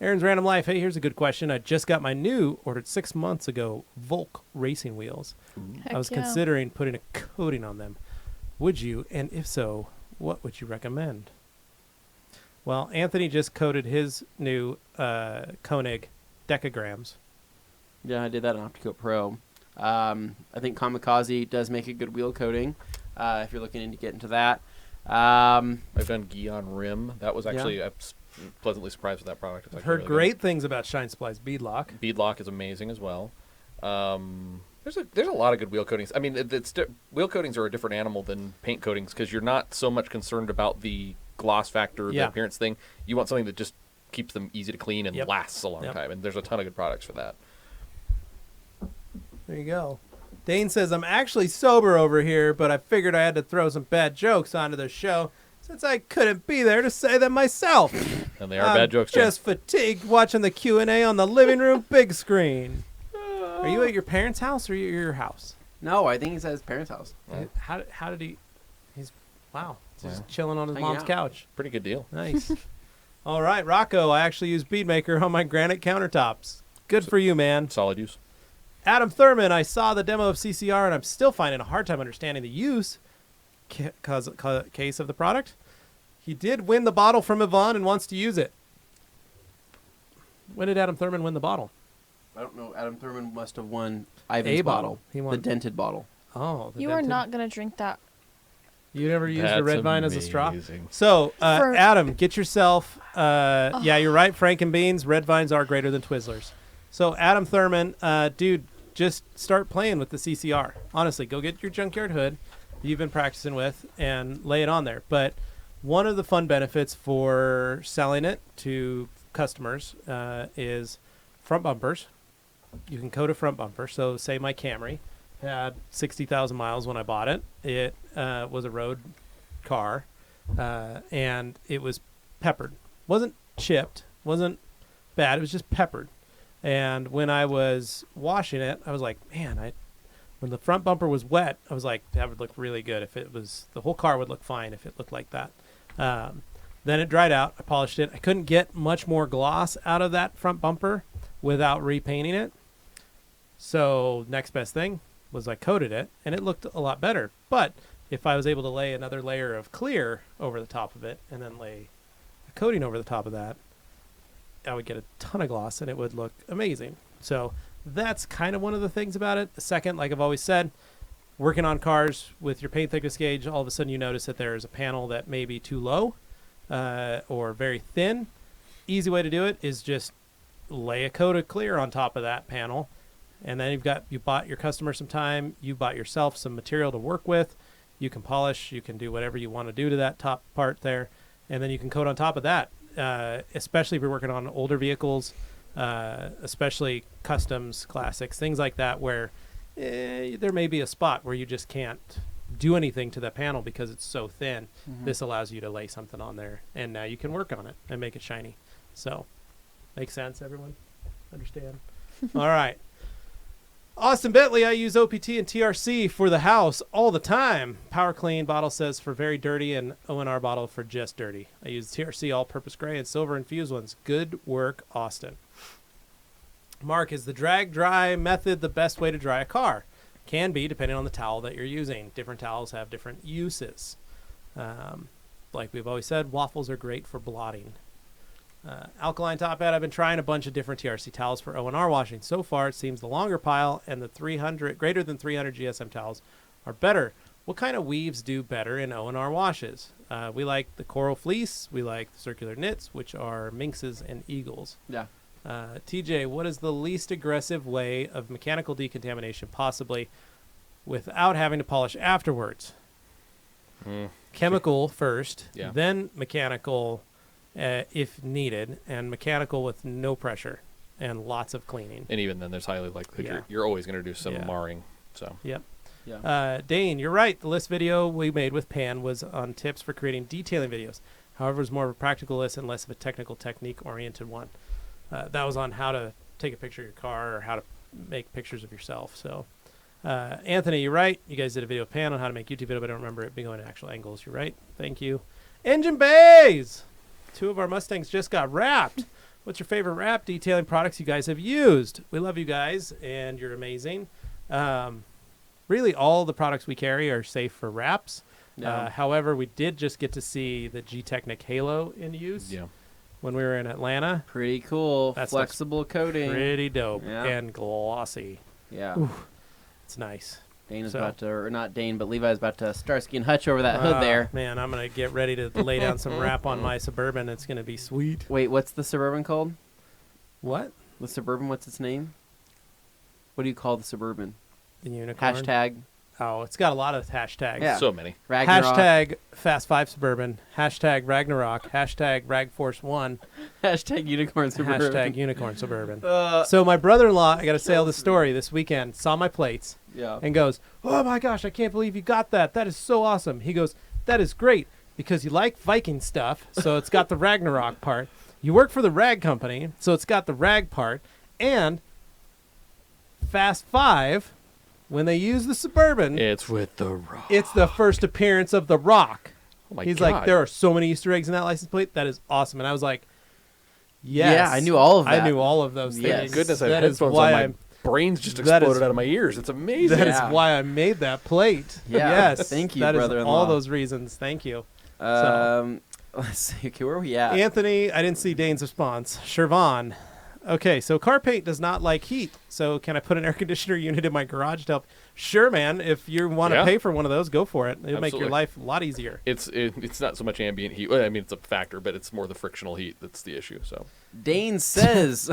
Aaron's Random Life. Hey, here's a good question. I just got my new, ordered 6 months ago, Volk racing wheels. Heck I was yeah. considering putting a coating on them. Would you? And if so, what would you recommend? Well, Anthony just coated his new Koenig decagrams. Yeah, I did that on Opticoat Pro. I think Kamikaze does make a good wheel coating if you're looking to get into that. I've done Guion Rim. That was actually pleasantly surprised with that product. It's I've actually heard really great things about Shine Supply's beadlock. good. Beadlock is amazing as well. There's a lot of good wheel coatings. I mean, wheel coatings are a different animal than paint coatings because you're not so much concerned about the gloss factor, the appearance thing. You want something that just keeps them easy to clean and lasts a long time. And there's a ton of good products for that. There you go. Dane says, I'm actually sober over here, but I figured I had to throw some bad jokes onto the show since I couldn't be there to say them myself. And they are bad jokes, Jane. Just fatigued watching the Q&A on the living room big screen. Are you at your parents' house or you at your house? No, I think he's at his parents' house. How did he? He's just Yeah. chilling on his Hanging mom's out. couch. Pretty good deal. Nice. All right, Rocco. I actually use Beadmaker on my granite countertops. Good for you, man. Solid use. Adam Thurman. I saw the demo of CCR and I'm still finding a hard time understanding the use case of the product. He did win the bottle from Yvonne and wants to use it. When did Adam Thurman win the bottle? I don't know. Adam Thurman must have won Ivan's A bottle. bottle. He won. The dented bottle. Oh, You are not going to drink that. You never used a red vine as a straw? Amazing. So, For- Adam, get yourself. Yeah, you're right. Frank and Beans, red vines are greater than Twizzlers. So, Adam Thurman, dude, just start playing with the CCR. Honestly, go get your junkyard hood you've been practicing with and lay it on there. But one of the fun benefits for selling it to customers is front bumpers. You can coat a front bumper. So, say my Camry had 60,000 miles when I bought it. It was a road car, and it was peppered. Wasn't chipped, wasn't bad. It was just peppered. And when I was washing it, I was like, man, when the front bumper was wet, I was like, that would look really good. If it was, the whole car would look fine if it looked like that. Then it dried out. I polished it. I couldn't get much more gloss out of that front bumper without repainting it. So next best thing was I coated it, and it looked a lot better. But if I was able to lay another layer of clear over the top of it and then lay a coating over the top of that, I would get a ton of gloss, and it would look amazing. So that's kind of one of the things about it. The second, like I've always said, working on cars with your paint thickness gauge, all of a sudden you notice that there's a panel that may be too low or very thin. Easy way to do it is just lay a coat of clear on top of that panel. And then you bought your customer some time, you bought yourself some material to work with, you can polish, you can do whatever you want to do to that top part there, and then you can coat on top of that, especially if you're working on older vehicles, especially customs, classics, things like that, where there may be a spot where you just can't do anything to the panel because it's so thin. Mm-hmm. This allows you to lay something on there, and now you can work on it and make it shiny. So, makes sense, everyone? Understand? All right. Austin Bentley, I use OPT and TRC for the house all the time. Power Clean bottle says for very dirty and ONR bottle for just dirty. I use TRC all-purpose gray and silver infused ones. Good work, Austin. Mark, is the drag dry method the best way to dry a car? Can be, depending on the towel that you're using. Different towels have different uses. Like we've always said, waffles are great for blotting. Alkaline top hat, I've been trying a bunch of different TRC towels for O&R washing. So far, it seems the longer pile and the greater than 300 GSM towels are better. What kind of weaves do better in O&R washes? We like the coral fleece. We like the circular knits, which are minxes and eagles. Yeah. TJ, what is the least aggressive way of mechanical decontamination, possibly without having to polish afterwards? Chemical first, Yeah. then mechanical if needed, and mechanical with no pressure and lots of cleaning. And even then, there's highly likely Yeah. you're always going to do some Yeah. marring. So Yep. Yeah. Dane, you're right. The list video we made with Pan was on tips for creating detailing videos. However, it was more of a practical list and less of a technical technique-oriented one. That was on how to take a picture of your car or how to make pictures of yourself. So, Anthony, you're right. You guys did a video with Pan on how to make YouTube video, but I don't remember it being going to actual angles. You're right. Thank you. Engine bays! 2 of our Mustangs just got wrapped. What's your favorite wrap detailing products you guys have used? We love you guys, and you're amazing. Really, all the products we carry are safe for wraps. Yeah. However, we did just get to see the G-Technic Halo in use yeah, when we were in Atlanta. Pretty cool. That stuff's Flexible coating. Pretty dope Yeah. and glossy. Yeah. Ooh, it's nice. Dane is So- about to, or not Dane, but Levi's about to Starsky and Hutch over that hood Ah, there. Man, I'm going to get ready to lay down some wrap on my Suburban. It's going to be sweet. Wait, what's the Suburban called? What? The Suburban, what's its name? What do you call the Suburban? The unicorn? Hashtag Oh, it's got a lot of hashtags. Yeah. so many. Ragnarok. Hashtag Fast 5 Suburban. Hashtag Ragnarok. Hashtag Ragforce 1. Hashtag Unicorn Suburban. Hashtag Unicorn Suburban. Uh, So my brother-in-law, I got to tell this story this weekend, saw my plates yeah. and goes, "Oh my gosh, I can't believe you got that. That is so awesome." He goes, "That is great because you like Viking stuff, so it's got the Ragnarok part. You work for the rag company, so it's got the rag part, and Fast 5, when they use the Suburban, It's with the Rock. it's the first appearance of the Rock." Oh my He's God. like, "There are so many Easter eggs in that license plate. That is awesome." And I was like, "Yes, Yeah, I knew all of that. I knew all of those Yes. things. Goodness, I have that is headphones why on. My I'm. brains just that is- exploded out of my ears. It's amazing. That is Yeah. why I made that plate. Yeah, Yes. thank you, That is brother-in-law. all those reasons. Thank you. Let's see. Okay, where are we at? Anthony, I didn't see Dane's response. Shervon. Okay, so car paint does not like heat. So can I put an air conditioner unit in my garage to help? Sure, man. If you want to Yeah. pay for one of those, go for it. It'll make your Absolutely. life a lot easier. It's not so much ambient heat. Well, I mean, it's a factor, but it's more the frictional heat that's the issue. So Dane says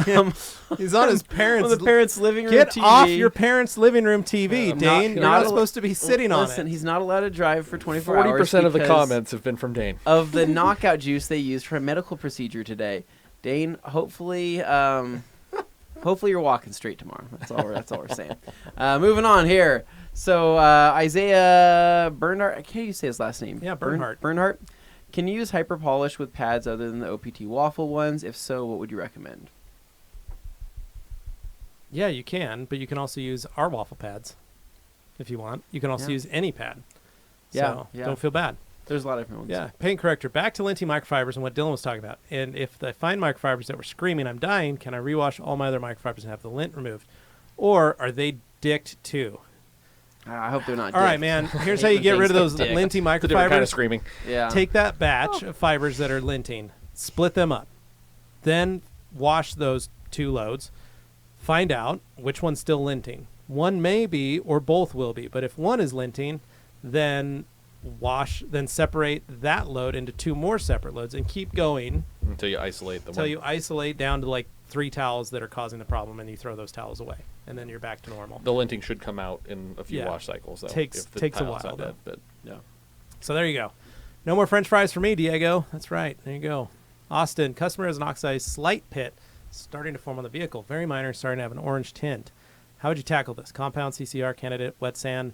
He's on his parents' on the parents' living room Get TV. off your parents' living room TV, I'm Dane. You're not al- supposed to be sitting Listen, on it. he's not allowed to drive for 24 hours. 40% of the because comments have been from Dane. of the knockout juice they used for a medical procedure today. Dane, hopefully, hopefully you're walking straight tomorrow. That's all we're saying. Moving on here. So Isaiah Bernhardt, can't you say his last name? Yeah, Bernhardt. Bernhardt. Can you use hyper polish with pads other than the OPT waffle ones? If so, what would you recommend? Yeah, you can, but you can also use our waffle pads if you want. You can also Yeah. use any pad. Yeah, So yeah. don't feel bad. There's a lot of different ones. Yeah, paint corrector. Back to linty microfibers and what Dylan was talking about. And if I find microfibers that were screaming, "I'm dying," can I rewash all my other microfibers and have the lint removed? Or are they dicked too? I hope they're not. All right, dicks. man. I Here's hate how you when get rid things of those get dicked. linty It's a different kind of microfibers. screaming. Yeah. Take that batch of fibers that are linting, split them up, then wash those 2 loads. Find out which one's still linting. One may be, or both will be. But if one is linting, then separate that load into 2 more separate loads and keep going Until you isolate the until one. you isolate down to like 3 towels that are causing the problem, and you throw those towels away, and then you're back to normal. The linting should come out in a few Yeah. wash cycles, though. Takes if the a tile's while, not dead, but Yeah. So there you go. No more French fries for me, Diego. That's right. There you go. Austin, customer has an oxidized slight pit starting to form on the vehicle. Very minor, starting to have an orange tint. How would you tackle this? Compound, CCR, candidate, wet sand?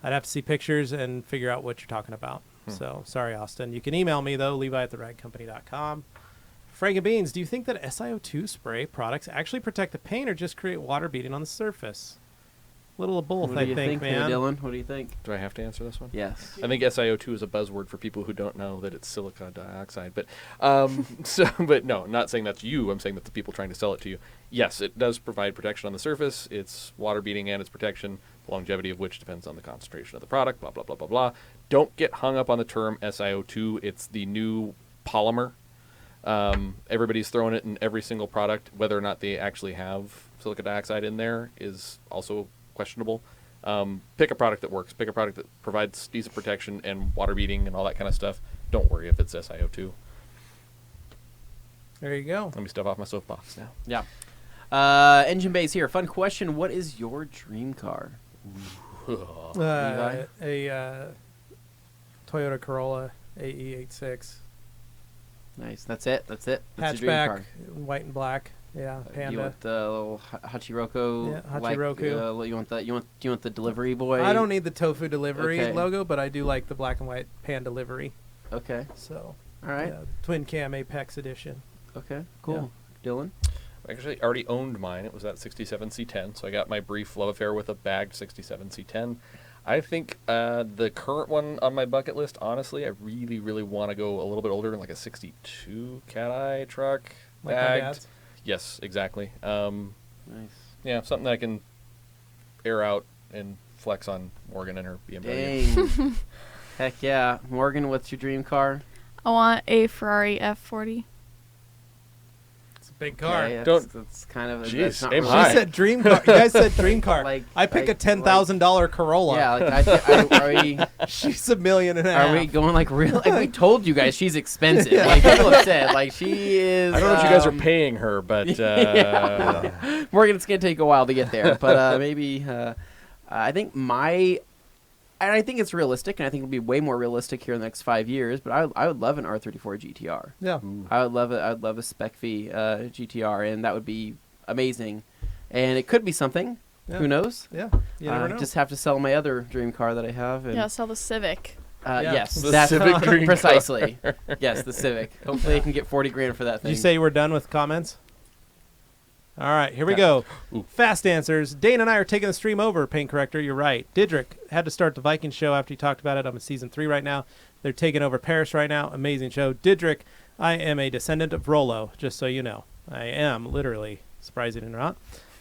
I'd have to see pictures and figure out what you're talking about. So sorry, Austin. You can email me, though, Levi@theragcompany.com. Frank and Beans, do you think that SiO2 spray products actually protect the paint or just create water beading on the surface? Little of both, What I do you think, there, man. Dylan? What do you think? Do I have to answer this one? Yes. I think SiO2 is a buzzword for people who don't know that it's silica dioxide. But but no, I'm not saying that's you. I'm saying that the people trying to sell it to you. Yes, it does provide protection on the surface. It's water beading and it's protection, the longevity of which depends on the concentration of the product, blah, blah, blah, blah, blah. Don't get hung up on the term SiO2. It's the new polymer. Everybody's throwing it in every single product. Whether or not they actually have silica dioxide in there is also questionable. Pick a product that works. Pick a product that provides decent protection and water beading and all that kind of stuff. Don't worry if it's SiO2. There you go. Let me step off my soapbox now. Yeah. Engine Bay's here. Fun question. What is your dream car? Levi? A Toyota Corolla AE86. Nice. That's it. That's your dream Hatchback, car. white and black. Yeah, Do Panda. you want the little Hachiroko? Yeah, Hachiroko. Like, you want that? You want the delivery boy? I don't need the tofu delivery Okay. logo, but I do like the black and white Panda livery. Okay. So, All right. yeah, twin cam Apex edition. Okay. Cool. Dylan. I actually already owned mine. It was that 67C10, so I got my brief love affair with a bagged 67C10. I think the current one on my bucket list, honestly, I really, really want to go a little bit older, like a 62 Cat Eye truck. Like my bagged. dad's. Yes, exactly. Nice. Yeah, something that I can air out and flex on Morgan and her BMW. Dang. Heck yeah. Morgan, what's your dream car? I want a Ferrari F40. It's a big car. Okay, Don't- that's kind of. Jeez, that's not aim really- high. She said dream car. You guys said dream car. Like- I pick a like- $10,000 Corolla. Yeah, like are we She's $1.5 million. are we going like real? Like we told you guys, she's expensive. Like people have said, like she is. I don't know what you guys are paying her, but Morgan, it's gonna take a while to get there, but maybe. I think and I think it's realistic, and I think it'll be way more realistic here in the next 5 years. But I would love an R34 GTR. Yeah. I would love it. I'd love a Spec V GTR, and that would be amazing. And it could be something. Yeah. Who knows? Yeah. You never know. Just have to sell my other dream car that I have. And, Yeah, sell the Civic. Yeah. Yes, The that's Civic dream car. precisely. Yes, the Civic. Hopefully, I can get 40 grand for that Did thing. you say you were done with comments? All right, here we Yeah. go. Ooh. Fast answers. Dane and I are taking the stream over, Paint Corrector. You're right. Didrik had to start the Viking show after he talked about it. I'm in season 3 right now. They're taking over Paris right now. Amazing show. Didrik, I am a descendant of Rollo, just so you know. I am, literally, surprising or not.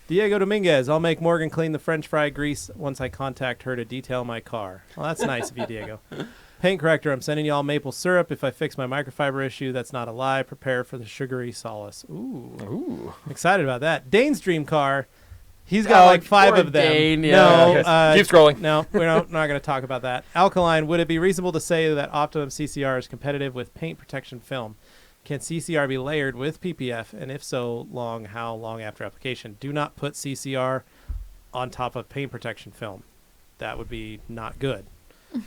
Diego Dominguez, I'll make Morgan clean the French fry grease once I contact her to detail my car. Well, that's nice of you, Diego. Paint Corrector, I'm sending y'all maple syrup. If I fix my microfiber issue, that's not a lie. Prepare for the sugary solace. Ooh. Excited about that. Dane's dream car. He's got like 5 poor of them. Dane, yeah. No, Keep scrolling. no, we're not going to talk about that. Alkaline, would it be reasonable to say that Optimum CCR is competitive with paint protection film? Can CCR be layered with PPF? And if so, how long after application? Do not put CCR on top of paint protection film. That would be not good.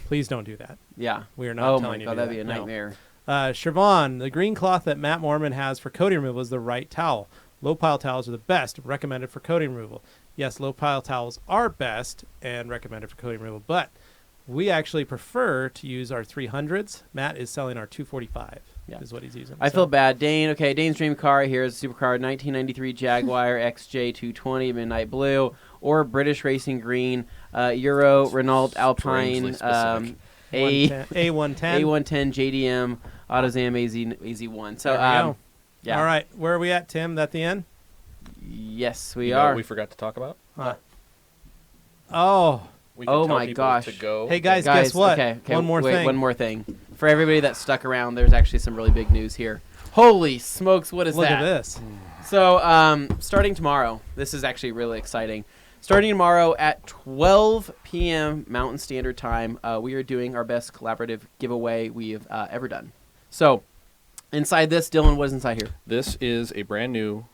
Please don't do that. Yeah. We are not Oh telling my you god, to do that'd be a that. No. nightmare. Siobhan, the green cloth that Matt Mormon has for coating removal is the right towel. Low pile towels are the best, recommended for coating removal. Yes, low pile towels are best and recommended for coating removal, but we actually prefer to use our 300s. Matt is selling our 245. Yeah. Is what he's using. I feel bad. Dane, okay, Dane's dream car here is a supercar 1993 Jaguar XJ220 Midnight Blue or British Racing Green, Euro, Renault Alpine, Strangely specific. A110. A110 JDM AutoZam AZ1. So, There we go. yeah. All right, where are we at, Tim? That the end? Yes, we You know are. what we forgot to talk about? Oh, We can Oh tell my people gosh. To go. hey guys, guess what? Okay, One more wait, thing. One more thing. For everybody that stuck around, there's actually some really big news here. Holy smokes, what is Look that? at this. So, starting tomorrow, this is actually really exciting. Starting tomorrow at 12 p.m. Mountain Standard Time, we are doing our best collaborative giveaway we have ever done. So, inside this, Dylan, what is inside here? This is a brand new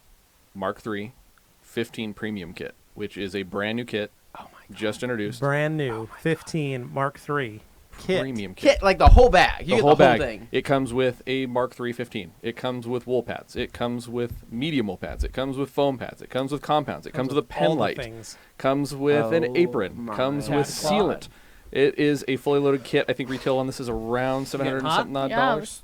Mark III 15 Premium Kit, which is a brand new kit. Oh my Just introduced. Brand new 15 Mark III kit. Premium kit. Kit, like the whole bag. You The get whole the whole bag. thing. It comes with a Mark III 15. It comes with wool pads. It comes with medium wool pads. It comes with foam pads. It comes with compounds. It comes with a pen all the light. things. Comes with an Oh apron. my Comes with God. sealant. It is a fully loaded kit. I think retail on this is around $700 and hot? something odd Yeah, dollars.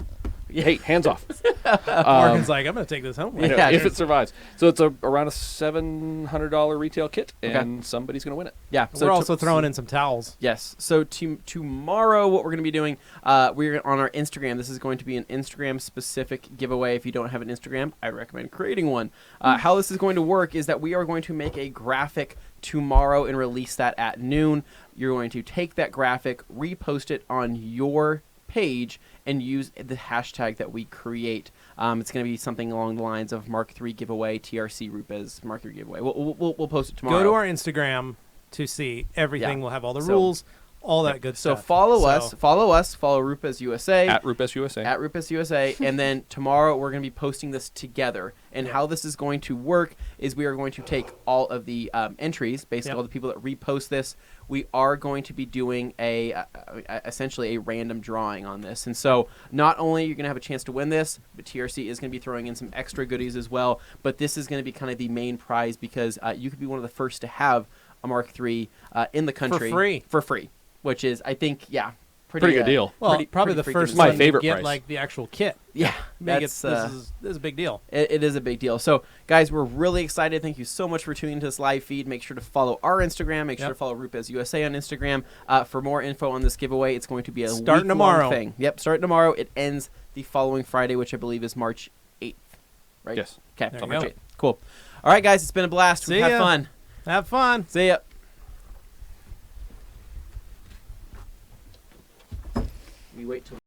Hey, hands off. Morgan's like, I'm going to take this home. You know, Yeah, if just- it survives. So it's around a $700 retail kit, and somebody's going to win it. Yeah. We're also throwing in some towels. Yes. So tomorrow, what we're going to be doing, we're on our Instagram. This is going to be an Instagram-specific giveaway. If you don't have an Instagram, I recommend creating one. How this is going to work is that we are going to make a graphic tomorrow and release that at noon. You're going to take that graphic, repost it on your page, and use the hashtag that we create. It's going to be something along the lines of Mark III giveaway, TRC RUPES Mark III giveaway. We'll post it tomorrow. Go to our Instagram to see everything. Yeah. We'll have all the So- rules, all that good So stuff. follow us, follow RUPES USA. At RUPES USA. At RUPES USA, and then tomorrow we're going to be posting this together. And how this is going to work is we are going to take all of the entries, basically Yep. all the people that repost this. We are going to be doing essentially a random drawing on this. And so not only are you going to have a chance to win this, but TRC is going to be throwing in some extra goodies as well. But this is going to be kind of the main prize because you could be one of the first to have a Mark III in the country. For free. Which is, I think, Pretty good deal. Well, pretty probably freaking the first insane. My one favorite to get price. like the actual kit. Yeah, Make it, that's, this is a big deal. it is a big deal. So, guys, we're really excited. Thank you so much for tuning into this live feed. Make sure to follow our Instagram. Make sure to follow RUPES USA on Instagram for more info on this giveaway. It's going to be a Starting week-long tomorrow. thing. Yep, starting tomorrow. It ends the following Friday, which I believe is March 8th, right? Yes. Okay, There you March go. 8th. Cool. All right, guys, it's been a blast. See We've had ya. fun. Have fun. See ya. We wait till